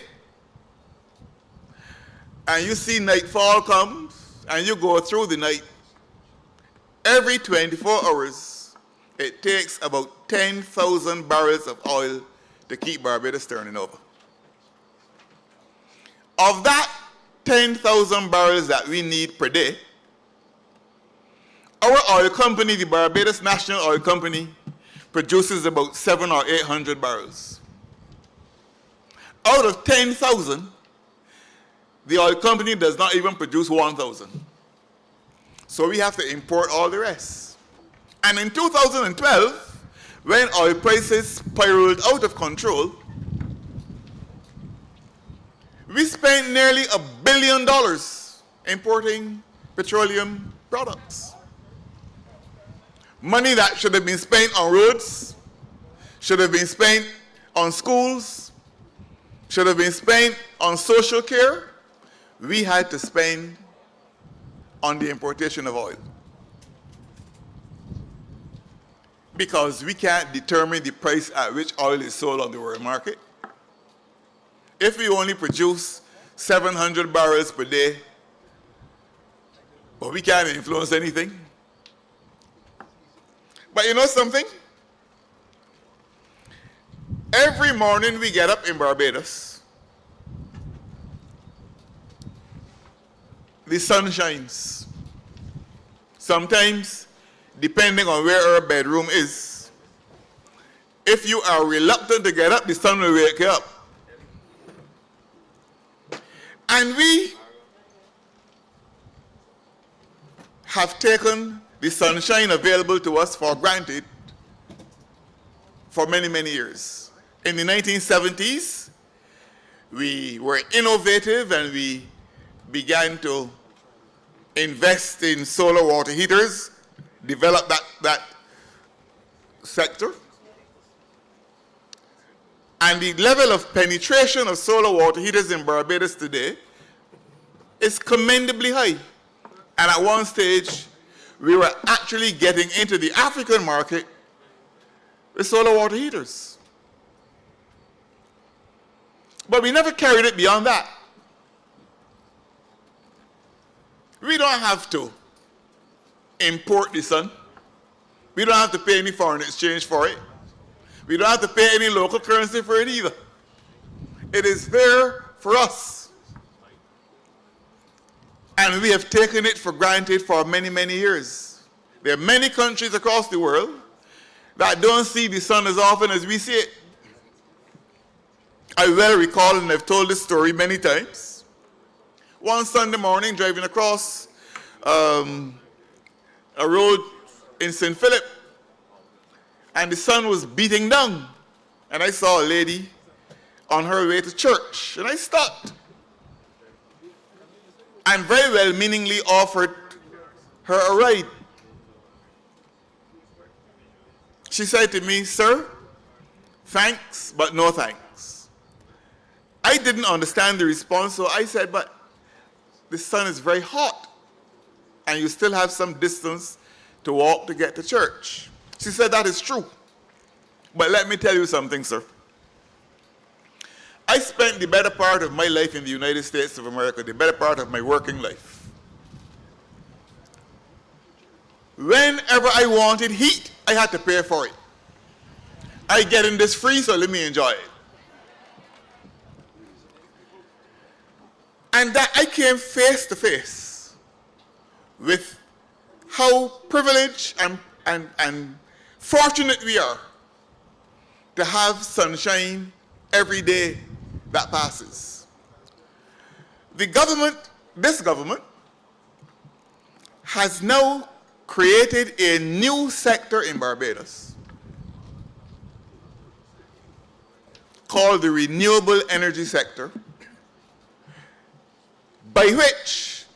and you see nightfall comes and you go through the night, every 24 hours it takes about 10,000 barrels of oil to keep Barbados turning over. Of that 10,000 barrels that we need per day, our oil company, the Barbados National Oil Company, produces about 700 or 800 barrels. Out of 10,000, the oil company does not even produce 1,000. So we have to import all the rest. And in 2012, when oil prices spiraled out of control, we spent nearly $1 billion importing petroleum products. Money that should have been spent on roads, should have been spent on schools, should have been spent on social care, we had to spend on the importation of oil. Because we can't determine the price at which oil is sold on the world market. If we only produce 700 barrels per day, but we can't influence anything. But you know something? Every morning we get up in Barbados, the sun shines. Sometimes, depending on where our bedroom is, if you are reluctant to get up, the sun will wake you up. And we have taken the sunshine available to us for granted for many, many years. In the 1970s, we were innovative and we began to invest in solar water heaters, develop that sector. And the level of penetration of solar water heaters in Barbados today is commendably high. And at one stage, we were actually getting into the African market with solar water heaters. But we never carried it beyond that. don't have to import the sun. We don't have to pay any foreign exchange for it. We don't have to pay any local currency for it either. It is there for us. And we have taken it for granted for many, many years. There are many countries across the world that don't see the sun as often as we see it. I well recall, and I've told this story many times, one Sunday morning driving across a road in St. Philip, and the sun was beating down, and I saw a lady on her way to church, and I stopped and very well-meaningly offered her a ride. She said to me, "Sir, thanks, but no thanks." I didn't understand the response, so I said, "But the sun is very hot, and you still have some distance to walk to get to church." She said, "That is true. But let me tell you something, sir. I spent the better part of my life in the United States of America, the better part of my working life. Whenever I wanted heat, I had to pay for it. I get in this free, so let me enjoy it." And that I came face to face with how privileged and fortunate we are to have sunshine every day that passes. The government, this government, has now created a new sector in Barbados called the renewable energy sector, by which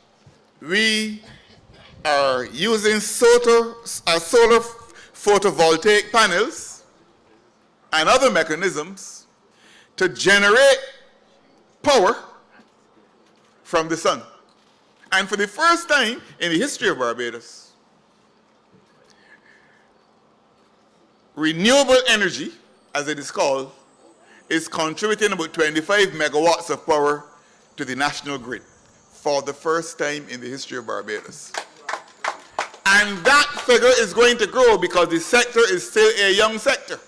we are using solar photovoltaic panels and other mechanisms to generate power from the sun. And for the first time in the history of Barbados, renewable energy, as it is called, is contributing about 25 megawatts of power to the national grid for the first time in the history of Barbados. And that figure is going to grow because the sector is still a young sector.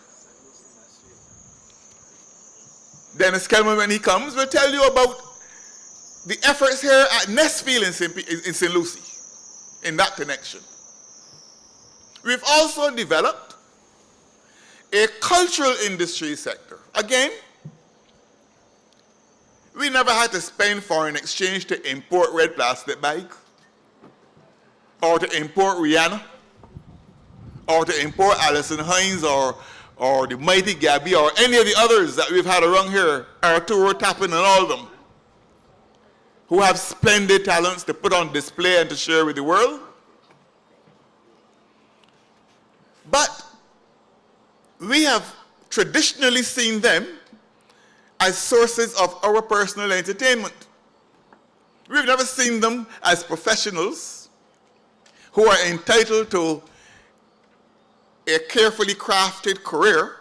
Dennis Kellman, when he comes, will tell you about the efforts here at Nestfield in St. Lucie, in that connection. We've also developed a cultural industry sector. Again, we never had to spend foreign exchange to import red plastic bags, or to import Rihanna, or to import Alison Hines, or the Mighty Gabby, or any of the others that we've had around here, Arturo Tappan and all of them, who have splendid talents to put on display and to share with the world. But we have traditionally seen them as sources of our personal entertainment. We've never seen them as professionals who are entitled to a carefully crafted career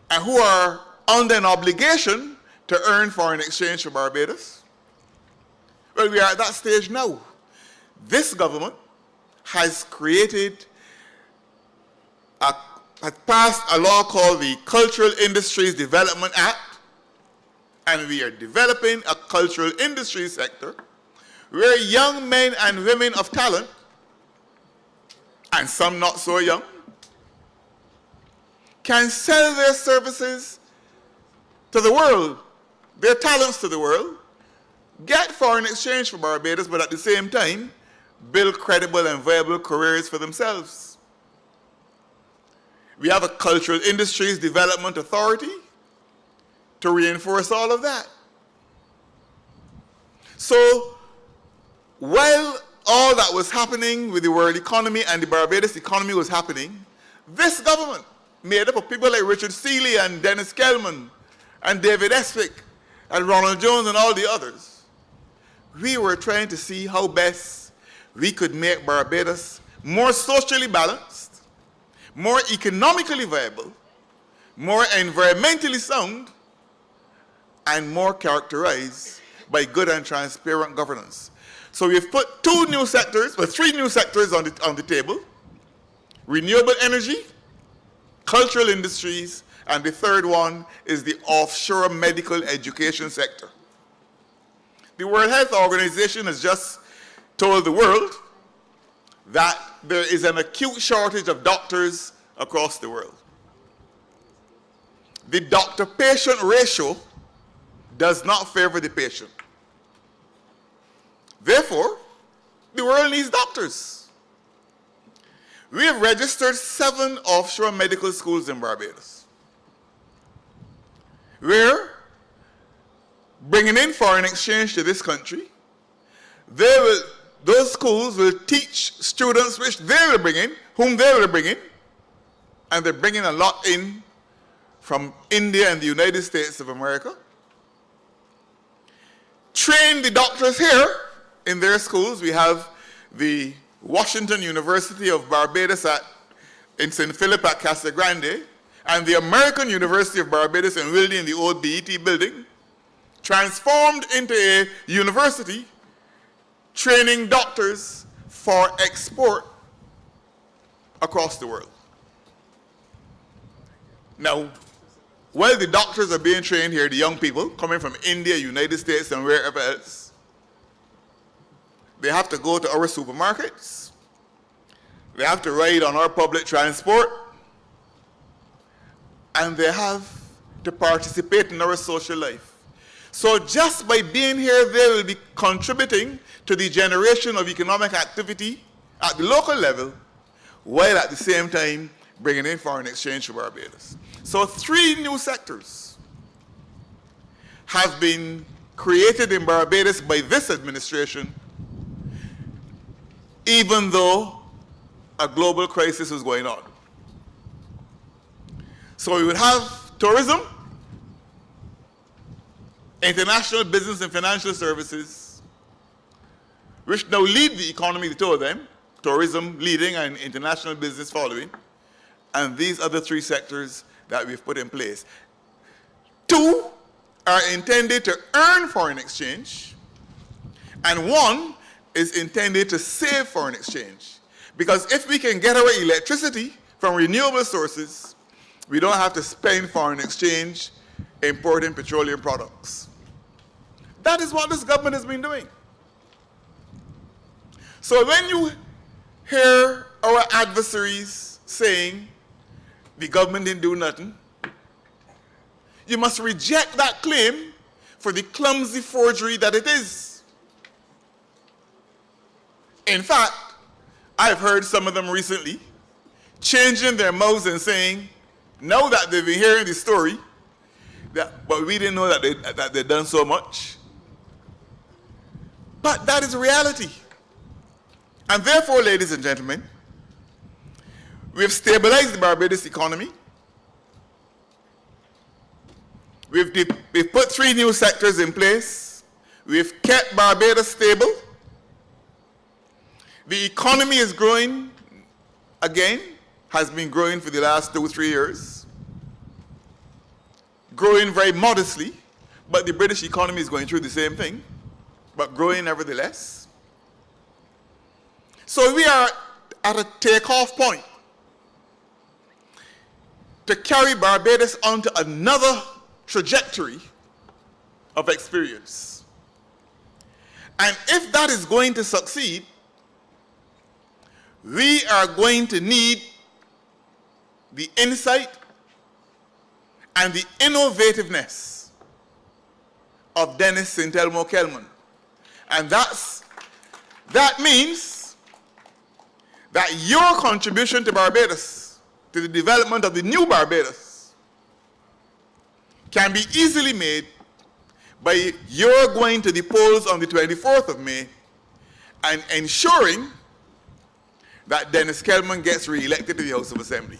and who are under an obligation to earn foreign exchange for Barbados. Well, we are at that stage now. This government has passed a law called the Cultural Industries Development Act, and we are developing a cultural industry sector where young men and women of talent, and some not so young, can sell their services to the world, their talents to the world, get foreign exchange for Barbados, but at the same time, build credible and viable careers for themselves. We have a Cultural Industries Development Authority to reinforce all of that. So, while all that was happening with the world economy and the Barbados economy was happening, this government, made up of people like Richard Seeley and Dennis Kellman and David Eswick and Ronald Jones and all the others, we were trying to see how best we could make Barbados more socially balanced, more economically viable, more environmentally sound, and more characterized by good and transparent governance. So we've put three new sectors on the table: renewable energy, cultural industries, and the third one is the offshore medical education sector. The World Health Organization has just told the world that there is an acute shortage of doctors across the world. The doctor-patient ratio does not favor the patient. Therefore, the world needs doctors. We have registered 7 offshore medical schools in Barbados. We're bringing in foreign exchange to this country. Those schools will teach students whom they will bring in, and they're bringing a lot in from India and the United States of America. Train the doctors here in their schools. We have the Washington University of Barbados in St. Philip at Casa Grande, and the American University of Barbados in Wilde in the old BET building, transformed into a university training doctors for export across the world. Now, while the doctors are being trained here, the young people coming from India, United States, and wherever else, they have to go to our supermarkets, they have to ride on our public transport, and they have to participate in our social life. So just by being here, they will be contributing to the generation of economic activity at the local level, while at the same time bringing in foreign exchange to Barbados. So 3 new sectors have been created in Barbados by this administration, even though a global crisis was going on. So we would have tourism, international business and financial services, which now lead the economy, the two of them, tourism leading and international business following, and these other 3 sectors that we've put in place. 2 are intended to earn foreign exchange, and 1 is intended to save foreign exchange. Because if we can get our electricity from renewable sources, we don't have to spend foreign exchange importing petroleum products. That is what this government has been doing. So when you hear our adversaries saying the government didn't do nothing, you must reject that claim for the clumsy forgery that it is. In fact, I've heard some of them recently changing their mouths and saying, now that they've been hearing the story, but we didn't know that they'd done so much. But that is reality. And therefore, ladies and gentlemen, we've stabilized the Barbados economy. We've put 3 new sectors in place. We've kept Barbados stable. The economy is growing again, has been growing for the last 2-3 years. Growing very modestly, but the British economy is going through the same thing, but growing nevertheless. So we are at a takeoff point to carry Barbados onto another trajectory of experience. And if that is going to succeed, we are going to need the insight and the innovativeness of Dennis St. Elmo Kellman. And that means that your contribution to Barbados, to the development of the new Barbados, can be easily made by your going to the polls on the 24th of May and ensuring that Dennis Kellman gets re-elected to the House of Assembly.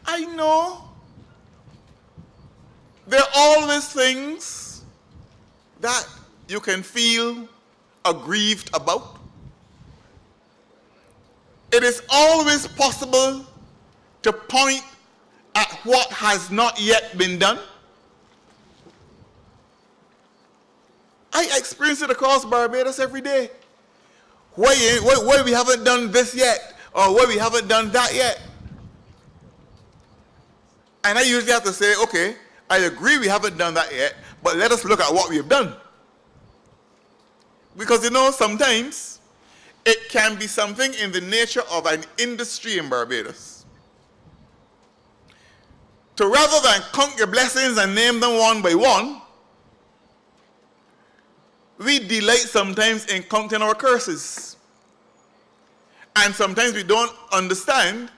I know there are always things that you can feel aggrieved about. It is always possible to point at what has not yet been done. I experience it across Barbados every day. Why we haven't done this yet, or why we haven't done that yet. And I usually have to say, okay, I agree we haven't done that yet, but let us look at what we have done. Because sometimes it can be something in the nature of an industry in Barbados. To rather than count your blessings and name them one by one, we delight sometimes in counting our curses. And sometimes we don't understand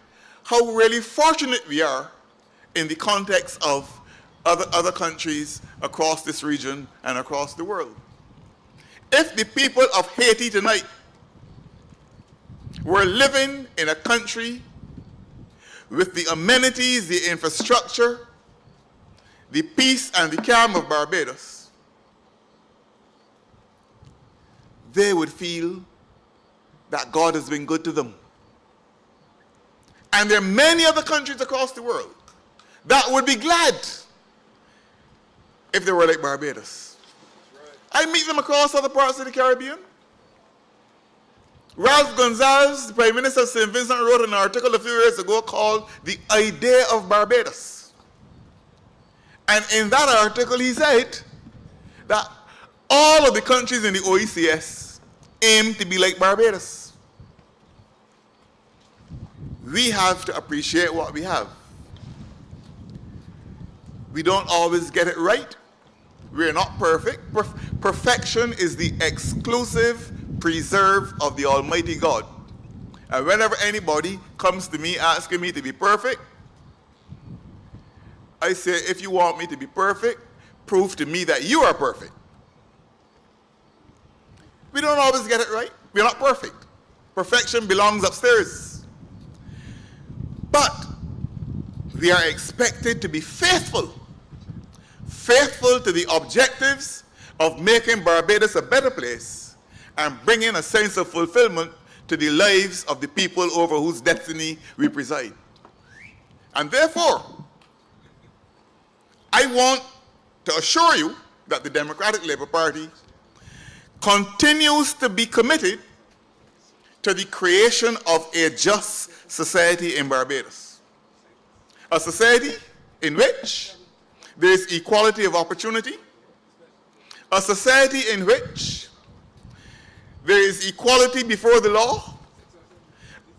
how really fortunate we are in the context of other countries across this region and across the world. If the people of Haiti tonight were living in a country with the amenities, the infrastructure, the peace and the calm of Barbados, they would feel that God has been good to them. And there are many other countries across the world that would be glad if they were like Barbados. I meet them across other parts of the Caribbean. Ralph Gonzalez, the Prime Minister of St. Vincent, wrote an article a few years ago called The Idea of Barbados. And in that article he said that all of the countries in the OECS aim to be like Barbados. We have to appreciate what we have. We don't always get it right. We're not perfect. Perfection is the exclusive preserve of the Almighty God. And whenever anybody comes to me asking me to be perfect, I say, if you want me to be perfect, prove to me that you are perfect. We don't always get it right. We're not perfect. Perfection belongs upstairs. But we are expected to be faithful to the objectives of making Barbados a better place and bringing a sense of fulfillment to the lives of the people over whose destiny we preside. And therefore, I want to assure you that the Democratic Labour Party continues to be committed to the creation of a just society in Barbados. A society in which there is equality of opportunity, a society in which there is equality before the law,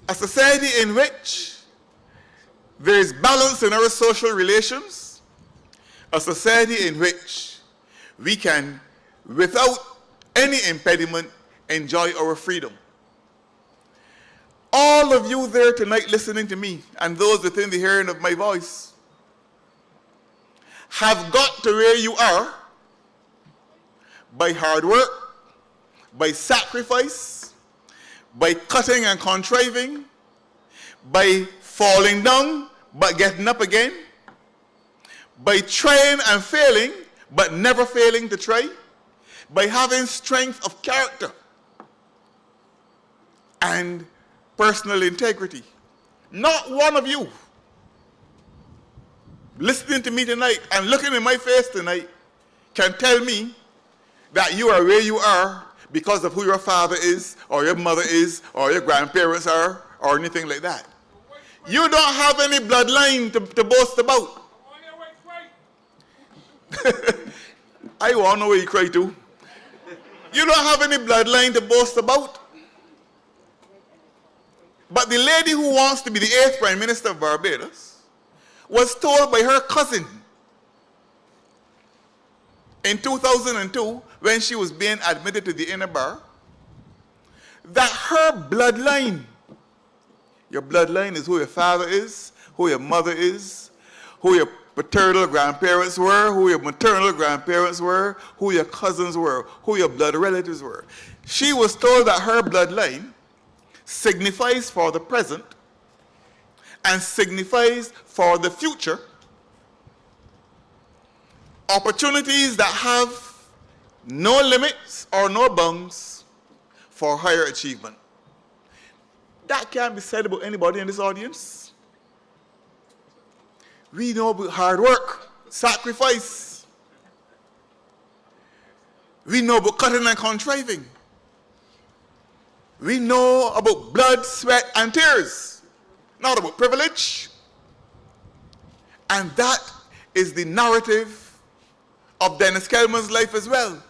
a society in which there is balance in our social relations, a society in which we can, without any impediment, enjoy our freedom. All of you there tonight listening to me, and those within the hearing of my voice, have got to where you are by hard work, by sacrifice, by cutting and contriving, by falling down but getting up again, by trying and failing but never failing to try, by having strength of character and personal integrity. Not one of you listening to me tonight and looking in my face tonight can tell me that you are where you are because of who your father is, or your mother is, or your grandparents are, or anything like that. You don't have any bloodline to boast about. I want to know where you cry to. You don't have any bloodline to boast about. But the lady who wants to be the 8th Prime Minister of Barbados was told by her cousin in 2002, when she was being admitted to the inner bar, that her bloodline, your bloodline is who your father is, who your mother is, who your paternal grandparents were, who your maternal grandparents were, who your cousins were, who your blood relatives were. She was told that her bloodline signifies for the present and signifies for the future opportunities that have no limits or no bounds for higher achievement. That can't be said about anybody in this audience. We know about hard work, sacrifice. We know about cutting and contriving. We know about blood, sweat, and tears, not about privilege. And that is the narrative of Dennis Kellman's life as well.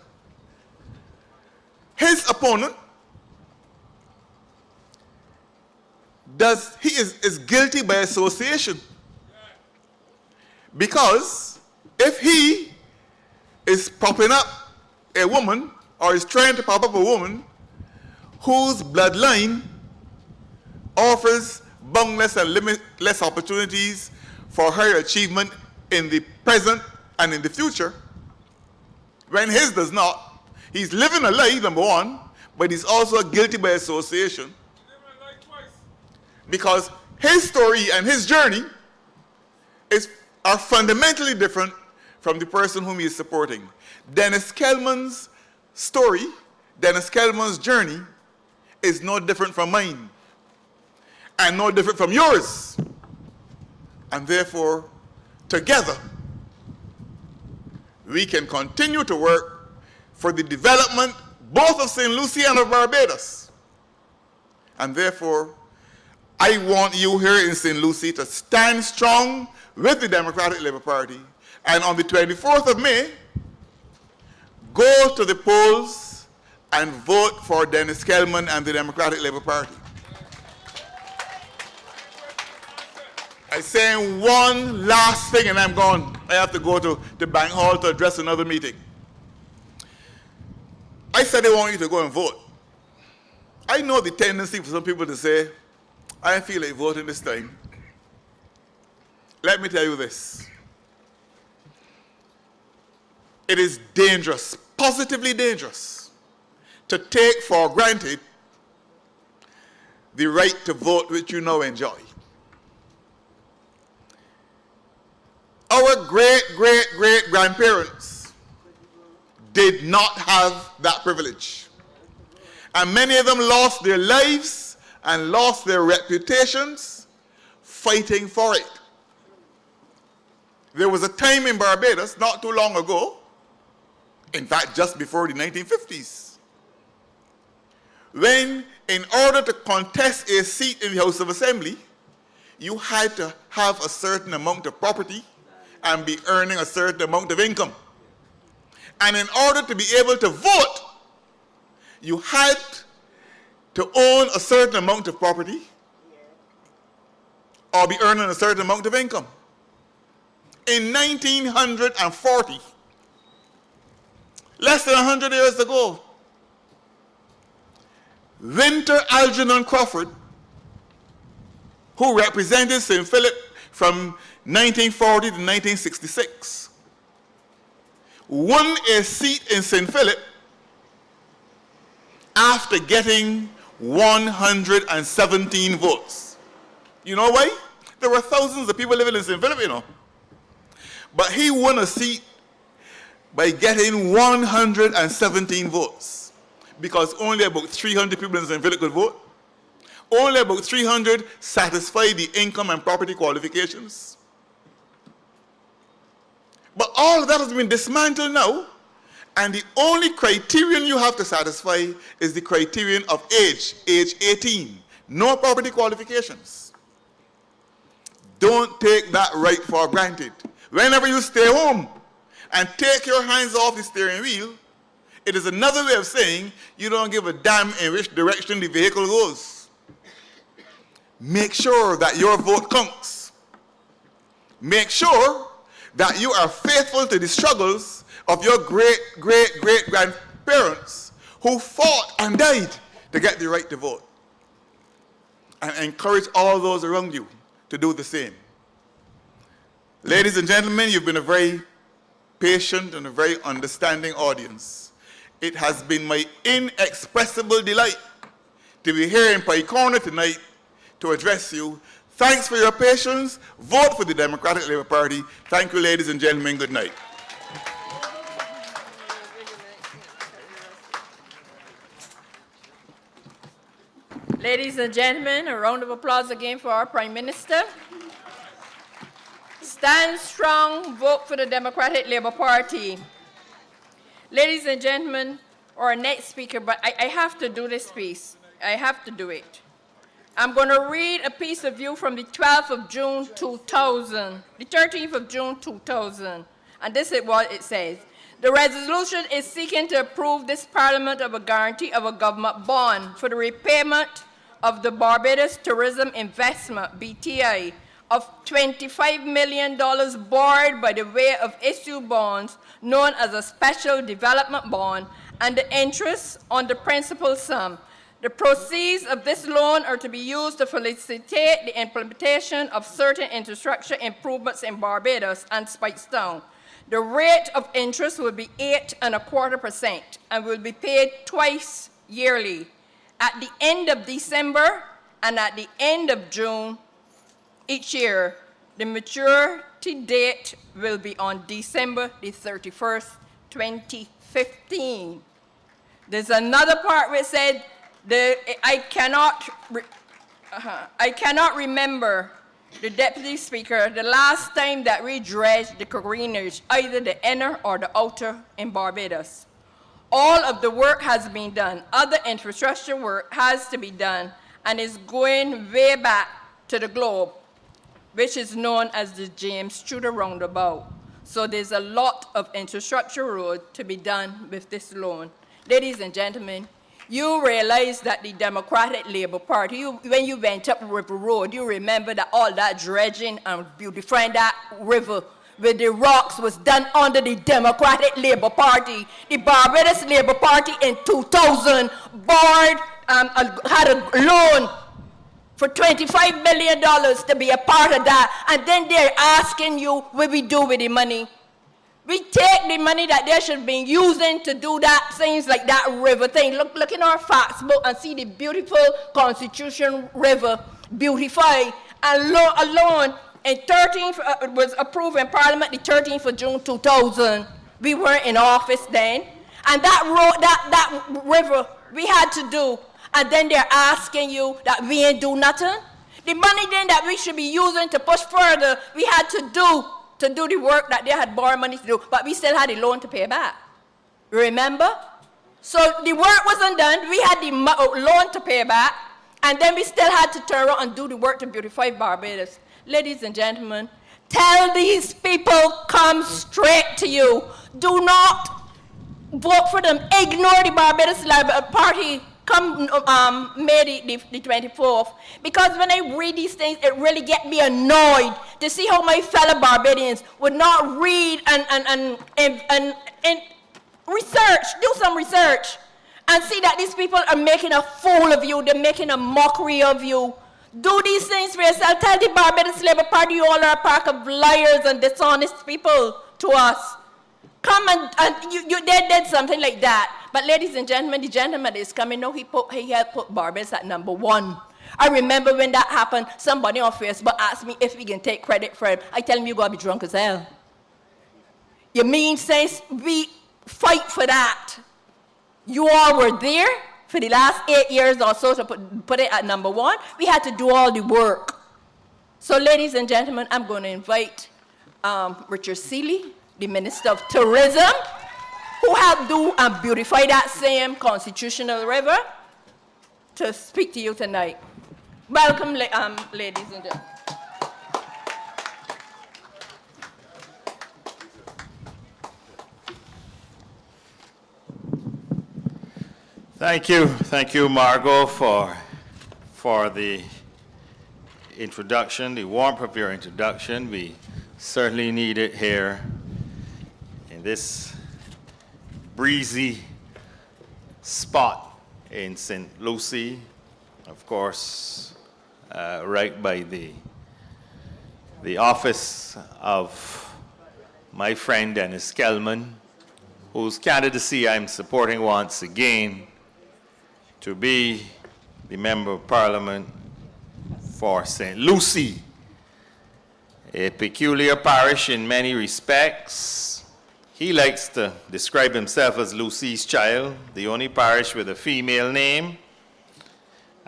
His opponent is guilty by association. Because if he is propping up a woman, or is trying to prop up a woman whose bloodline offers boundless and limitless opportunities for her achievement in the present and in the future, when his does not, he's living a lie, number one, but he's also guilty by association. Because his story and his journey are fundamentally different from the person whom he is supporting. Dennis Kellman's story, Dennis Kellman's journey, is no different from mine, and no different from yours. And therefore, together, we can continue to work for the development both of St. Lucie and of Barbados. And therefore, I want you here in St. Lucie to stand strong with the Democratic Labour Party. And on the 24th of May, go to the polls and vote for Dennis Kellman and the Democratic Labour Party. I'm saying one last thing and I'm gone. I have to go to Bank Hall to address another meeting. I said I want you to go and vote. I know the tendency for some people to say, I feel like voting this time. Let me tell you this. It is dangerous, positively dangerous, to take for granted the right to vote which you now enjoy. Our great-great-great-grandparents did not have that privilege. And many of them lost their lives and lost their reputations fighting for it. There was a time in Barbados, not too long ago, in fact, just before the 1950s, when in order to contest a seat in the House of Assembly, you had to have a certain amount of property and be earning a certain amount of income. And in order to be able to vote, you had to own a certain amount of property or be earning a certain amount of income. In 1940, less than 100 years ago, Winter Algernon Crawford, who represented St. Philip from 1940 to 1966, won a seat in St. Philip after getting 117 votes. You know why? There were thousands of people living in St. Philip, you know. But he won a seat by getting 117 votes, because only about 300 people in St. Philip could vote. Only about 300 satisfied the income and property qualifications. But all of that has been dismantled now, and the only criterion you have to satisfy is the criterion of age 18. No property qualifications. Don't take that right for granted. Whenever you stay home and take your hands off the steering wheel, it is another way of saying you don't give a damn in which direction the vehicle goes. Make sure that your vote counts. Make sure that you are faithful to the struggles of your great-great-great-grandparents who fought and died to get the right to vote. And encourage all those around you to do the same. Ladies and gentlemen, you've been a very patient and a very understanding audience. It has been my inexpressible delight to be here in Pike Corner tonight to address you. Thanks for your patience. Vote for the Democratic Labour Party. Thank you, ladies and gentlemen. Good night. Ladies and gentlemen, a round of applause again for our Prime Minister. Stand strong, vote for the Democratic Labour Party. Ladies and gentlemen, our next speaker, but I have to do this piece. I have to do it. I'm going to read a piece of you from the 12th of June 2000, the 13th of June 2000, and this is what it says. The resolution is seeking to approve this Parliament of a guarantee of a government bond for the repayment of the Barbados Tourism Investment, BTI, of $25 million borrowed by the way of issue bonds known as a special development bond and the interest on the principal sum. The proceeds of this loan are to be used to facilitate the implementation of certain infrastructure improvements in Barbados and Spikestown. The rate of interest will be 8.25% and will be paid twice yearly, at the end of December and at the end of June each year. The maturity date will be on December the 31st, 2015. There's another part where it said, I cannot remember, the Deputy Speaker, the last time that we dredged the greenage, either the inner or the outer in Barbados. All of the work has been done. Other infrastructure work has to be done and is going way back to the globe, which is known as the James Tudor Roundabout. So there's a lot of infrastructure road to be done with this loan. Ladies and gentlemen, you realize that the Democratic Labour Party, when you went up River Road, you remember that all that dredging and beautifying that river with the rocks was done under the Democratic Labour Party. The Barbados Labour Party in 2000 borrowed, had a loan for $25 million to be a part of that, and then they're asking you what we do with the money. We take the money that they should be using to do that, things like that river thing. Look in our facts book and see the beautiful Constitution River, beautified, and alone in 13th, it was approved in Parliament the 13th of June 2000. We weren't in office then. And that road, that river, we had to do. And then they're asking you that we ain't do nothing. The money then that we should be using to push further, we had to do the work that they had borrowed money to do, but we still had a loan to pay back. Remember? So the work wasn't done, we had the loan to pay back, and then we still had to turn around and do the work to beautify Barbados. Ladies and gentlemen, tell these people, come straight to you. Do not vote for them. Ignore the Barbados Labour Party come May the 24th. Because when I read these things, it really gets me annoyed to see how my fellow Barbadians would not read and research, do some research, and see that these people are making a fool of you, they're making a mockery of you. Do these things for yourself. Tell the Barbados Labour Party you all are a pack of liars and dishonest people to us. Come and they did something like that. But ladies and gentlemen, the gentleman that is coming now, he had put Barbados at #1. I remember when that happened, somebody on Facebook asked me if we can take credit for it. I tell him, you gotta be drunk as hell. You mean, says we fight for that. You all were there for the last 8 years or so to put it at #1. We had to do all the work. So ladies and gentlemen, I'm going to invite Richard Seeley, the Minister of Tourism, who helped do and beautify that same constitutional river, to speak to you tonight. Welcome, ladies and gentlemen. Thank you, Margot, for the introduction, the warmth of your introduction. We certainly need it here in this breezy spot in St. Lucie, of course, right by the office of my friend Dennis Kellman, whose candidacy I'm supporting once again to be the Member of Parliament for St. Lucie, a peculiar parish in many respects. He likes to describe himself as Lucie's child, the only parish with a female name,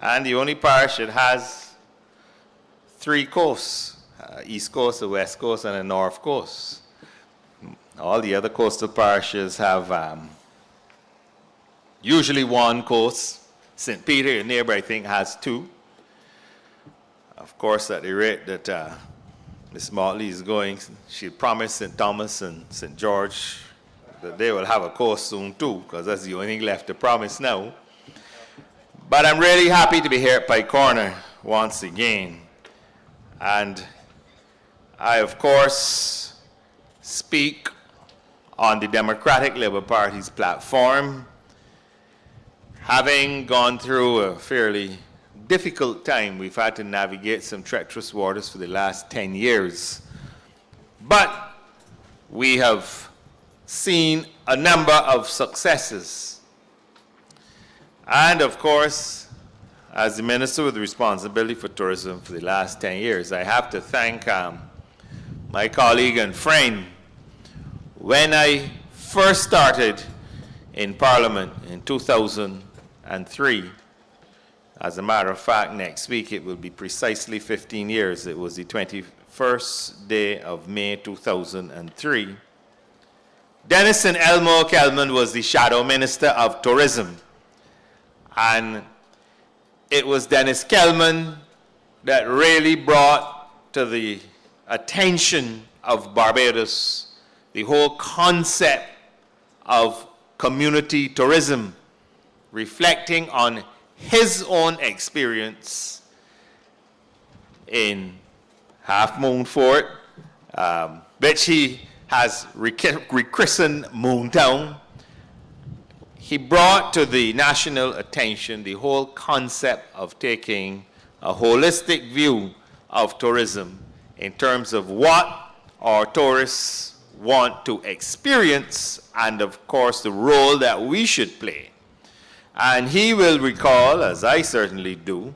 and the only parish that has 3 coasts, East Coast, the West Coast, and the North Coast. all the other coastal parishes have usually one coast. St. Peter, your neighbor, I think, has two. Of course, at the rate that Miss Motley is going, she promised St. Thomas and St. George that they will have a coast soon too, because that's the only thing left to promise now. But I'm really happy to be here at Pike Corner once again. And I, of course, speak on the Democratic Labour Party's platform, having gone through a fairly difficult time. We've had to navigate some treacherous waters for the last 10 years. But we have seen a number of successes. And of course, as the Minister with responsibility for tourism for the last 10 years, I have to thank my colleague and friend. When I first started in Parliament in 2003, as a matter of fact, next week it will be precisely 15 years. It was the 21st day of May 2003. Dennis and Elmo Kellman was the Shadow Minister of Tourism. And it was Dennis Kellman that really brought to the attention of Barbados the whole concept of community tourism, reflecting on his own experience in Half Moon Fort, which he has rechristened Moontown. He brought to the national attention the whole concept of taking a holistic view of tourism in terms of what our tourists want to experience and, of course, the role that we should play. And he will recall, as I certainly do,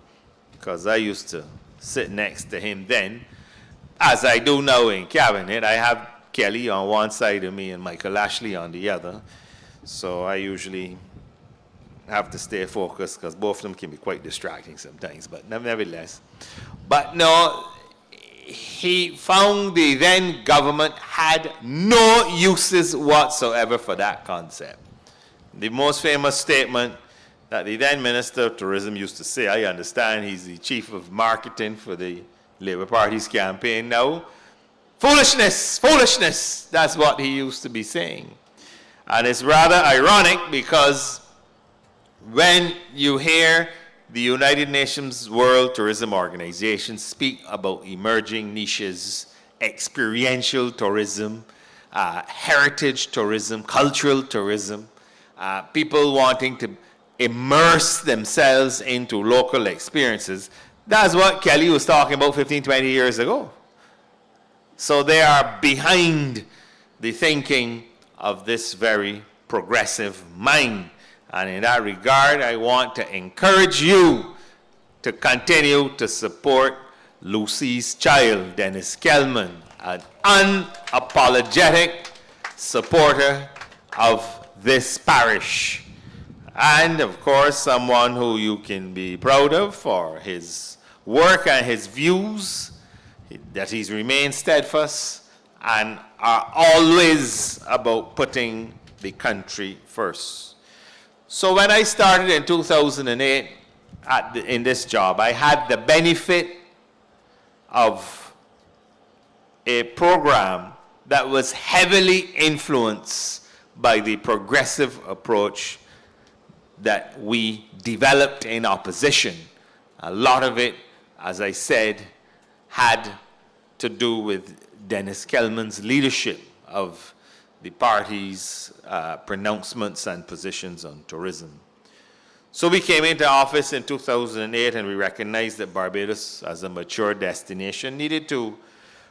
because I used to sit next to him then, as I do now in Cabinet. I have Kelly on one side of me and Michael Ashley on the other. So I usually have to stay focused because both of them can be quite distracting sometimes, but nevertheless. But no, he found the then government had no uses whatsoever for that concept. The most famous statement that the then Minister of Tourism used to say, I understand he's the chief of marketing for the Labour Party's campaign now, foolishness, foolishness, that's what he used to be saying. And it's rather ironic because when you hear the United Nations World Tourism Organization speak about emerging niches, experiential tourism, heritage tourism, cultural tourism, people wanting to immerse themselves into local experiences, that's what Kelly was talking about 15, 20 years ago. So they are behind the thinking of this very progressive mind. And in that regard, I want to encourage you to continue to support Lucy's child, Dennis Kellman, an unapologetic supporter of this parish. And of course, someone who you can be proud of for his work and his views, that he's remained steadfast and are always about putting the country first. So when I started in 2008 in this job, I had the benefit of a program that was heavily influenced by the progressive approach that we developed in opposition. A lot of it, as I said, had to do with Dennis Kellman's leadership of the party's pronouncements and positions on tourism. So we came into office in 2008 and we recognized that Barbados, as a mature destination, needed to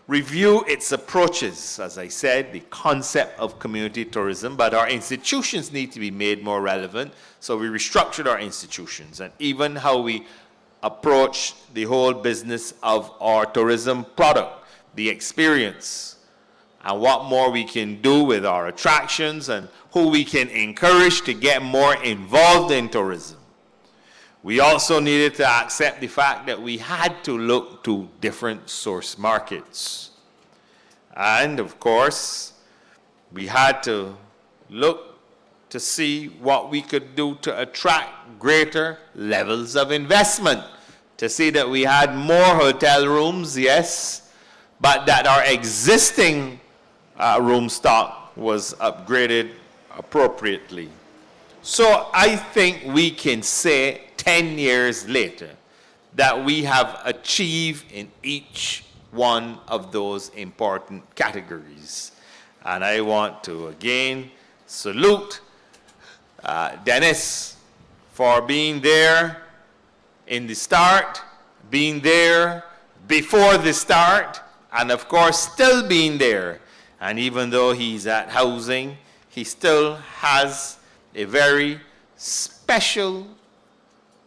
review its approaches, as I said, the concept of community tourism, but our institutions need to be made more relevant. So we restructured our institutions and even how we approach the whole business of our tourism product, the experience, and what more we can do with our attractions and who we can encourage to get more involved in tourism. We also needed to accept the fact that we had to look to different source markets. And of course, we had to look to see what we could do to attract greater levels of investment, to see that we had more hotel rooms, yes, but that our existing room stock was upgraded appropriately. So I think we can say 10 years later that we have achieved in each one of those important categories. And I want to again salute Dennis for being there in the start, being there before the start, and of course still being there. And even though he's at housing, he still has a very special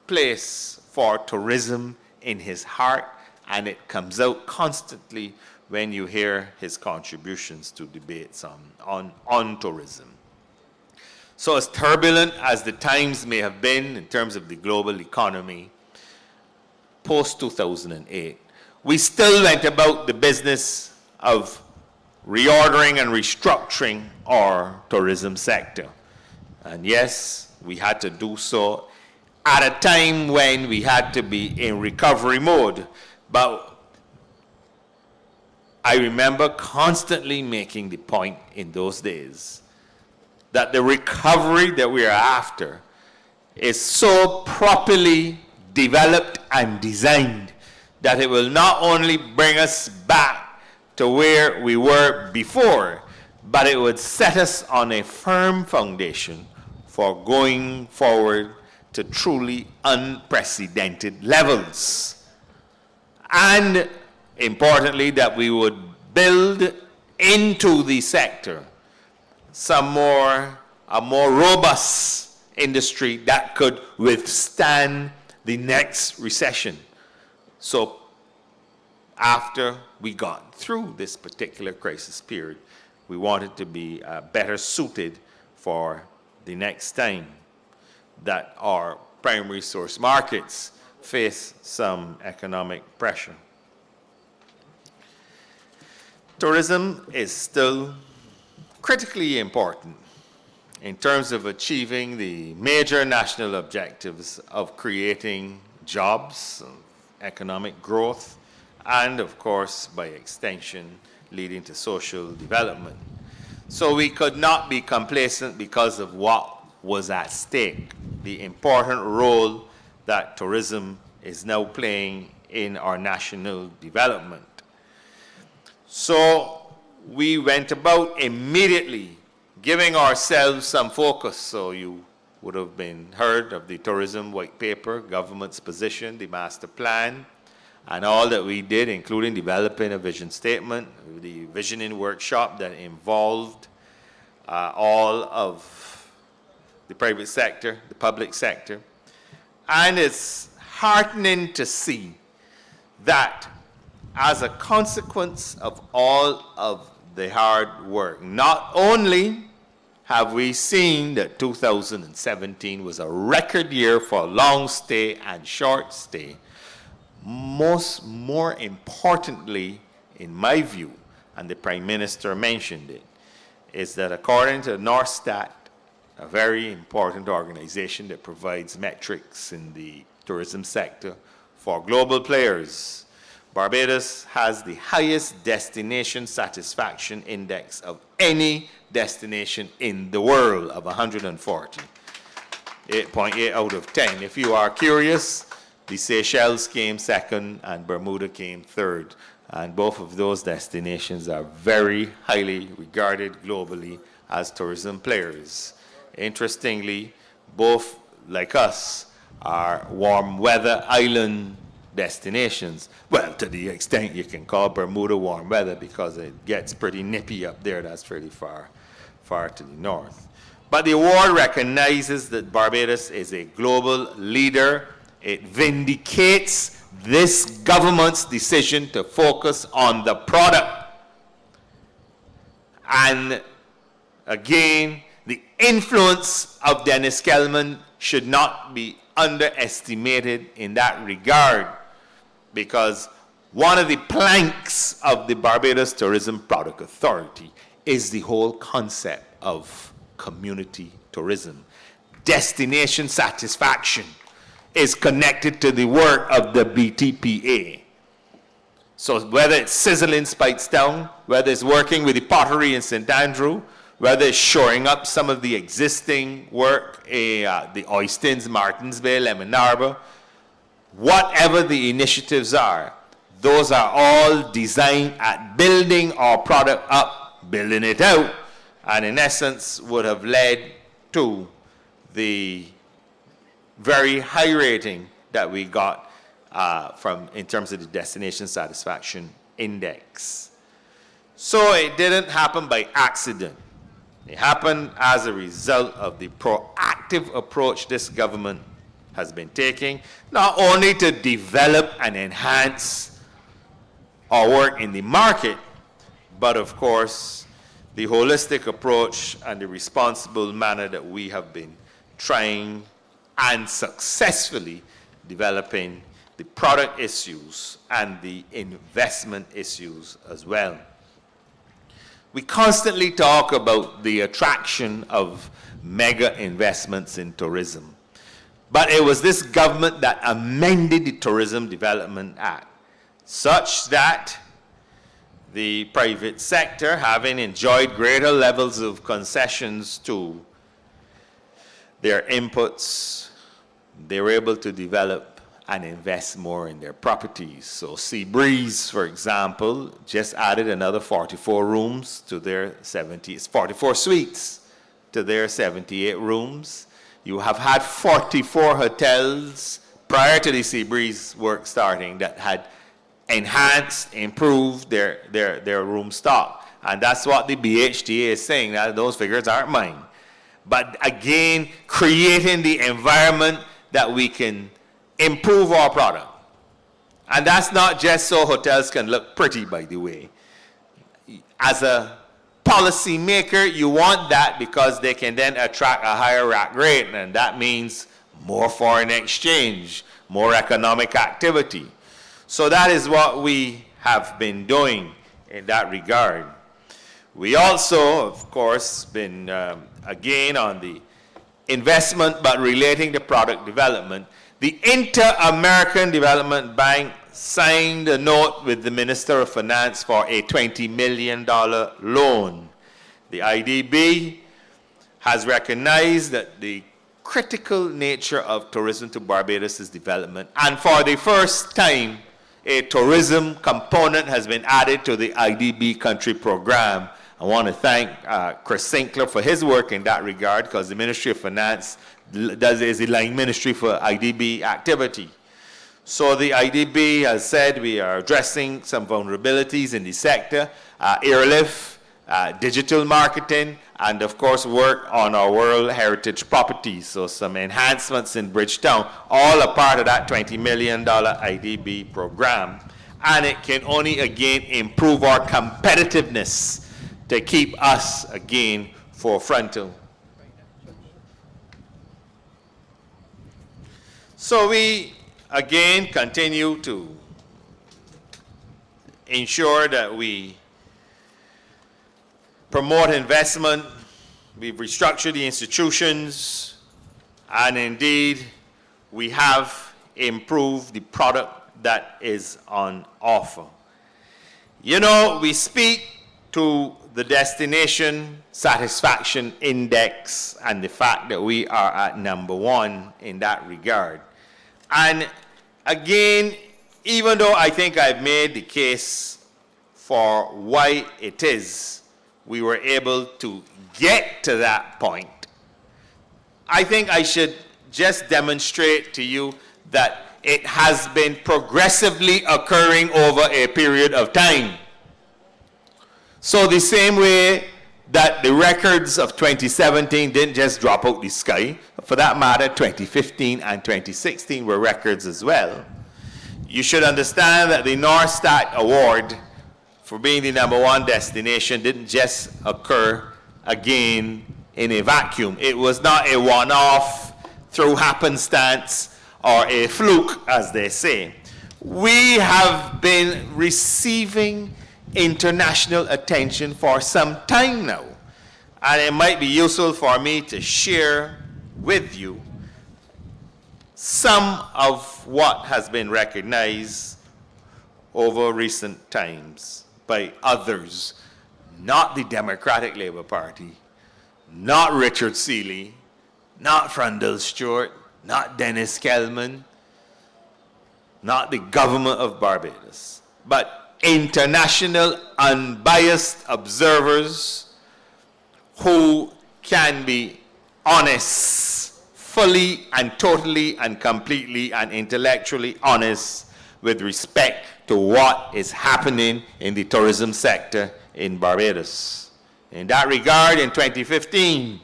place for tourism in his heart, and it comes out constantly when you hear his contributions to debates on tourism. So as turbulent as the times may have been in terms of the global economy, post-2008, we still went about the business of reordering and restructuring our tourism sector. And yes, we had to do so at a time when we had to be in recovery mode. But I remember constantly making the point in those days that the recovery that we are after is so properly developed and designed that it will not only bring us back to where we were before, but it would set us on a firm foundation for going forward to truly unprecedented levels. And importantly, that we would build into the sector a more robust industry that could withstand the next recession. So after we got through this particular crisis period, we wanted to be better suited for the next time that our primary source markets face some economic pressure. Tourism is still critically important in terms of achieving the major national objectives of creating jobs, economic growth, and of course, by extension, leading to social development. So we could not be complacent because of what was at stake, the important role that tourism is now playing in our national development. So we went about immediately giving ourselves some focus. So you would have heard of the tourism white paper, government's position, the master plan, and all that we did, including developing a vision statement, the visioning workshop that involved all of the private sector, the public sector. And it's heartening to see that as a consequence of all of the hard work, not only have we seen that 2017 was a record year for long stay and short stay, more importantly, in my view, and the Prime Minister mentioned it, is that according to Norstat, a very important organization that provides metrics in the tourism sector for global players, Barbados has the highest destination satisfaction index of any destination in the world of 140. 8.8 out of 10. If you are curious, the Seychelles came second and Bermuda came third. And both of those destinations are very highly regarded globally as tourism players. Interestingly, both, like us, are warm weather island destinations. Well, to the extent you can call Bermuda warm weather because it gets pretty nippy up there. That's pretty far to the north. But the award recognizes that Barbados is a global leader. It vindicates this government's decision to focus on the product. And again, the influence of Dennis Kellman should not be underestimated in that regard, because one of the planks of the Barbados Tourism Product Authority is the whole concept of community tourism. Destination satisfaction is connected to the work of the BTPA. So whether it's sizzling Speightstown, whether it's working with the pottery in St. Andrew, whether it's shoring up some of the existing work, the Oystins, Martinsville, Lemon Arbor, whatever the initiatives are, those are all designed at building our product up, building it out, and in essence would have led to the very high rating that we got in terms of the destination satisfaction index. So it didn't happen by accident. It happened as a result of the proactive approach this government has been taking, not only to develop and enhance our work in the market, but of course, the holistic approach and the responsible manner that we have been trying and successfully developing the product issues and the investment issues as well. We constantly talk about the attraction of mega investments in tourism. But it was this government that amended the Tourism Development Act such that the private sector, having enjoyed greater levels of concessions to their inputs, they were able to develop and invest more in their properties. So Seabreeze, for example, just added another 44 rooms to their 44 suites to their 78 rooms. You have had 44 hotels prior to the Seabreeze work starting that had enhanced, improved their room stock. And that's what the BHTA is saying. That those figures aren't mine. But again, creating the environment that we can improve our product. And that's not just so hotels can look pretty, by the way. As a policy maker, you want that because they can then attract a higher rack rate, and that means more foreign exchange, more economic activity. So that is what we have been doing in that regard. We also, of course, been, again, on the investment, but relating to product development. The Inter-American Development Bank signed a note with the Minister of Finance for a $20 million loan. The IDB has recognized that the critical nature of tourism to Barbados' development, and for the first time, a tourism component has been added to the IDB country program. I want to thank Chris Sinclair for his work in that regard, because the Ministry of Finance is the line ministry for IDB activity. So the IDB has said we are addressing some vulnerabilities in the sector, airlift, digital marketing, and of course work on our World Heritage properties. So some enhancements in Bridgetown, all a part of that $20 million IDB program. And it can only again improve our competitiveness to keep us again forefrontal. So we again continue to ensure that we promote investment. We've restructured the institutions, and indeed we have improved the product that is on offer. You know, we speak to the destination satisfaction index and the fact that we are at #1 in that regard. And again, even though I think I've made the case for why it is we were able to get to that point, I think I should just demonstrate to you that it has been progressively occurring over a period of time. So the same way that the records of 2017 didn't just drop out the sky, for that matter, 2015 and 2016 were records as well. You should understand that the Norstat Award for being the #1 destination didn't just occur again in a vacuum. It was not a one-off through happenstance or a fluke, as they say. We have been receiving international attention for some time now. And it might be useful for me to share with you some of what has been recognized over recent times by others, not the Democratic Labour Party, not Richard Seeley, not Frundle Stewart, not Dennis Kellman, not the government of Barbados, but international unbiased observers who can be honest, fully and totally and completely and intellectually honest with respect to what is happening in the tourism sector in Barbados. In that regard, in 2015,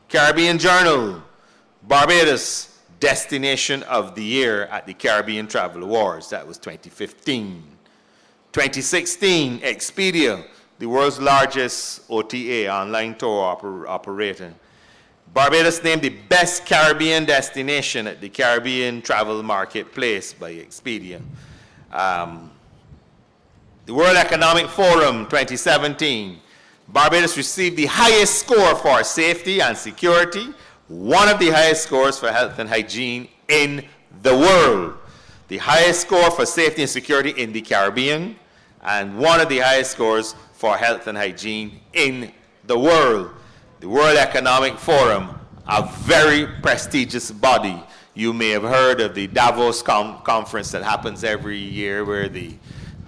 Caribbean Journal, Barbados Destination of the Year at the Caribbean Travel Awards. That was 2015. 2016, Expedia, the world's largest OTA, online tour operator. Barbados named the best Caribbean destination at the Caribbean Travel Marketplace by Expedia. The World Economic Forum 2017, Barbados received the highest score for safety and security, one of the highest scores for health and hygiene in the world. The highest score for safety and security in the Caribbean, and one of the highest scores for health and hygiene in the world. The World Economic Forum, a very prestigious body. You may have heard of the Davos conference that happens every year, where the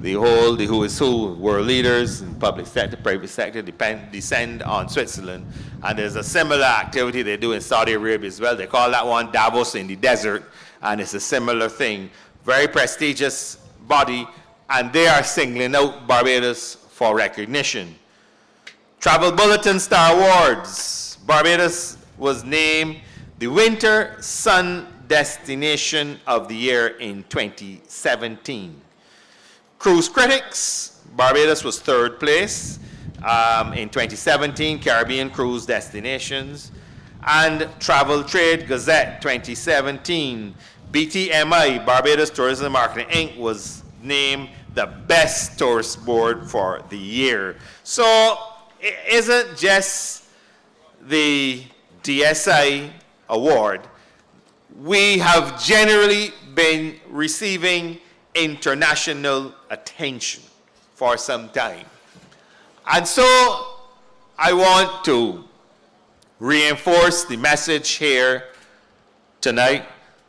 who is who, world leaders in public sector, private sector, descend on Switzerland. And there's a similar activity they do in Saudi Arabia as well. They call that one Davos in the desert, and it's a similar thing. Very prestigious body, and they are singling out Barbados for recognition. Travel Bulletin Star Awards. Barbados was named the Winter Sun Destination of the Year in 2017. Cruise Critics, Barbados was third place in 2017, Caribbean Cruise Destinations. And Travel Trade Gazette 2017, BTMI, Barbados Tourism Marketing Inc., was named the best tourist board for the year. So it isn't just the DSI award. We have generally been receiving international attention for some time. And so I want to reinforce the message here tonight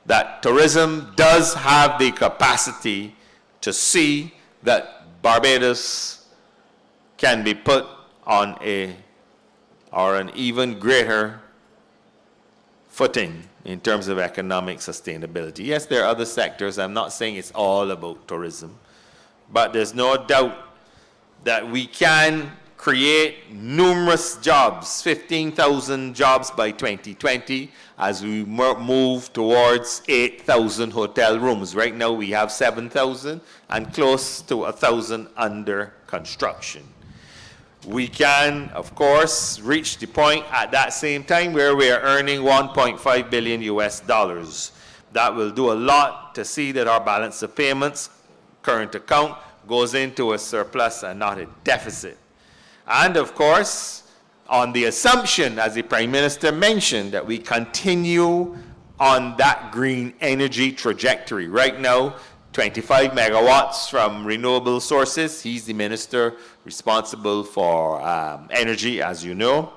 that tourism does have the capacity to see that Barbados can be put on an even greater footing in terms of economic sustainability. Yes, there are other sectors. I'm not saying it's all about tourism, but there's no doubt that we can create numerous jobs, 15,000 jobs by 2020, as we move towards 8,000 hotel rooms. Right now we have 7,000 and close to 1,000 under construction. We can, of course, reach the point at that same time where we are earning $1.5 billion US. That will do a lot to see that our balance of payments, current account, goes into a surplus and not a deficit. And of course, on the assumption, as the Prime Minister mentioned, that we continue on that green energy trajectory. Right now, 25 megawatts from renewable sources. He's the minister responsible for energy, as you know.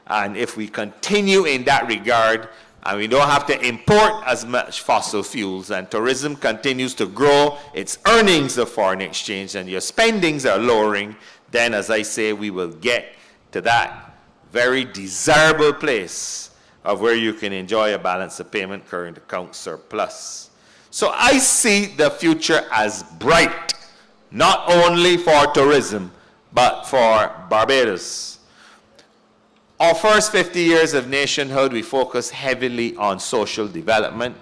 And if we continue in that regard, and we don't have to import as much fossil fuels, and tourism continues to grow its earnings of foreign exchange, and your spendings are lowering, then, as I say, we will get to that very desirable place of where you can enjoy a balance of payment, current account surplus. So I see the future as bright, not only for tourism, but for Barbados. Our first 50 years of nationhood, we focus heavily on social development,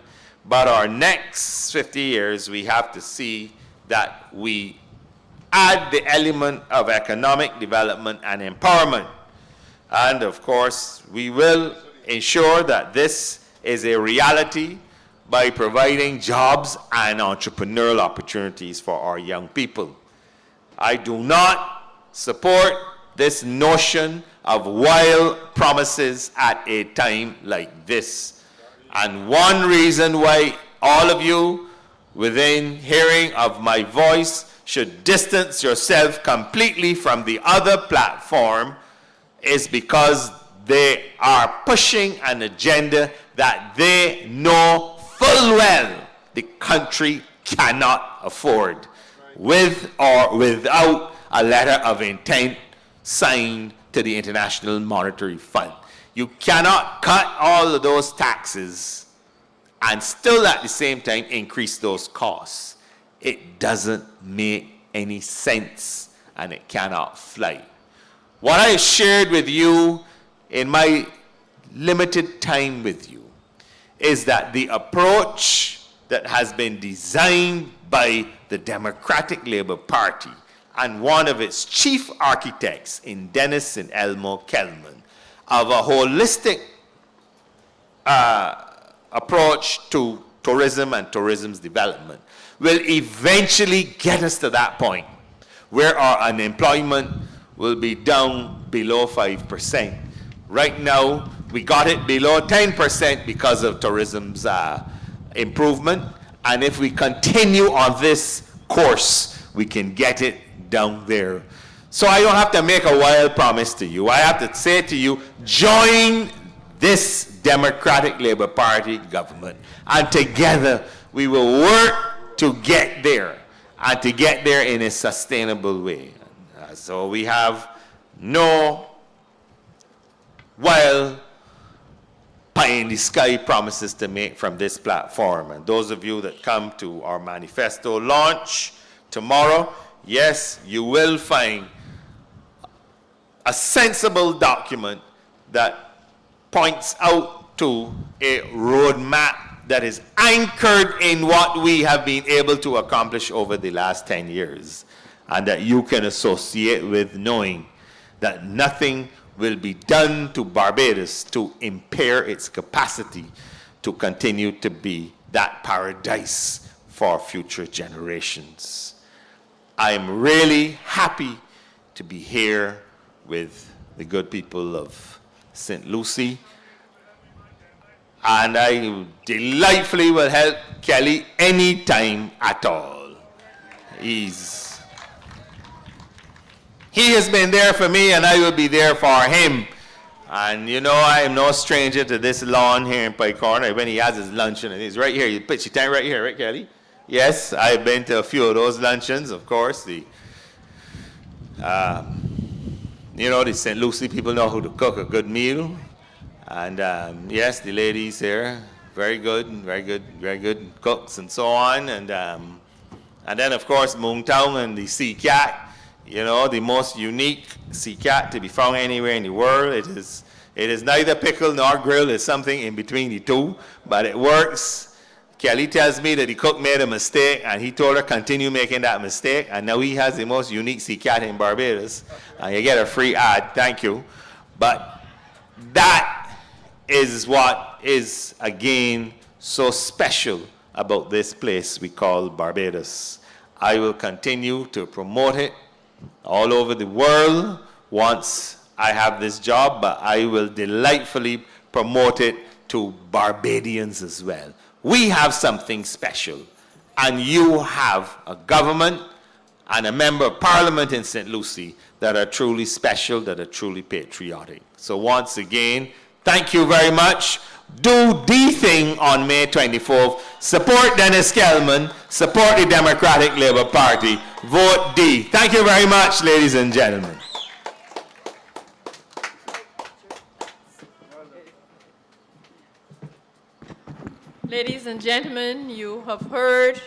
but our next 50 years, we have to see that we add the element of economic development and empowerment. And of course, we will ensure that this is a reality by providing jobs and entrepreneurial opportunities for our young people. I do not support this notion of wild promises at a time like this. And one reason why all of you within hearing of my voice should distance yourself completely from the other platform is because they are pushing an agenda that they know full well the country cannot afford, with or without a letter of intent signed to the International Monetary Fund. You cannot cut all of those taxes and still at the same time increase those costs. It doesn't make any sense, and it cannot fly. What I shared with you in my limited time with you is that the approach that has been designed by the Democratic Labour Party and one of its chief architects in Dennis and Elmore Kellman of a holistic approach to tourism and tourism's development will eventually get us to that point where our unemployment will be down below 5%. Right now, we got it below 10% because of tourism's improvement. And if we continue on this course, we can get it down there. So I don't have to make a wild promise to you. I have to say to you, join this Democratic Labour Party government. And together, we will work to get there, and to get there in a sustainable way. So we have no wild pie-in-the-sky promises to make from this platform. And those of you that come to our manifesto launch tomorrow, yes, you will find a sensible document that points out to a roadmap that is anchored in what we have been able to accomplish over the last 10 years, and that you can associate with knowing that nothing will be done to Barbados to impair its capacity to continue to be that paradise for future generations. I am really happy to be here with the good people of St. Lucie, and I delightfully will help Kelly anytime at all. He has been there for me, and I will be there for him. And you know, I am no stranger to this lawn here in Pike Corner. When he has his luncheon, and he's right here. You pitch your time right here, right, Kelly? Yes, I've been to a few of those luncheons, of course. The St. Lucie people know how to cook a good meal. And yes, the ladies here, very good cooks and so on. And then, of course, Moongtown and the Sea Cat. You know, the most unique sea cat to be found anywhere in the world. It is neither pickle nor grill. It's something in between the two, but it works. Kelly tells me that the cook made a mistake, and he told her continue making that mistake, and now he has the most unique sea cat in Barbados. And you get a free ad, thank you. But that is what is, again, so special about this place we call Barbados. I will continue to promote it all over the world once I have this job, but I will delightfully promote it to Barbadians as well. We have something special, and you have a government and a member of parliament in St. Lucie that are truly special, that are truly patriotic. So once again, thank you very much. Do the thing on May 24th. Support Dennis Kellman. Support the Democratic Labour Party. Vote D. Thank you very much, ladies and gentlemen. Ladies and gentlemen, you have heard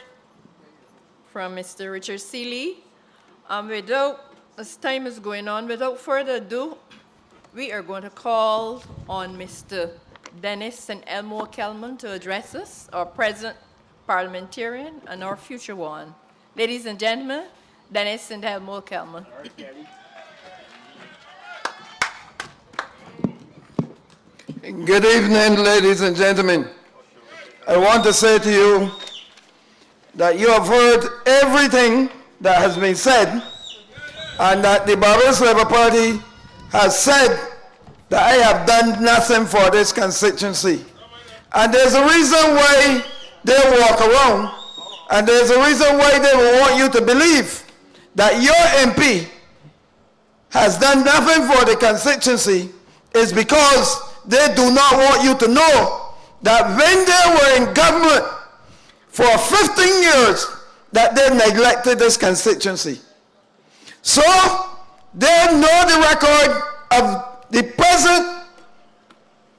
from Mr. Richard Seeley. As time is going on, without further ado, we are going to call on Mr. Dennis and Elmore Kellman to address us, our present parliamentarian and our future one. Ladies and gentlemen, Dennis and Elmore Kellman. Good evening, ladies and gentlemen. I want to say to you that you have heard everything that has been said and that the Barbados Labour Party has said that I have done nothing for this constituency. And there's a reason why they walk around, and there's a reason why they will want you to believe that your MP has done nothing for the constituency, is because they do not want you to know that when they were in government for 15 years, that they neglected this constituency. So they know the record of the present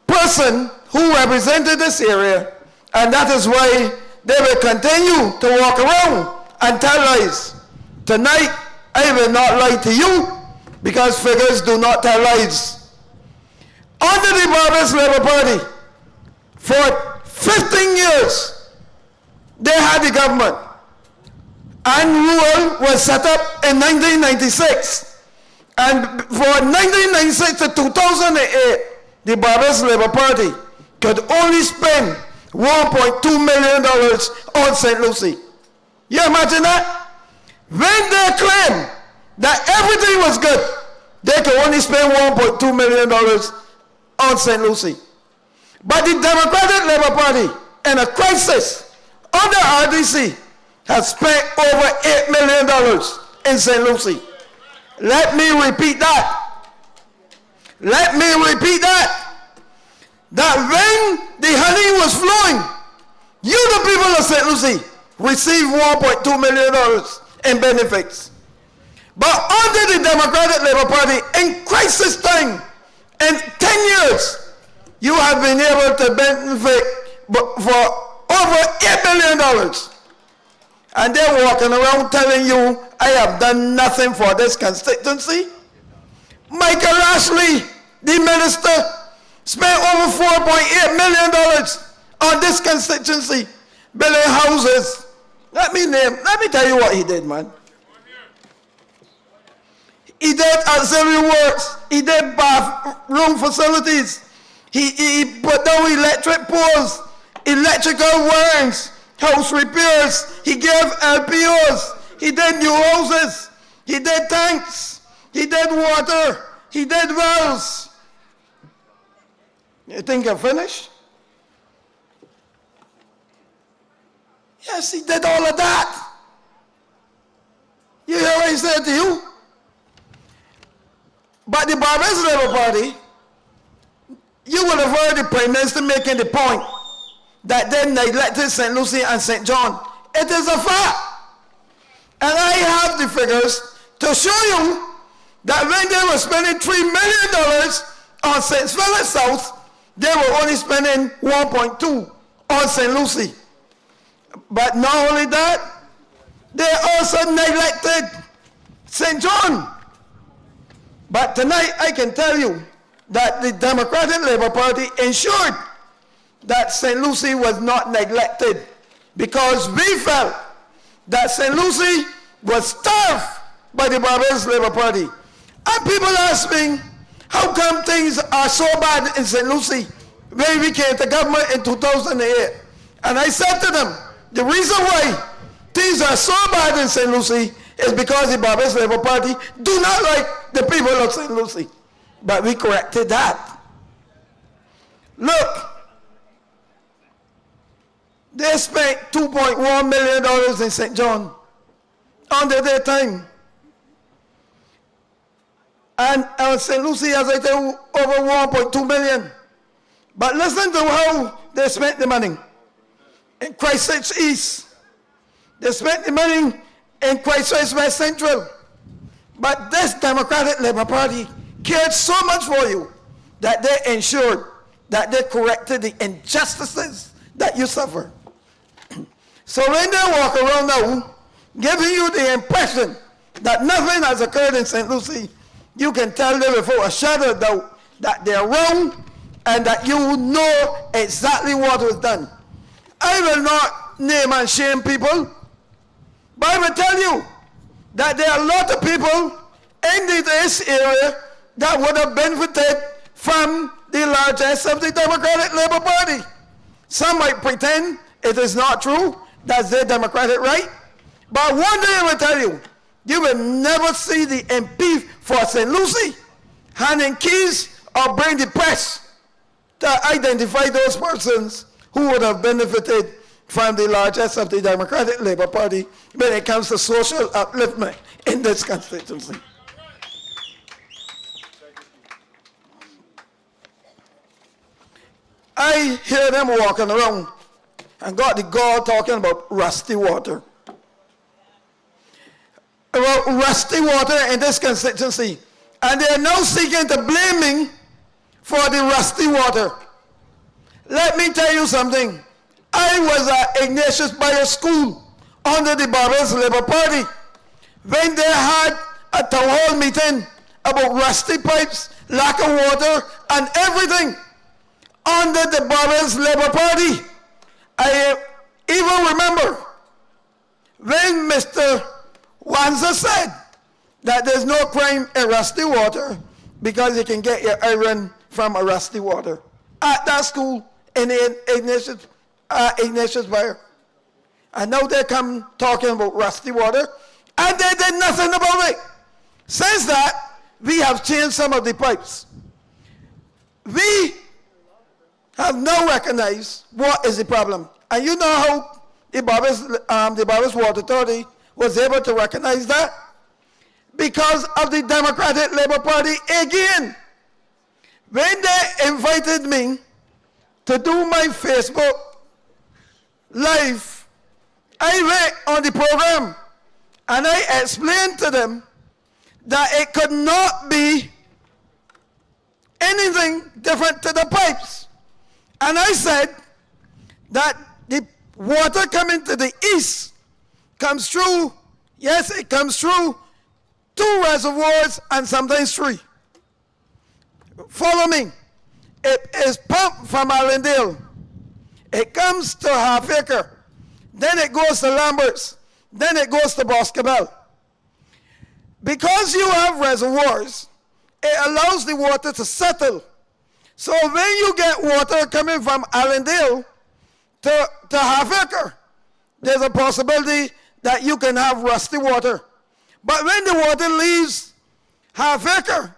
person who represented this area, and that is why they will continue to walk around and tell lies. Tonight, I will not lie to you, because figures do not tell lies. Under the Barbados Labour Party, for 15 years, they had the government, and rule was set up in 1996. And for 1996 to 2008, the Barbados Labour Party could only spend $1.2 million on St. Lucie. You imagine that? When they claimed that everything was good, they could only spend $1.2 million on St. Lucie. But the Democratic Labour Party, in a crisis under RDC, has spent over $8 million in St. Lucie. Let me repeat that. Let me repeat that. That when the honey was flowing, you, the people of St. Lucie, received $1.2 million in benefits. But under the Democratic Labour Party, in crisis time, in 10 years, you have been able to benefit for over $8 million. And they're walking around telling you, I have done nothing for this constituency. Michael Ashley, the minister, spent over $4.8 million on this constituency, building houses. Let me tell you what he did, man. He did auxiliary works. He did bathroom facilities. He put down electric poles, electrical wirings, house repairs. He gave LPOs. He did new houses. He did tanks. He did water. He did wells. You think I'm finished? Yes, he did all of that. You hear what he said to you? But the Barbados Labour Party, you would have heard the Prime Minister making the point that they neglected St. Lucie and St. John. It is a fact. And I have the figures to show you that when they were spending $3 million on St. Philip South, they were only spending 1.2 on St. Lucie. But not only that, they also neglected St. John. But tonight I can tell you that the Democratic Labour Party ensured that St. Lucie was not neglected, because we felt that St. Lucie was starved by the Barbados Labour Party. And people ask me, how come things are so bad in St. Lucie when we came to government in 2008? And I said to them, the reason why things are so bad in St. Lucie is because the Barbados Labour Party do not like the people of St. Lucie. But we corrected that. Look, they spent $2.1 million in St. John under their time. And St. Lucie, as I tell you, over $1.2 million. But listen to how they spent the money. In Christchurch East, they spent the money in Christchurch West Central. But this Democratic Labour Party cared so much for you that they ensured that they corrected the injustices that you suffer. So when they walk around now, giving you the impression that nothing has occurred in St. Lucie, you can tell them without a shadow of doubt that they're wrong and that you know exactly what was done. I will not name and shame people, but I will tell you that there are a lot of people in this area that would have benefited from the largesse of the Democratic Labour Party. Some might pretend it is not true, that's their democratic right. But one day I will tell you You will never see the MP for St. Lucie handing keys or bring the press to identify those persons who would have benefited from the largesse of the Democratic Labour Party when it comes to social upliftment in this constituency. I hear them walking around and got the gall talking about rusty water. About rusty water in this constituency. And they are now seeking to blame me for the rusty water. Let me tell you something. I was at Ignatius Bayer School under the Barbados Labour Party when they had a town hall meeting about rusty pipes, lack of water, and everything under the Barbados Labour Party. I even remember when Mr. Wanza said that there's no crime in rusty water because you can get your iron from a rusty water. At that school in Ignatius Bayer. And now they come talking about rusty water, and they did nothing about it. Since that, we have changed some of the pipes. We have now recognized what is the problem. And you know how the Barbados Water Authority was able to recognize that? Because of the Democratic Labour Party again. When they invited me to do my Facebook Live, I went on the program and I explained to them that it could not be anything different to the pipes. And I said that the water coming to the east comes through, yes, it comes through 2 reservoirs and sometimes 3. Follow me. It is pumped from Allendale. It comes to Half Acre. Then it goes to Lamberts. Then it goes to Boscobel. Because you have reservoirs, it allows the water to settle. So when you get water coming from Allendale to Half Acre, there's a possibility that you can have rusty water. But when the water leaves Half Acre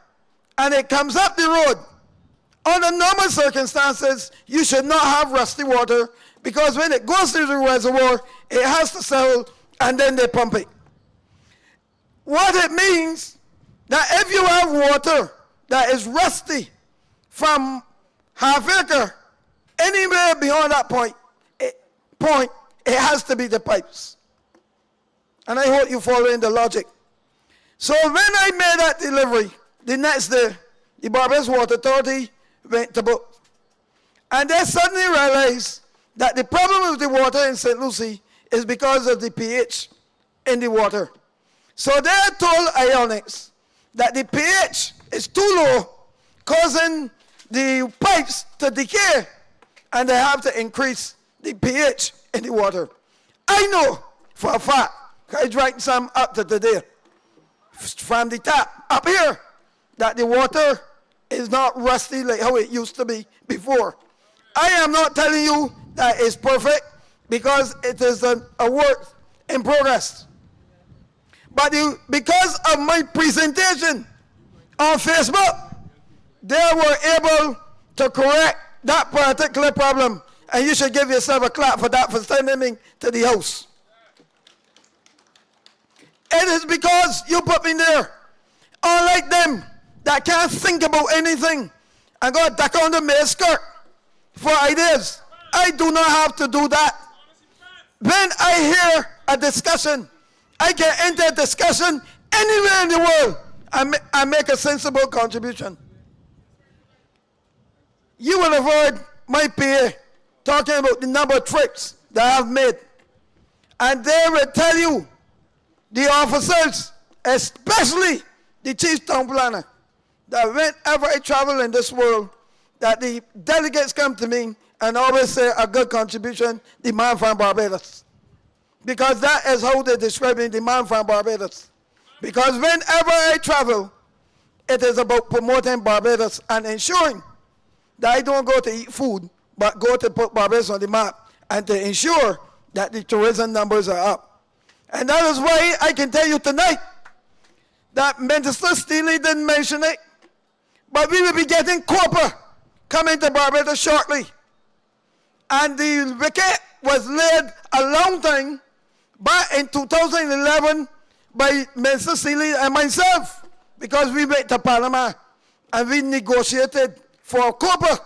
and it comes up the road, under normal circumstances, you should not have rusty water because when it goes through the reservoir, it has to settle and then they pump it. What it means that if you have water that is rusty from Half Acre, anywhere beyond that point, it has to be the pipes. And I hope you follow in the logic. So when I made that delivery, the next day, the Barbados Water Authority went to book. And they suddenly realized that the problem with the water in St. Lucie is because of the pH in the water. So they told Ionics that the pH is too low, causing the pipes to decay, and they have to increase the pH in the water. I know for a fact, I drank some up to today, from the tap up here, that the water is not rusty like how it used to be before. I am not telling you that it's perfect because it is a work in progress. But because of my presentation on Facebook, they were able to correct that particular problem. And you should give yourself a clap for that, for sending me to the house. It is because you put me there. Unlike them that can't think about anything and go duck on the maid skirt for ideas. I do not have to do that. When I hear a discussion, I can enter a discussion anywhere in the world and make a sensible contribution. You will have heard my PA talking about the number of trips that I have made. And they will tell you, the officers, especially the chief town planner, that whenever I travel in this world, that the delegates come to me and always say a good contribution, the man from Barbados. Because that is how they describe me, the man from Barbados. Because whenever I travel, it is about promoting Barbados and ensuring that I don't go to eat food, but go to put Barbados on the map and to ensure that the tourism numbers are up. And that is why I can tell you tonight that Minister Steele didn't mention it, but we will be getting copper coming to Barbados shortly. And the wicket was laid a long time back in 2011 by Minister Steele and myself, because we went to Parliament and we negotiated for copper,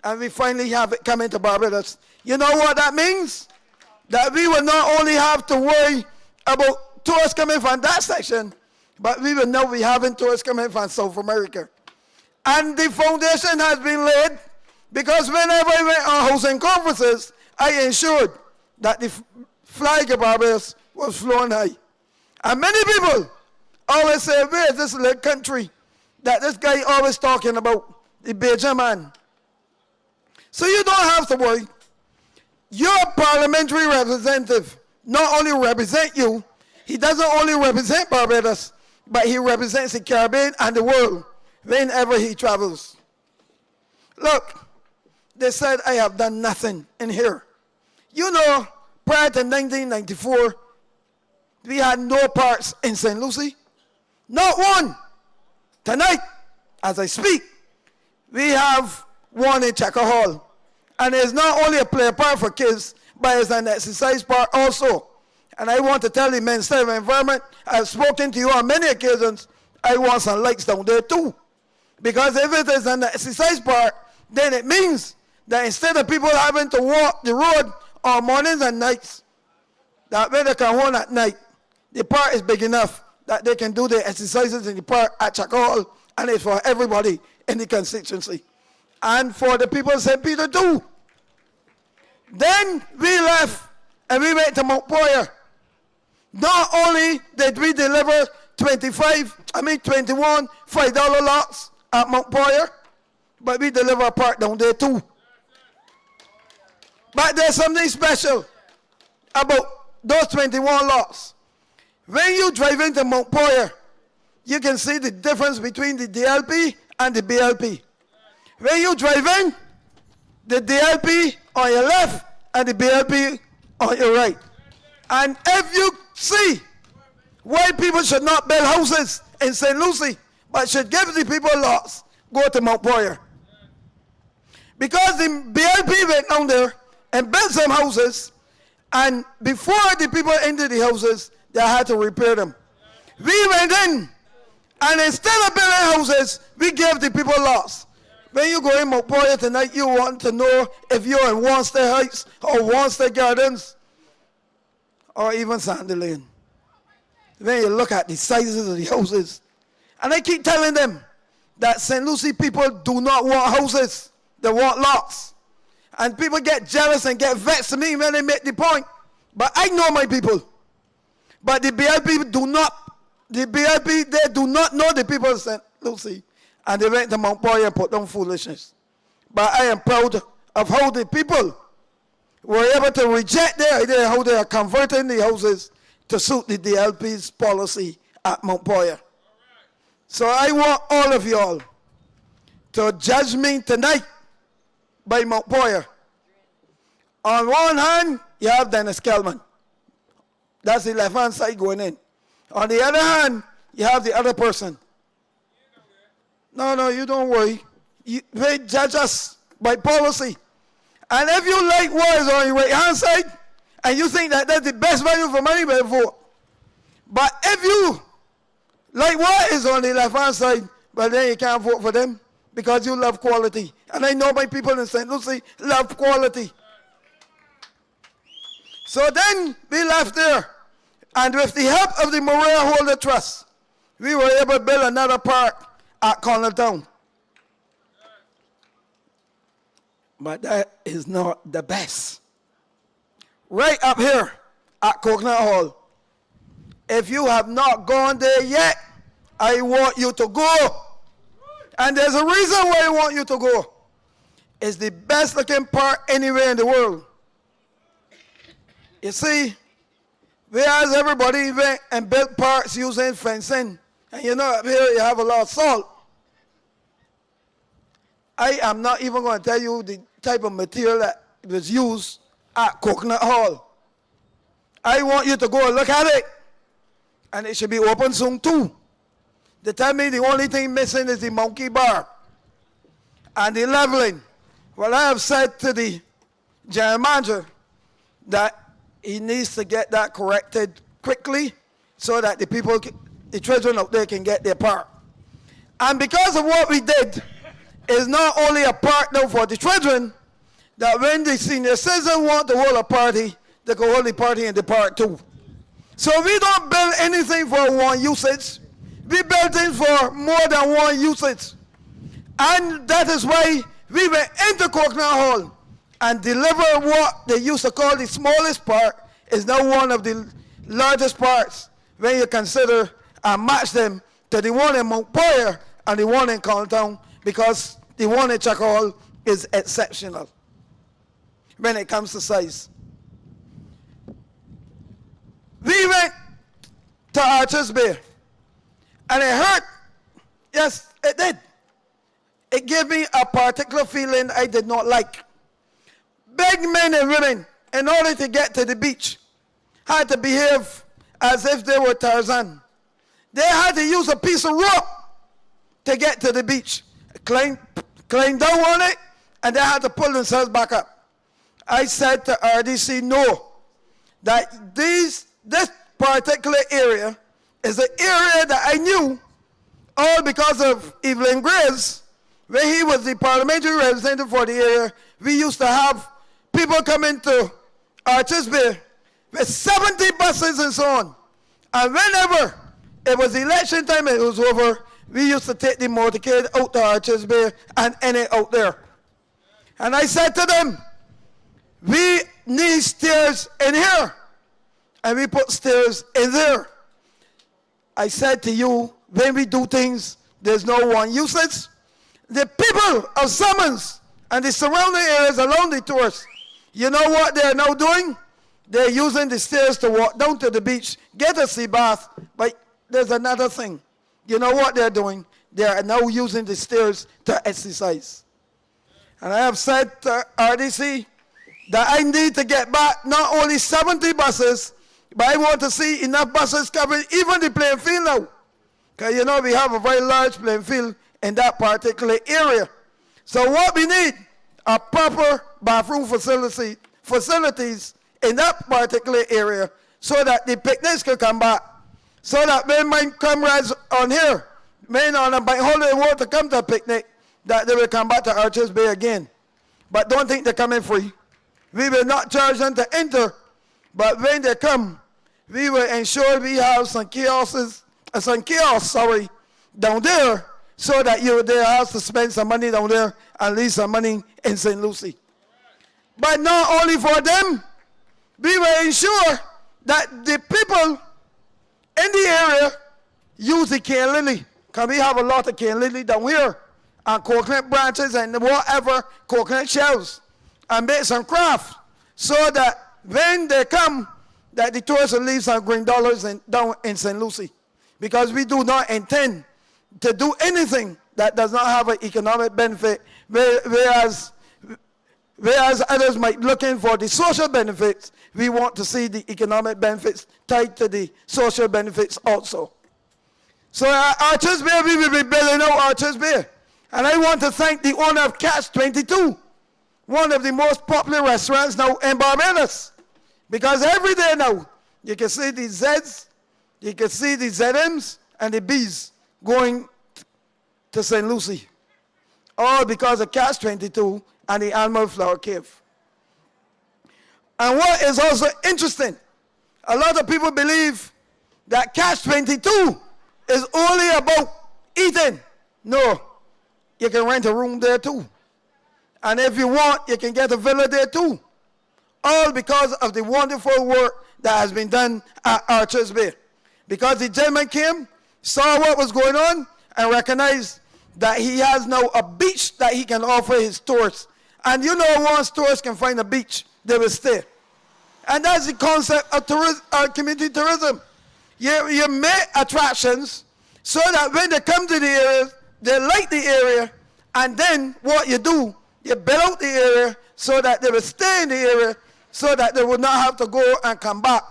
and we finally have it coming to Barbados. You know what that means? That we will not only have to worry about tourists coming from that section, but we will now be having tourists coming from South America. And the foundation has been laid, because whenever I went on housing conferences, I ensured that the flag of Barbados was flown high. And many people always say, where is this little country that this guy always talking about, the Beja man? So you don't have to worry. Your parliamentary representative not only represent you, he doesn't only represent Barbados, but he represents the Caribbean and the world whenever he travels. Look, they said I have done nothing in here. You know, prior to 1994, we had no parks in St. Lucie. Not one. Tonight, as I speak, we have one in Checker Hall. And it's not only a play park for kids, but it's an exercise park also. And I want to tell the Minister of Environment, I've spoken to you on many occasions, I want some lights down there too. Because if it is an exercise park, then it means that instead of people having to walk the road on mornings and nights, that when they come home at night, the park is big enough that they can do their exercises in the park at Checker Hall, and it's for everybody in the constituency. And for the people of St. Peter too. Then we left and we went to Mount Poyer. Not only did we deliver 21 $5 lots at Mount Poyer, but we deliver a park down there too. But there's something special about those 21 lots. When you drive into Mount Poyer, you can see the difference between the DLP and the BLP. When you drive in, the DLP on your left and the BLP on your right. And if you see why people should not build houses in St. Lucie, but should give the people lots, go to Mount Poyer. Because the BLP went down there and built some houses, and before the people entered the houses, they had to repair them. We went in, and instead of building houses, we gave the people lots. When you go in Mount Poyer tonight, you want to know if you're in Wanstead Heights or Wanstead Gardens or even Sandy Lane. When you look at the sizes of the houses, and I keep telling them that St. Lucie people do not want houses, they want lots. And people get jealous and get vexed to me when they make the point. But I know my people. But the BLP do not know the people of St. Lucie. And they went to Mount Poyer and put down foolishness. But I am proud of how the people were able to reject their idea, how they are converting the houses to suit the DLP's policy at Mount Poyer. So I want all of y'all to judge me tonight by Mount Poyer. On one hand, you have Dennis Kellman. That's the left-hand side going in. On the other hand, you have the other person. No, you don't worry. They judge us by policy. And if you like what is on your right-hand side, and you think that that's the best value for money, then vote. But if you like what is on the left-hand side, but then you can't vote for them because you love quality. And I know my people in St. Lucie love quality. So then we left there. And with the help of the Maria Holder Trust, we were able to build another park at Carlton. But that is not the best. Right up here at Coconut Hall. If you have not gone there yet, I want you to go. And there's a reason why I want you to go. It's the best looking park anywhere in the world. You see, whereas everybody went and built parks using fencing, and you know up here you have a lot of salt. I am not even going to tell you the type of material that was used at Coconut Hall. I want you to go and look at it. And it should be open soon too. They tell me the only thing missing is the monkey bar and the leveling. Well, I have said to the general manager that he needs to get that corrected quickly so that the children out there can get their part. And because of what we did, it's not only a part now for the children, that when the senior citizen want to hold a party, they can hold the party in the park too. So we don't build anything for one usage. We build things for more than one usage. And that is why we went into Coconut Hall and delivered what they used to call the smallest part is now one of the largest parts when you consider and match them to the one in Mount Poyer and the one in Carlton, because the one in Chuck Hall is exceptional when it comes to size. We went to Archers Bay, and it hurt. Yes, it did. It gave me a particular feeling I did not like. Big men and women, in order to get to the beach, had to behave as if they were Tarzan. They had to use a piece of rope to get to the beach, climb down on it, and they had to pull themselves back up. I said to RDC, no, that this particular area is an area that I knew, all because of Evelyn Grace, when he was the parliamentary representative for the area. We used to have people come into Archers Bay with 70 buses and so on. And whenever it was election time and it was over, we used to take the motorcade out to Archers Bay and end it out there. And I said to them, we need stairs in here. And we put stairs in there. I said to you, when we do things, there's no one usage. The people of Summons and the surrounding areas along the tours, you know what they're now doing? They're using the stairs to walk down to the beach, get a sea bath. But there's another thing. You know what they're doing? They are now using the stairs to exercise. And I have said to RDC that I need to get back not only 70 buses, but I want to see enough buses covering even the playing field now. Because you know we have a very large playing field in that particular area. So what we need are proper bathroom facilities in that particular area so that the picnics can come back. So that when my comrades on here, men on a bank holiday want to come to a picnic, that they will come back to Archers Bay again. But don't think they're coming free. We will not charge them to enter, but when they come, we will ensure we have some kiosks down there, so that you there have to spend some money down there and leave some money in St. Lucie. But not only for them, we will ensure that the people in the area use the cane lily, because we have a lot of cane lily down here, and coconut branches and whatever, coconut shells, and make some craft, so that when they come, that the tourists will leave some green dollars down in St. Lucie. Because we do not intend to do anything that does not have an economic benefit, whereas others might be looking for the social benefits. We want to see the economic benefits tied to the social benefits also. So Archers Bay, we will be building out Archers Bay. And I want to thank the owner of Catch 22, one of the most popular restaurants now in Barbados. Because every day now, you can see the Zs, you can see the ZMs and the Bs going to St. Lucie. All because of Catch 22 and the Animal Flower Cave. And what is also interesting, a lot of people believe that Catch 22 is only about eating. No, you can rent a room there too. And if you want, you can get a villa there too. All because of the wonderful work that has been done at Archers Bay. Because the gentleman came, saw what was going on, and recognized that he has now a beach that he can offer his tourists. And you know, once tourists can find a beach, they will stay. And that's the concept of community tourism. You make attractions so that when they come to the area, they like the area, and then what you do, you build out the area so that they will stay in the area, so that they will not have to go and come back.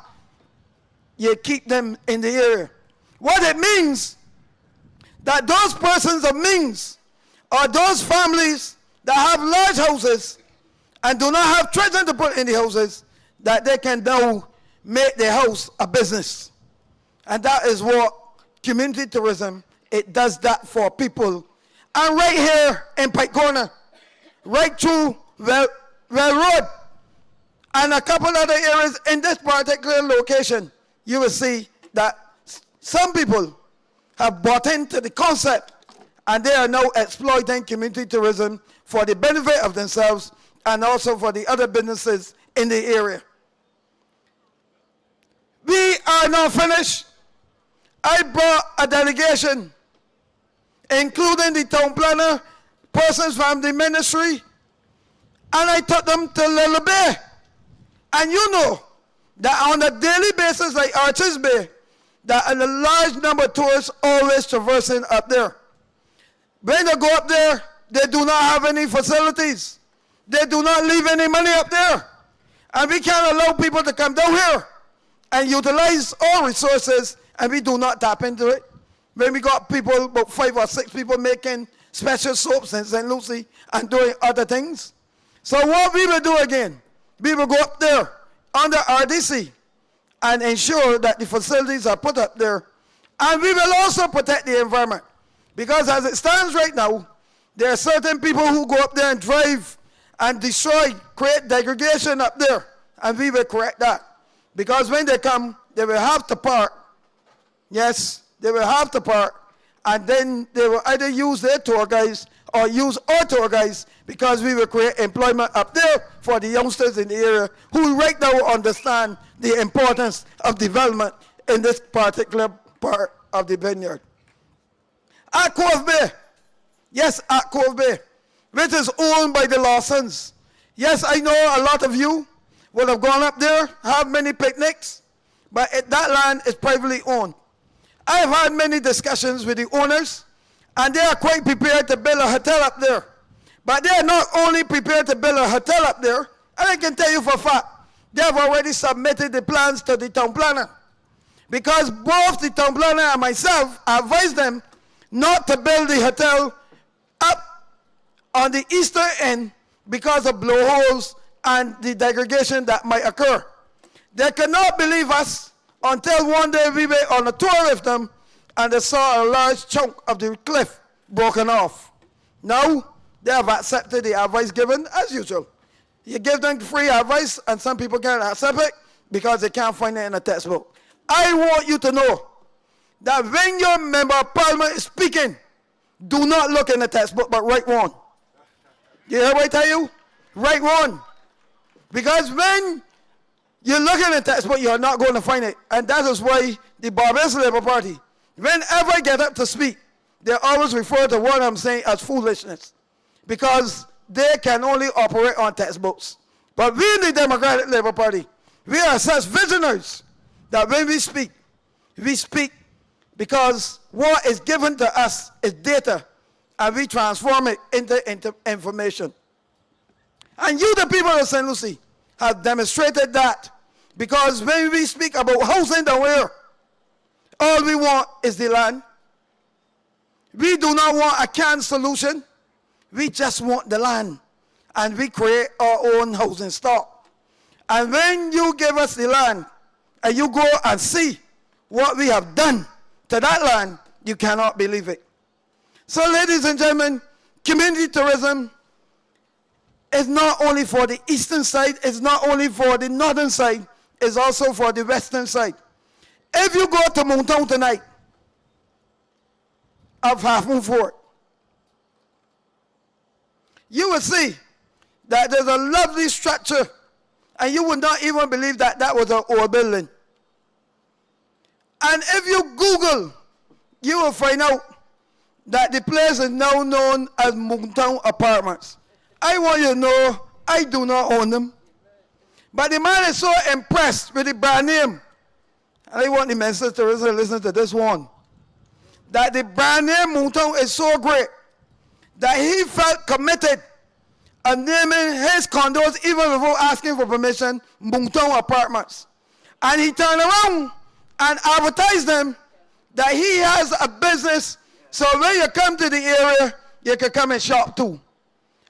You keep them in the area. What it means that those persons of means or those families that have large houses and do not have children to put in the houses, that they can now make their house a business. And that is what community tourism, it does that for people. And right here in Pike Corner, right through Railroad, and a couple other areas in this particular location, you will see that some people have bought into the concept and they are now exploiting community tourism for the benefit of themselves and also for the other businesses in the area. We are not finished. I brought a delegation, including the town planner, persons from the ministry, and I took them to Little Bay. And you know that on a daily basis, like Arches Bay, that a large number of tourists always traversing up there. When they go up there, they do not have any facilities. They do not leave any money up there. And we can't allow people to come down here and utilize all resources, and we do not tap into it. When we got people, about 5 or 6 people making special soaps in St. Lucie and doing other things. So what we will do again, we will go up there under RDC and ensure that the facilities are put up there. And we will also protect the environment. Because as it stands right now, there are certain people who go up there and drive and destroy, create degradation up there. And we will correct that. Because when they come, they will have to park. Yes, they will have to park. And then they will either use their tour guides or use our tour guides, because we will create employment up there for the youngsters in the area who right now understand the importance of development in this particular part of the vineyard. At Cove Bay, yes, at Cove Bay, which is owned by the Lawsons. Yes, I know a lot of you would have gone up there, have many picnics, but that land is privately owned. I have had many discussions with the owners, and they are quite prepared to build a hotel up there. But they are not only prepared to build a hotel up there, and I can tell you for a fact, they have already submitted the plans to the town planner. Because both the town planner and myself advised them not to build the hotel up on the eastern end because of blowholes and the degradation that might occur. They cannot believe us until one day we were on a tour with them and they saw a large chunk of the cliff broken off. Now, they have accepted the advice given as usual. You give them free advice and some people can't accept it because they can't find it in a textbook. I want you to know that when your member of parliament is speaking, do not look in the textbook, but write one. You hear what I tell you? Write one. Because when you look in the textbook, you're not going to find it. And that is why the Barbados Labour Party, whenever I get up to speak, they always refer to what I'm saying as foolishness. Because they can only operate on textbooks. But we in the Democratic Labour Party, we are such visionaries that when we speak because what is given to us is data, and we transform it into information. And you, the people of St. Lucie, have demonstrated that, because when we speak about housing down here, all we want is the land. We do not want a canned solution. We just want the land, and we create our own housing stock. And when you give us the land, and you go and see what we have done to that land, you cannot believe it. So, ladies and gentlemen, community tourism is not only for the eastern side, it's not only for the northern side, it's also for the western side. If you go to Moontown tonight, of Half Moon Fort, you will see that there's a lovely structure, and you would not even believe that that was an old building. And if you Google, you will find out that the place is now known as Moontown Apartments. I want you to know, I do not own them. But the man is so impressed with the brand name, and I want the minister to listen to this one, that the brand name Moontown is so great that he felt committed of naming his condos, even before asking for permission, Moontown Apartments. And he turned around and advertised them that he has a business So when you come to the area, you can come and shop too.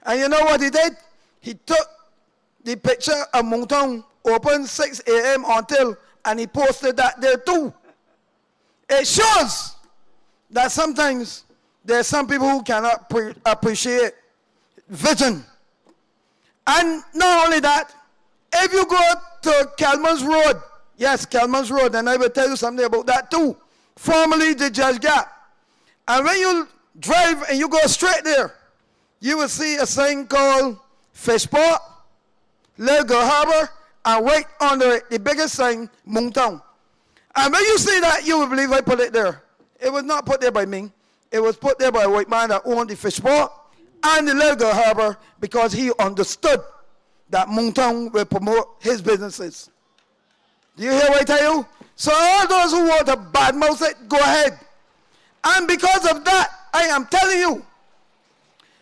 And you know what he did? He took the picture of Moncton open 6 a.m. until, and he posted that there too. It shows that sometimes there's some people who cannot appreciate vision. And not only that, if you go to Kellman's Road, yes, Kellman's Road, and I will tell you something about that too, formerly the Judge Gap. And when you drive and you go straight there, you will see a sign called Fishport, Legal Harbor, and right under it, the biggest sign, Moncton. And when you see that, you will believe I put it there. It was not put there by me. It was put there by a white man that owned the Fishport and the Legal Harbor because he understood that Moncton will promote his businesses. Do you hear what I tell you? So all those who want to badmouth it, go ahead. And because of that, I am telling you,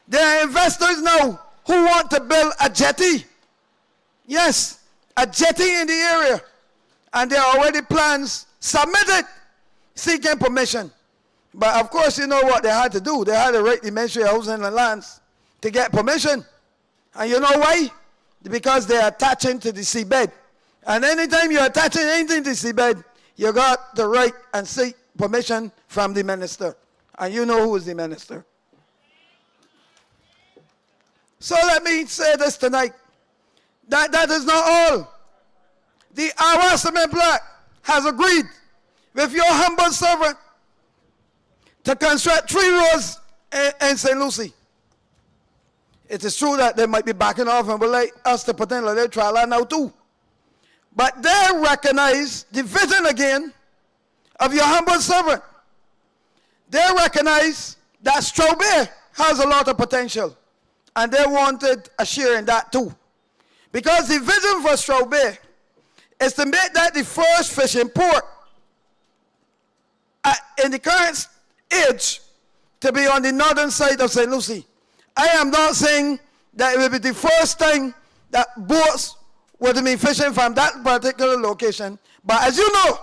there are investors now who want to build a jetty. Yes, a jetty in the area. And there are already plans submitted seeking permission. But of course, you know what they had to do. They had to write the Ministry of Housing and Lands to get permission. And you know why? Because they are attaching to the seabed. And anytime you're attaching anything to the seabed, you got the right and seek permission from the minister. And you know who is the minister. So let me say this tonight. That is not all. The endorsement block has agreed with your humble servant to construct 3 roads in St. Lucie. It is true that they might be backing off and would like us to pretend like they're trying now too. But they recognize the vision again of your humble servant. They recognize that Strawberry has a lot of potential. And they wanted a share in that too. Because the vision for Strawberry is to make that the first fishing port in the current age to be on the northern side of St. Lucie. I am not saying that it will be the first time that boats would be fishing from that particular location, but as you know,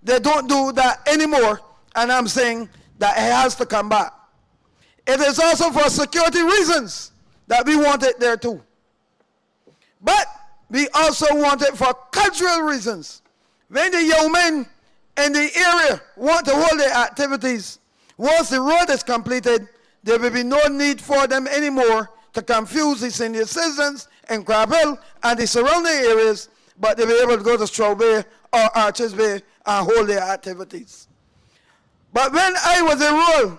they don't do that anymore, and I'm saying that it has to come back. It is also for security reasons that we want it there too. But we also want it for cultural reasons. When the young men in the area want to hold their activities, once the road is completed, there will be no need for them anymore to confuse the senior citizens in Crab Hill and the surrounding areas, but they'll be able to go to Strawberry or Arches Bay and hold their activities. But when I was enrolled,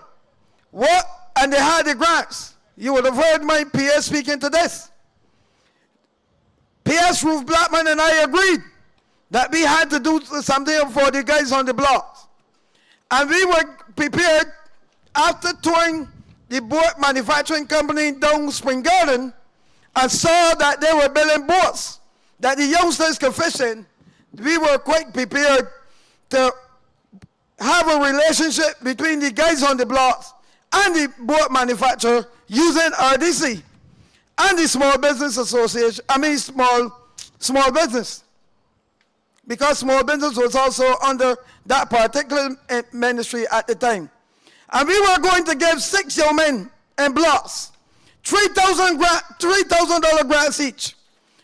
and they had the grants, you would have heard my PS speaking to this. PS Ruth Blackman and I agreed that we had to do something for the guys on the blocks. And we were prepared, after touring the boat manufacturing company down Spring Garden and saw that they were building boats that the youngsters could fish in, we were quite prepared to have a relationship between the guys on the blocks and the boat manufacturer using RDC and the Small Business Association, small business. Because small business was also under that particular ministry at the time. And we were going to give 6 young men in blocks $3,000 grants each,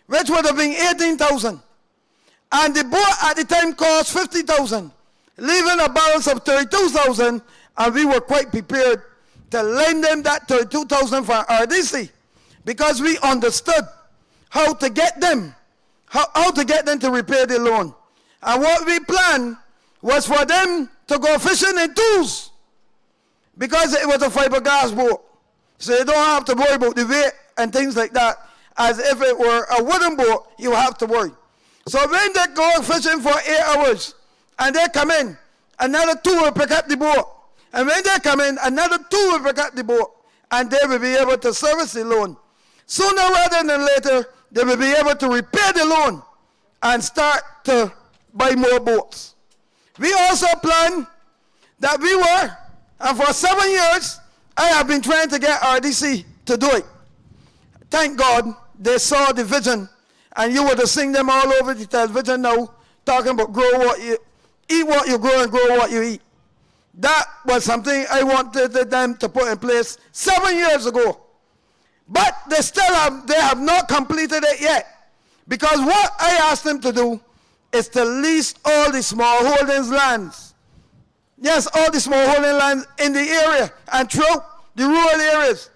which would have been $18,000. And the boat at the time cost $50,000, leaving a balance of $32,000, and we were quite prepared to lend them that $32,000 for RDC, because we understood how to get them, how to get them to repay the loan. And what we planned was for them to go fishing in twos, because it was a fiberglass boat. So you don't have to worry about the weight and things like that. As if it were a wooden boat, you have to worry. So when they go fishing for 8 hours, and they come in, another 2 will pick up the boat. And when they come in, another 2 will pick up the boat, and they will be able to service the loan. Sooner rather than later, they will be able to repay the loan and start to buy more boats. We also planned that we were, and for 7 years, I have been trying to get RDC to do it. Thank God they saw the vision, and you would have seen them all over the television now, talking about grow what you eat, what you grow, and grow what you eat. That was something I wanted them to put in place 7 years ago. But they have not completed it yet. Because what I asked them to do is to lease all the small holdings lands. Yes, all the small holding lands in the area and throughout the rural areas.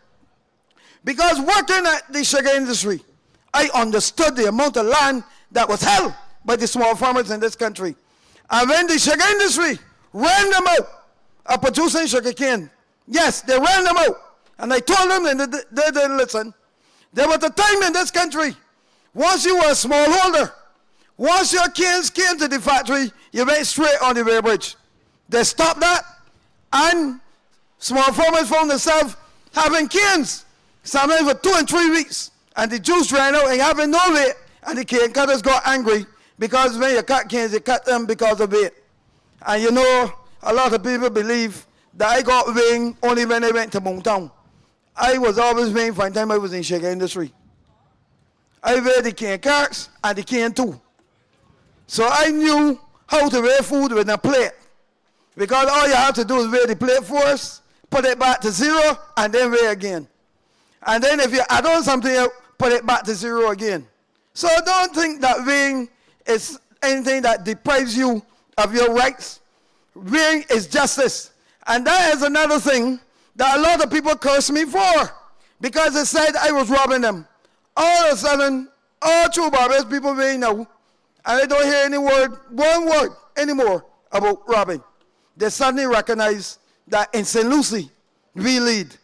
Because working at the sugar industry, I understood the amount of land that was held by the small farmers in this country. And when the sugar industry ran them out of producing sugar cane, yes, they ran them out. And I told them, and they didn't listen. There was a time in this country, once you were a smallholder, once your canes came to the factory, you went straight on the weighbridge. They stopped that, and small farmers found themselves having canes, sometimes for 2 and 3 weeks, and the juice ran out and having no weight, and the cane cutters got angry because when you cut canes, you cut them because of weight. And you know, a lot of people believe that I got weighing only when I went to Mountown. I was always weighing from the time I was in sugar industry. I weighed the cane carts and the cane too. So I knew how to weigh food with a plate. Because all you have to do is weigh the plate first, put it back to 0, and then weigh again. And then if you add on something else, put it back to 0 again. So don't think that weighing is anything that deprives you of your rights. Weighing is justice. And that is another thing that a lot of people curse me for, because they said I was robbing them. All of a sudden, all through Barbados, people weigh now, and I don't hear one word anymore about robbing. They suddenly recognize that in St. Lucie, we lead.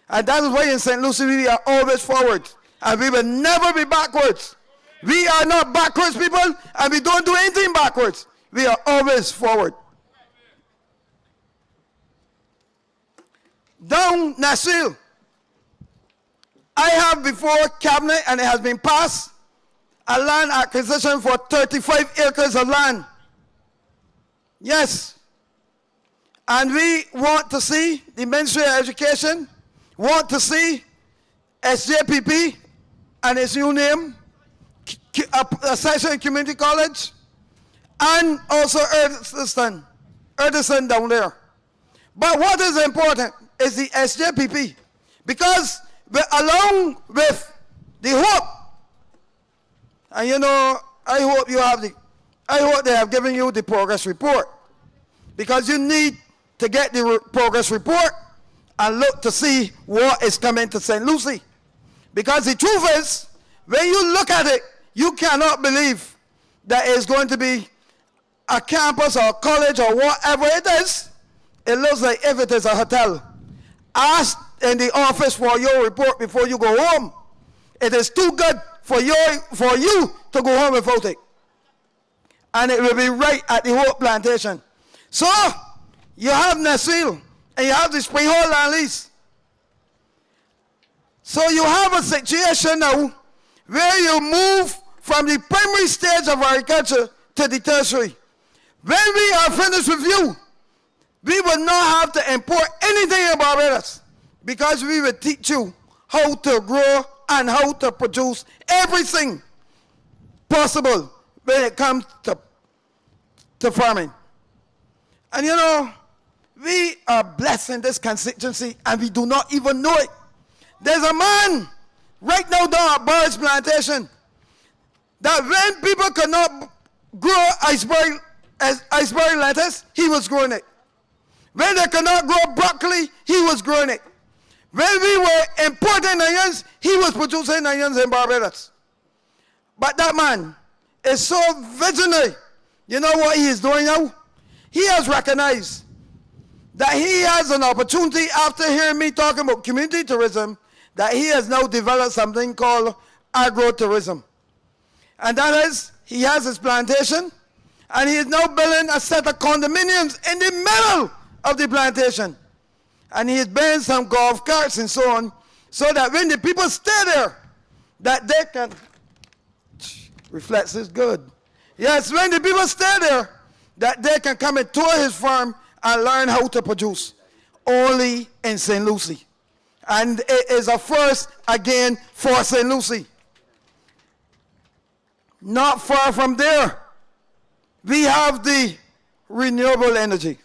And that is why in St. Lucie, we are always forward, and we will never be backwards. We are not backwards people, and we don't do anything backwards. We are always forward. Down Nasil, I have before cabinet, and it has been passed, a land acquisition for 35 acres of land. Yes. And we want to see the Ministry of Education, want to see SJPP and its new name, a section community college, and also Erdison down there. But what is important is the SJPP, because along with the hope, and you know, I hope they have given you the progress report, because you need to get the progress report and look to see what is coming to St. Lucie. Because the truth is, when you look at it, you cannot believe that it's going to be a campus or a college or whatever it is. It looks like if it is a hotel. Ask in the office for your report before you go home. It is too good for you to go home without it. And it will be right at the Hope Plantation. So, you have Nasil, and you have the Spring Hall land lease. So you have a situation now where you move from the primary stage of agriculture to the tertiary. When we are finished with you, we will not have to import anything in Barbados, because we will teach you how to grow and how to produce everything possible when it comes to farming. And you know, we are blessed in this constituency, and we do not even know it. There's a man right now down at Barbados Plantation that when people could not grow iceberg lettuce, he was growing it. When they could not grow broccoli, he was growing it. When we were importing onions, he was producing onions in Barbados. But that man is so visionary. You know what he is doing now? He has recognized that he has an opportunity, after hearing me talking about community tourism, that he has now developed something called agro-tourism. And that is, he has his plantation, and he is now building a set of condominiums in the middle of the plantation. And he is building some golf carts and so on, so that when the people stay there, that they can, reflex is good. Yes, when the people stay there, that they can come and tour his farm and learn how to produce, only in St. Lucie. And it is a first again for St. Lucie. Not far from there, we have the renewable energy.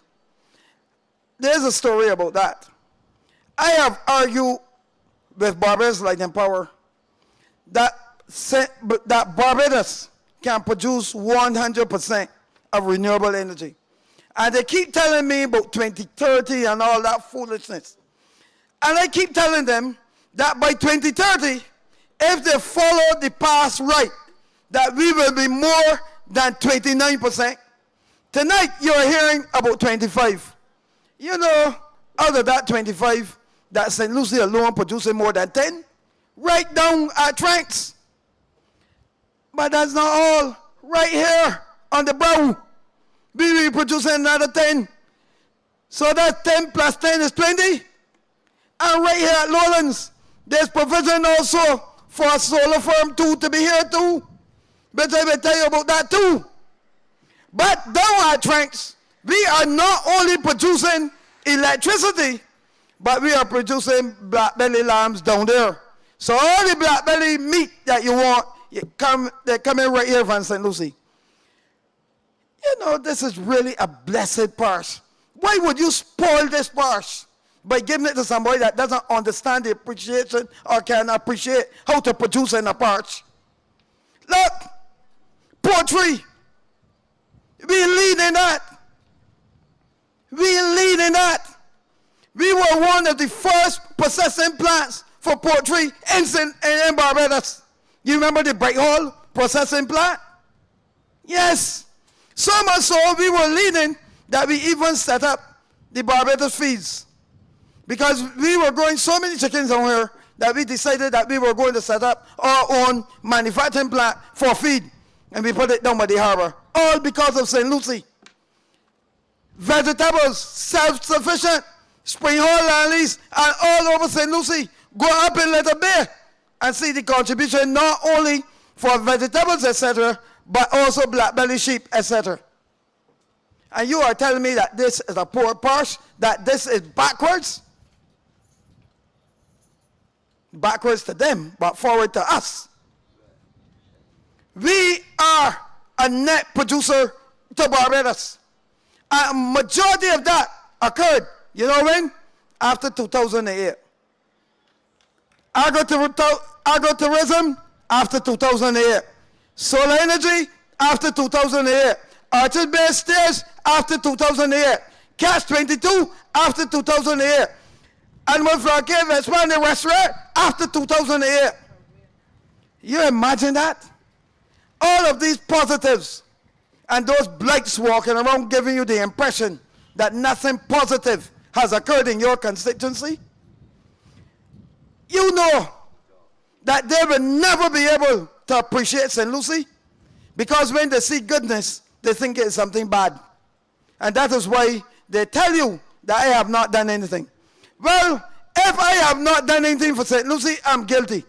there's a story about that. I have argued with Barbados Light and Power that Barbados can produce 100% of renewable energy. And they keep telling me about 2030 and all that foolishness. And I keep telling them that by 2030, if they follow the path right, that we will be more than 29%. Tonight, you're hearing about 25. You know, out of that 25, that St. Lucie alone producing more than 10, right down at Tranks. But that's not all. Right here on the brow, we will be producing another 10. So that's 10 plus 10 is 20. And right here at Lowlands, there's provision also for a solar farm too to be here too. But I will tell you about that too. But down at Tranks, we are not only producing electricity, but we are producing black belly lambs down there. So all the black belly meat that you want, they're coming right here from St. Lucie. You know, this is really a blessed parish. Why would you spoil this parish by giving it to somebody that doesn't understand the appreciation or can appreciate how to produce in a parish? Look, poultry. We lead in that. We lead in that. We were one of the first processing plants for poultry in Barbados. You remember the Bright Hall processing plant? Yes. So much so we were leading that we even set up the Barbados feeds. Because we were growing so many chickens on here that we decided that we were going to set up our own manufacturing plant for feed. And we put it down by the harbor. All because of St. Lucie. Vegetables, self-sufficient. Spring Hall, land lease, and all over St. Lucie. Go up in Little Bay and see the contribution not only for vegetables, etc., but also black belly sheep, etc. And you are telling me that this is a poor parish, that this is backwards? Backwards to them, but forward to us. We are a net producer to Barbados. A majority of that occurred, you know when? After 2008. Agrotourism, after 2008. Solar energy, after 2008. Artist-based stage, after 2008. Catch 22, after 2008. Animal Francaise expanded restaurant, after 2008. You imagine that? All of these positives and those blights walking around giving you the impression that nothing positive has occurred in your constituency. You know that they will never be able to appreciate St. Lucie because when they see goodness, they think it's something bad. And that is why they tell you that I have not done anything. Well, if I have not done anything for St. Lucie, I'm guilty.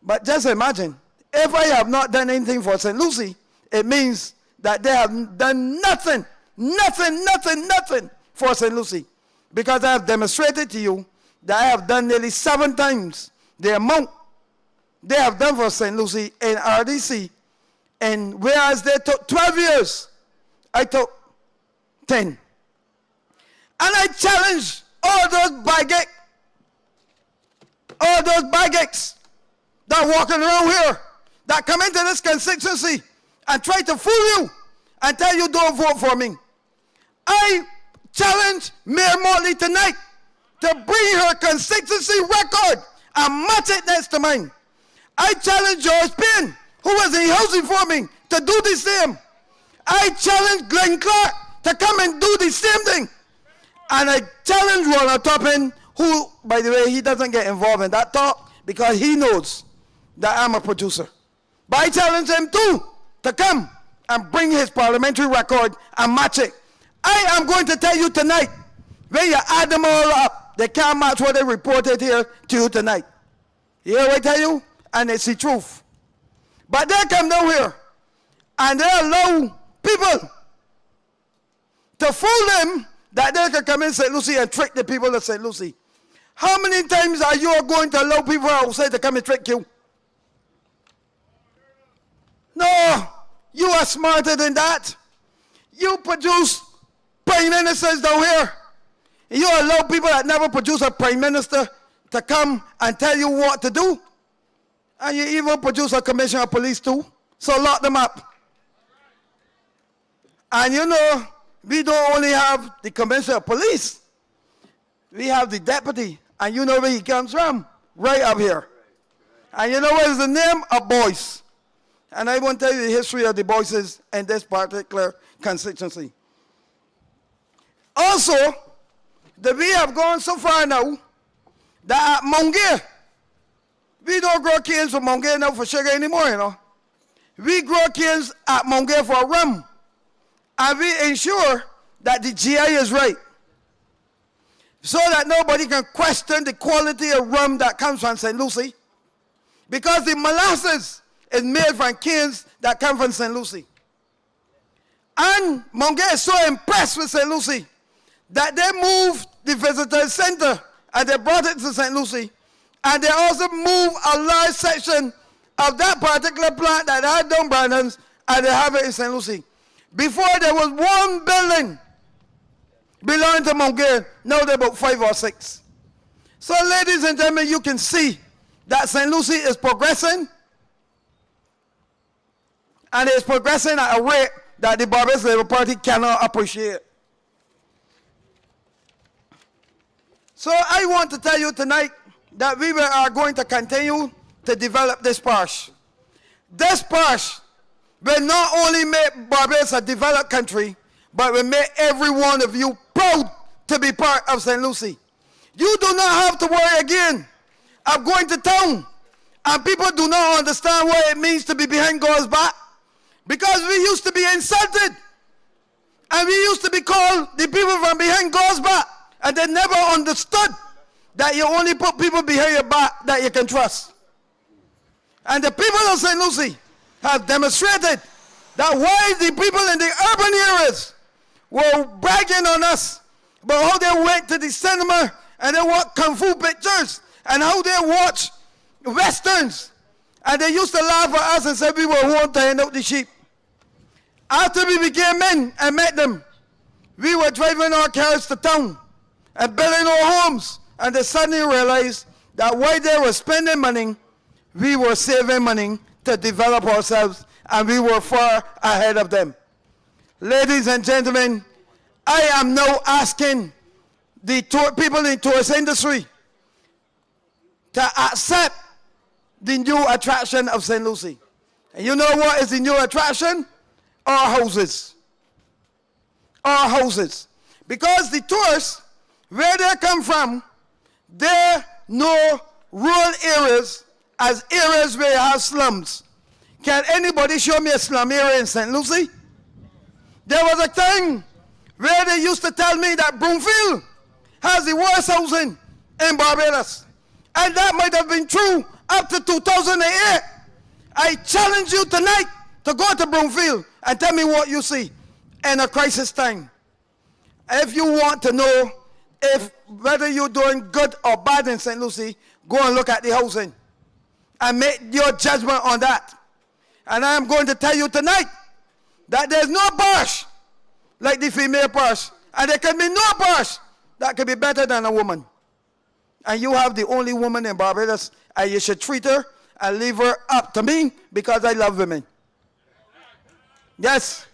But just imagine, if I have not done anything for St. Lucie, it means that they have done nothing for St. Lucie. Because I have demonstrated to you that I have done nearly 7 times the amount they have done for St. Lucie in RDC. And whereas they took 12 years, I took 10. And I challenge all those baggets that are walking around here, that come into this constituency and try to fool you and tell you don't vote for me. I challenge Mayor Morley tonight to bring her constituency record and match it next to mine. I challenge George Payne, who was in housing for me, to do the same. I challenge Glenn Clark to come and do the same thing. And I challenge Ronald Toppin, who, by the way, he doesn't get involved in that talk because he knows that I'm a producer. But I challenge him too to come and bring his parliamentary record and match it. I am going to tell you tonight, when you add them all up, they can't match what they reported here to you tonight. You hear what I tell you? And it's the truth. But they come down here and they allow people to fool them that they can come in St. Lucie and trick the people of St. Lucie. How many times are you going to allow people outside to come and trick you? No, you are smarter than that. You produce prime ministers down here. You allow people that never produce a prime minister to come and tell you what to do. And you even produce a commissioner of police too. So lock them up. And you know, we don't only have the commissioner of police. We have the deputy. And you know where he comes from? Right up here. And you know what is the name? A Boyce. And I won't tell you the history of the Boyces in this particular constituency. Also, we have gone so far now that at Mongay, we don't grow canes for Mongay now for sugar anymore, you know. We grow canes at Mongay for rum. And we ensure that the GI is right. So that nobody can question the quality of rum that comes from St. Lucie. Because the molasses is made from canes that come from St. Lucie. And Mongay is so impressed with St. Lucie that they moved the visitor center and they brought it to St. Lucie. And they also moved a large section of that particular plant that had Dlpbarbados and they have it in St. Lucie. Before there was one building belonging to Mongay, now there are about 5 or 6. So ladies and gentlemen, you can see that St. Lucie is progressing, and it's progressing at a rate that the Barbados Labour Party cannot appreciate. So I want to tell you tonight that we are going to continue to develop this parish. This parish will not only make Barbados a developed country, but will make every one of you proud to be part of St. Lucie. You do not have to worry again of going to town, and people do not understand what it means to be behind God's back, because we used to be insulted, and we used to be called the people from behind God's back, and they never understood that you only put people behind your back that you can trust. And the people of St. Lucie have demonstrated that while the people in the urban areas were bragging on us about how they went to the cinema and they watched kung fu pictures and how they watched westerns, and they used to laugh at us and say we were who to hand out the sheep. After we became men and met them, we were driving our cars to town and building our homes, and they suddenly realized that while they were spending money, we were saving money to develop ourselves, and we were far ahead of them. Ladies and gentlemen, I am now asking the people in the tourist industry to accept the new attraction of St. Lucie. And you know what is the new attraction? Our houses. Our houses. Because the tourists, where they come from, they know rural areas as areas where you have slums. Can anybody show me a slum area in St. Lucie? There was a time where they used to tell me that Broomfield has the worst housing in Barbados. And that might have been true up to 2008. I challenge you tonight to go to Broomfield and tell me what you see in a crisis time. If you want to know whether you're doing good or bad in St. Lucie, go and look at the housing and make your judgment on that. And I am going to tell you tonight that there's no parish like the female parish, and there can be no parish that can be better than a woman. And you have the only woman in Barbados, and you should treat her and leave her up to me, because I love women. Yes,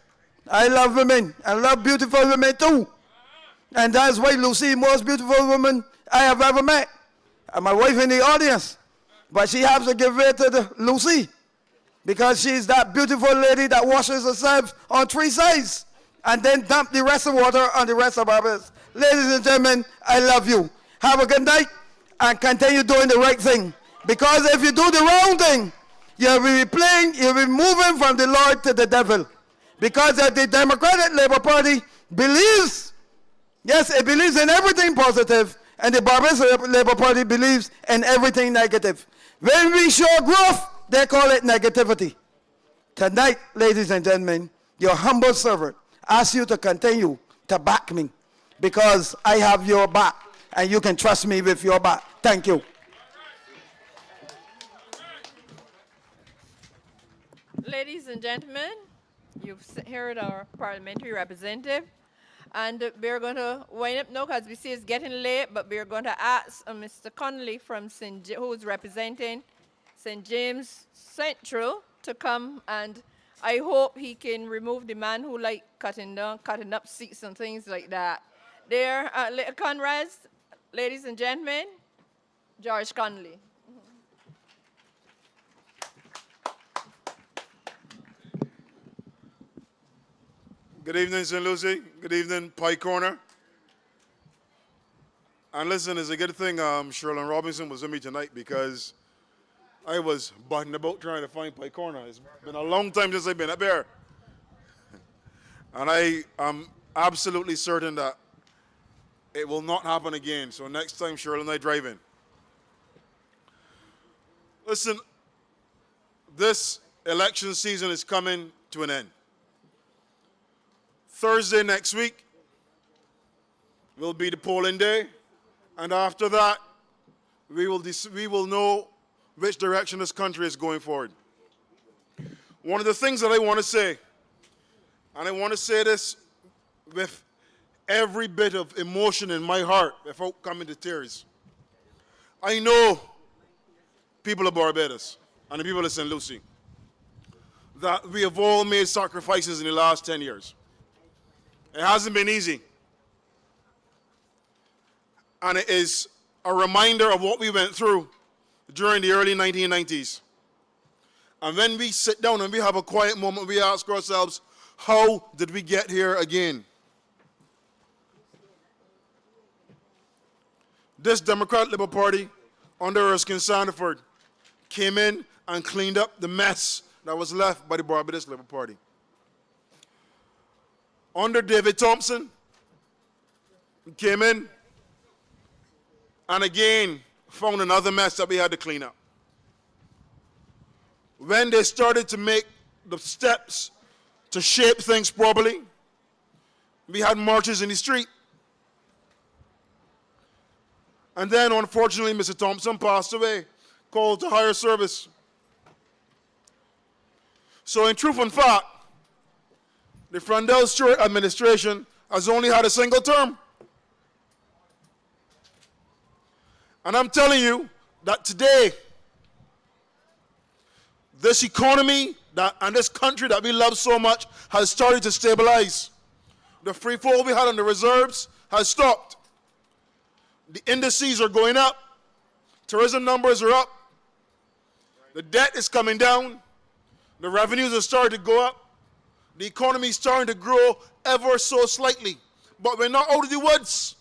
I love women. I love beautiful women too. And that's why Lucy, the most beautiful woman I have ever met. And my wife in the audience. But she has to give way to Lucy, because she's that beautiful lady that washes herself on 3 sides and then dump the rest of the water on the rest of Barbados. Ladies and gentlemen, I love you. Have a good night and continue doing the right thing. Because if you do the wrong thing, you'll be moving from the Lord to the devil. Because the Democratic Labour Party believes, yes, it believes in everything positive, and the Barbados Labour Party believes in everything negative. When we show growth, they call it negativity. Tonight, ladies and gentlemen, your humble servant asks you to continue to back me, because I have your back, and you can trust me with your back. Thank you. Ladies and gentlemen, you've heard our parliamentary representative, And we're going to wind up now because we see it's getting late, but we're going to ask Mr. Connolly from who's representing St. James Central to come, and I hope he can remove the man who like cutting up seats and things like that. There, Conrads, ladies and gentlemen, George Connolly. Good evening, St. Lucie. Good evening, Pike Corner. And listen, it's a good thing Sherlyn Robinson was with me tonight, because I was butting about trying to find Pike Corner. It's been a long time since I've been up here. And I am absolutely certain that it will not happen again. So next time, Sherlyn and I drive in. Listen, this election season is coming to an end. Thursday next week will be the polling day, and after that, we will know which direction this country is going forward. One of the things that I want to say, and I want to say this with every bit of emotion in my heart without coming to tears. I know people of Barbados and the people of St. Lucie that we have all made sacrifices in the last 10 years. It hasn't been easy. And it is a reminder of what we went through during the early 1990s. And when we sit down and we have a quiet moment, we ask ourselves, how did we get here again? This Democratic Liberal Party, under Erskine Sandiford, came in and cleaned up the mess that was left by the Barbados Liberal Party. Under David Thompson, we came in and again found another mess that we had to clean up. When they started to make the steps to shape things properly, we had marches in the street. And then, unfortunately, Mr. Thompson passed away, called to higher service. So in truth and fact, the Frandell Stewart administration has only had a single term. And I'm telling you that today, this economy and this country that we love so much has started to stabilize. The free fall we had on the reserves has stopped. The indices are going up. Tourism numbers are up. The debt is coming down. The revenues are starting to go up. The economy is starting to grow ever so slightly. But we're not out of the woods.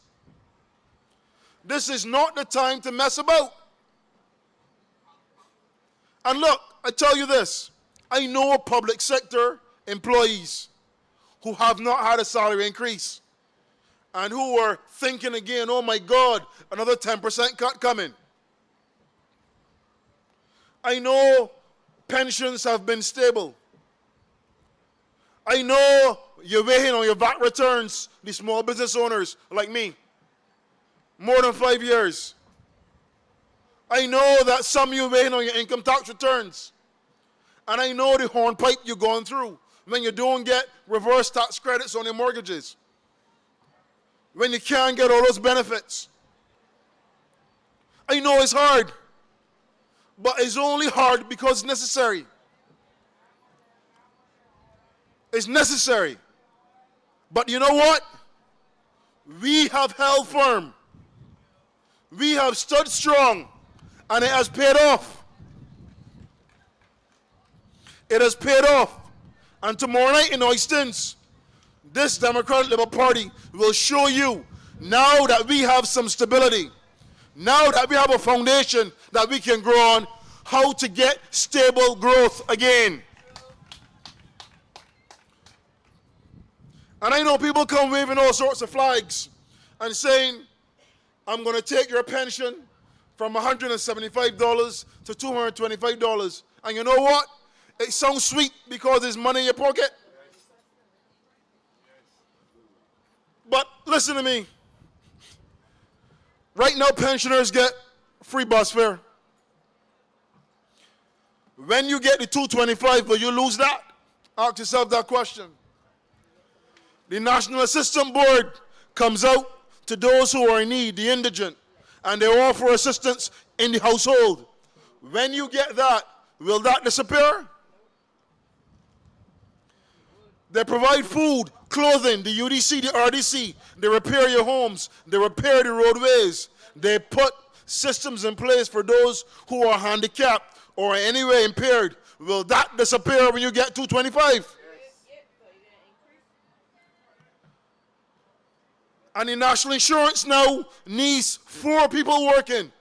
This is not the time to mess about. And look, I tell you this. I know public sector employees who have not had a salary increase and who are thinking again, oh my God, another 10% cut coming. I know pensions have been stable. I know you're waiting on your VAT returns, the small business owners like me, more than 5 years. I know that some of you are waiting on your income tax returns. And I know the hornpipe you're going through when you don't get reverse tax credits on your mortgages, when you can't get all those benefits. I know it's hard, but it's only hard because it's necessary. It's necessary. But you know what? We have held firm. We have stood strong, and it has paid off. It has paid off. And tomorrow night in Oistins, this Democratic Liberal Party will show you, now that we have some stability, now that we have a foundation that we can grow on, how to get stable growth again. And I know people come waving all sorts of flags and saying, I'm going to take your pension from $175 to $225. And you know what? It sounds sweet because there's money in your pocket. But listen to me. Right now, pensioners get free bus fare. When you get the $225, will you lose that? Ask yourself that question. The National Assistance Board comes out to those who are in need, the indigent, and they offer assistance in the household. When you get that, will that disappear? They provide food, clothing, the UDC, the RDC. They repair your homes. They repair the roadways. They put systems in place for those who are handicapped or in any way impaired. Will that disappear when you get 225? And the national insurance now needs 4 people working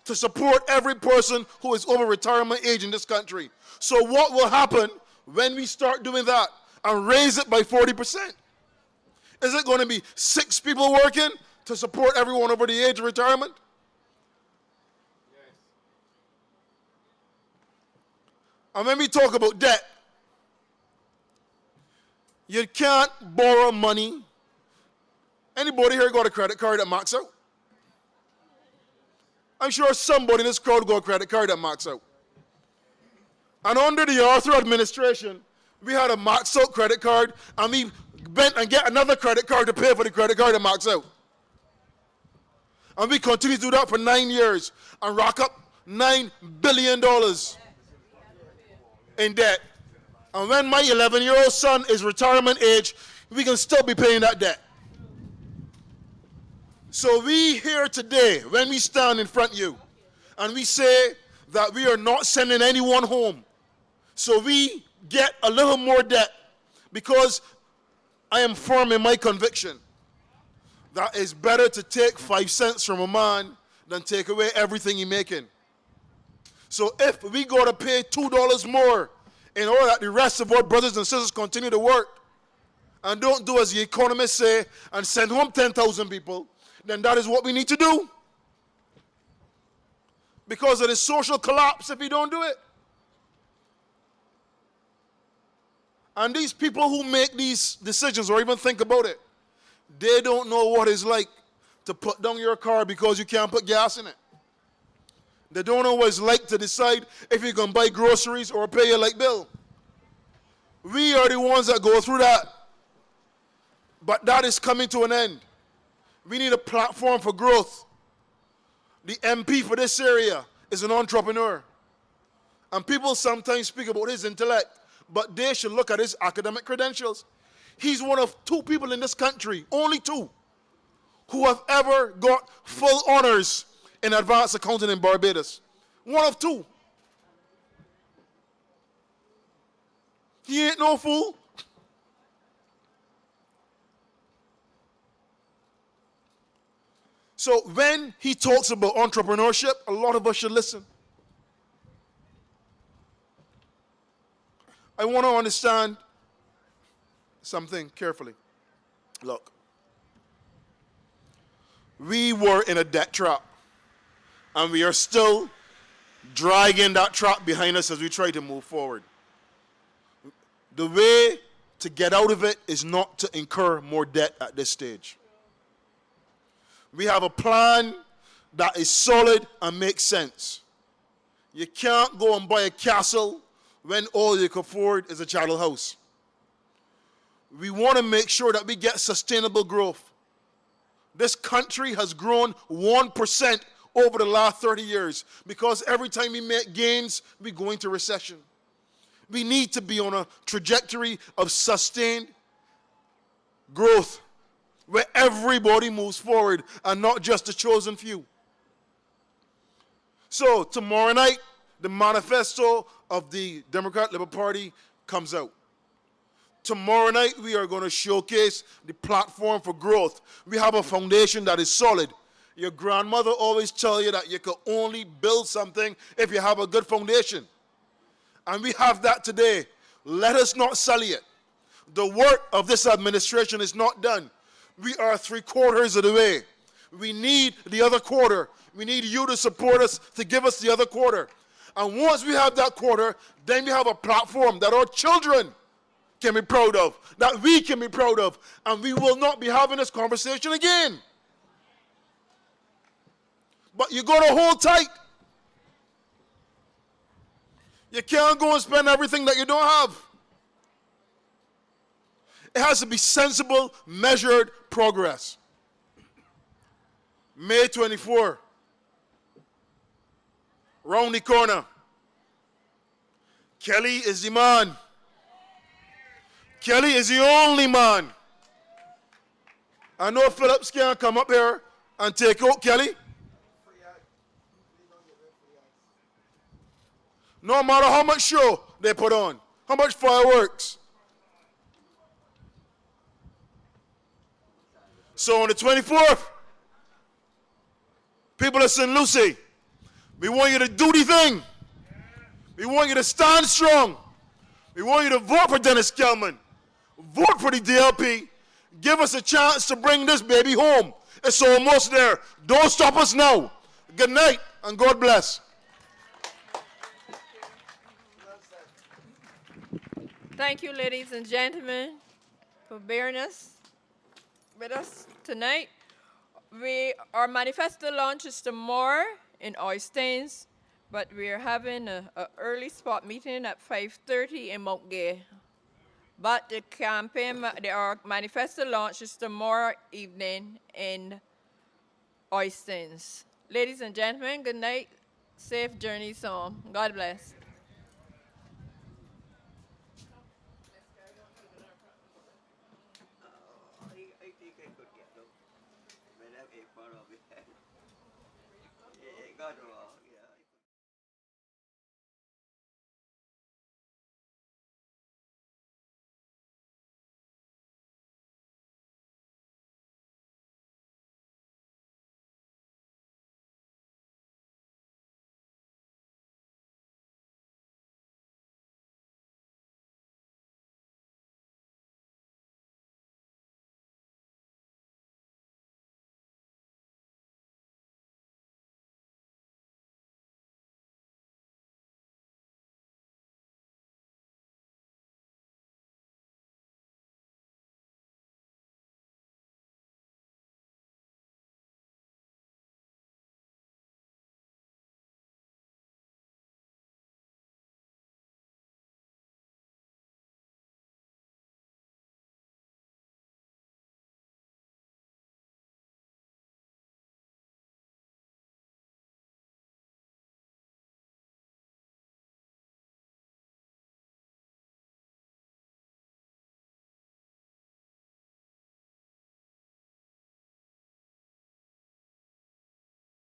to support every person who is over retirement age in this country. So what will happen when we start doing that and raise it by 40%? Is it going to be 6 people working to support everyone over the age of retirement? And when we talk about debt, you can't borrow money. Anybody here got a credit card that max out? I'm sure somebody in this crowd got a credit card that max out. And under the Arthur administration, we had a max out credit card, and we went and get another credit card to pay for the credit card that max out. And we continue to do that for 9 years and rack up $9 billion in debt. And when my 11-year-old son is retirement age, we can still be paying that debt. So we here today, when we stand in front of you, and we say that we are not sending anyone home, so we get a little more debt, because I am firm in my conviction that it's better to take 5 cents from a man than take away everything he's making. So if we got to pay $2 more in order that the rest of our brothers and sisters continue to work and don't do as the economists say and send home 10,000 people, then that is what we need to do. Because of the social collapse if we don't do it. And these people who make these decisions or even think about it, they don't know what it's like to put down your car because you can't put gas in it. They don't know what it's like to decide if you can buy groceries or pay your light bill. We are the ones that go through that. But that is coming to an end. We need a platform for growth. The MP for this area is an entrepreneur. And people sometimes speak about his intellect, but they should look at his academic credentials. He's one of 2 people in this country, only 2, who have ever got full honors in advanced accounting in Barbados. One of 2. He ain't no fool. So when he talks about entrepreneurship, a lot of us should listen. I want to understand something carefully. Look, we were in a debt trap, and we are still dragging that trap behind us as we try to move forward. The way to get out of it is not to incur more debt at this stage. We have a plan that is solid and makes sense. You can't go and buy a castle when all you can afford is a chattel house. We want to make sure that we get sustainable growth. This country has grown 1% over the last 30 years because every time we make gains, we go into recession. We need to be on a trajectory of sustained growth where everybody moves forward and not just the chosen few. So tomorrow night, the manifesto of the Democratic Labour Party comes out. Tomorrow night, we are going to showcase the platform for growth. We have a foundation that is solid. Your grandmother always tells you that you can only build something if you have a good foundation. And we have that today. Let us not sully it. The work of this administration is not done. We are 3/4 of the way. We need the other quarter. We need you to support us, to give us the other quarter. And once we have that quarter, then we have a platform that our children can be proud of, that we can be proud of, and we will not be having this conversation again. But you got to hold tight. You can't go and spend everything that you don't have. It has to be sensible, measured progress. May 24, round the corner. Kelly is the man. Kelly is the only man. I know Phillips can't come up here and take out Kelly. No matter how much show they put on, how much fireworks. So on the 24th, people of St. Lucie, we want you to do the thing. We want you to stand strong. We want you to vote for Dennis Kellman. Vote for the DLP. Give us a chance to bring this baby home. It's almost there. Don't stop us now. Good night and God bless. Thank you, ladies and gentlemen, for bearing with us tonight. Our manifesto launch is tomorrow in Oysteins, but we're having an early spot meeting at 5:30 in Mount Gay. But the campaign, our manifesto launch is tomorrow evening in Oysteins. Ladies and gentlemen, good night. Safe journeys home. God bless.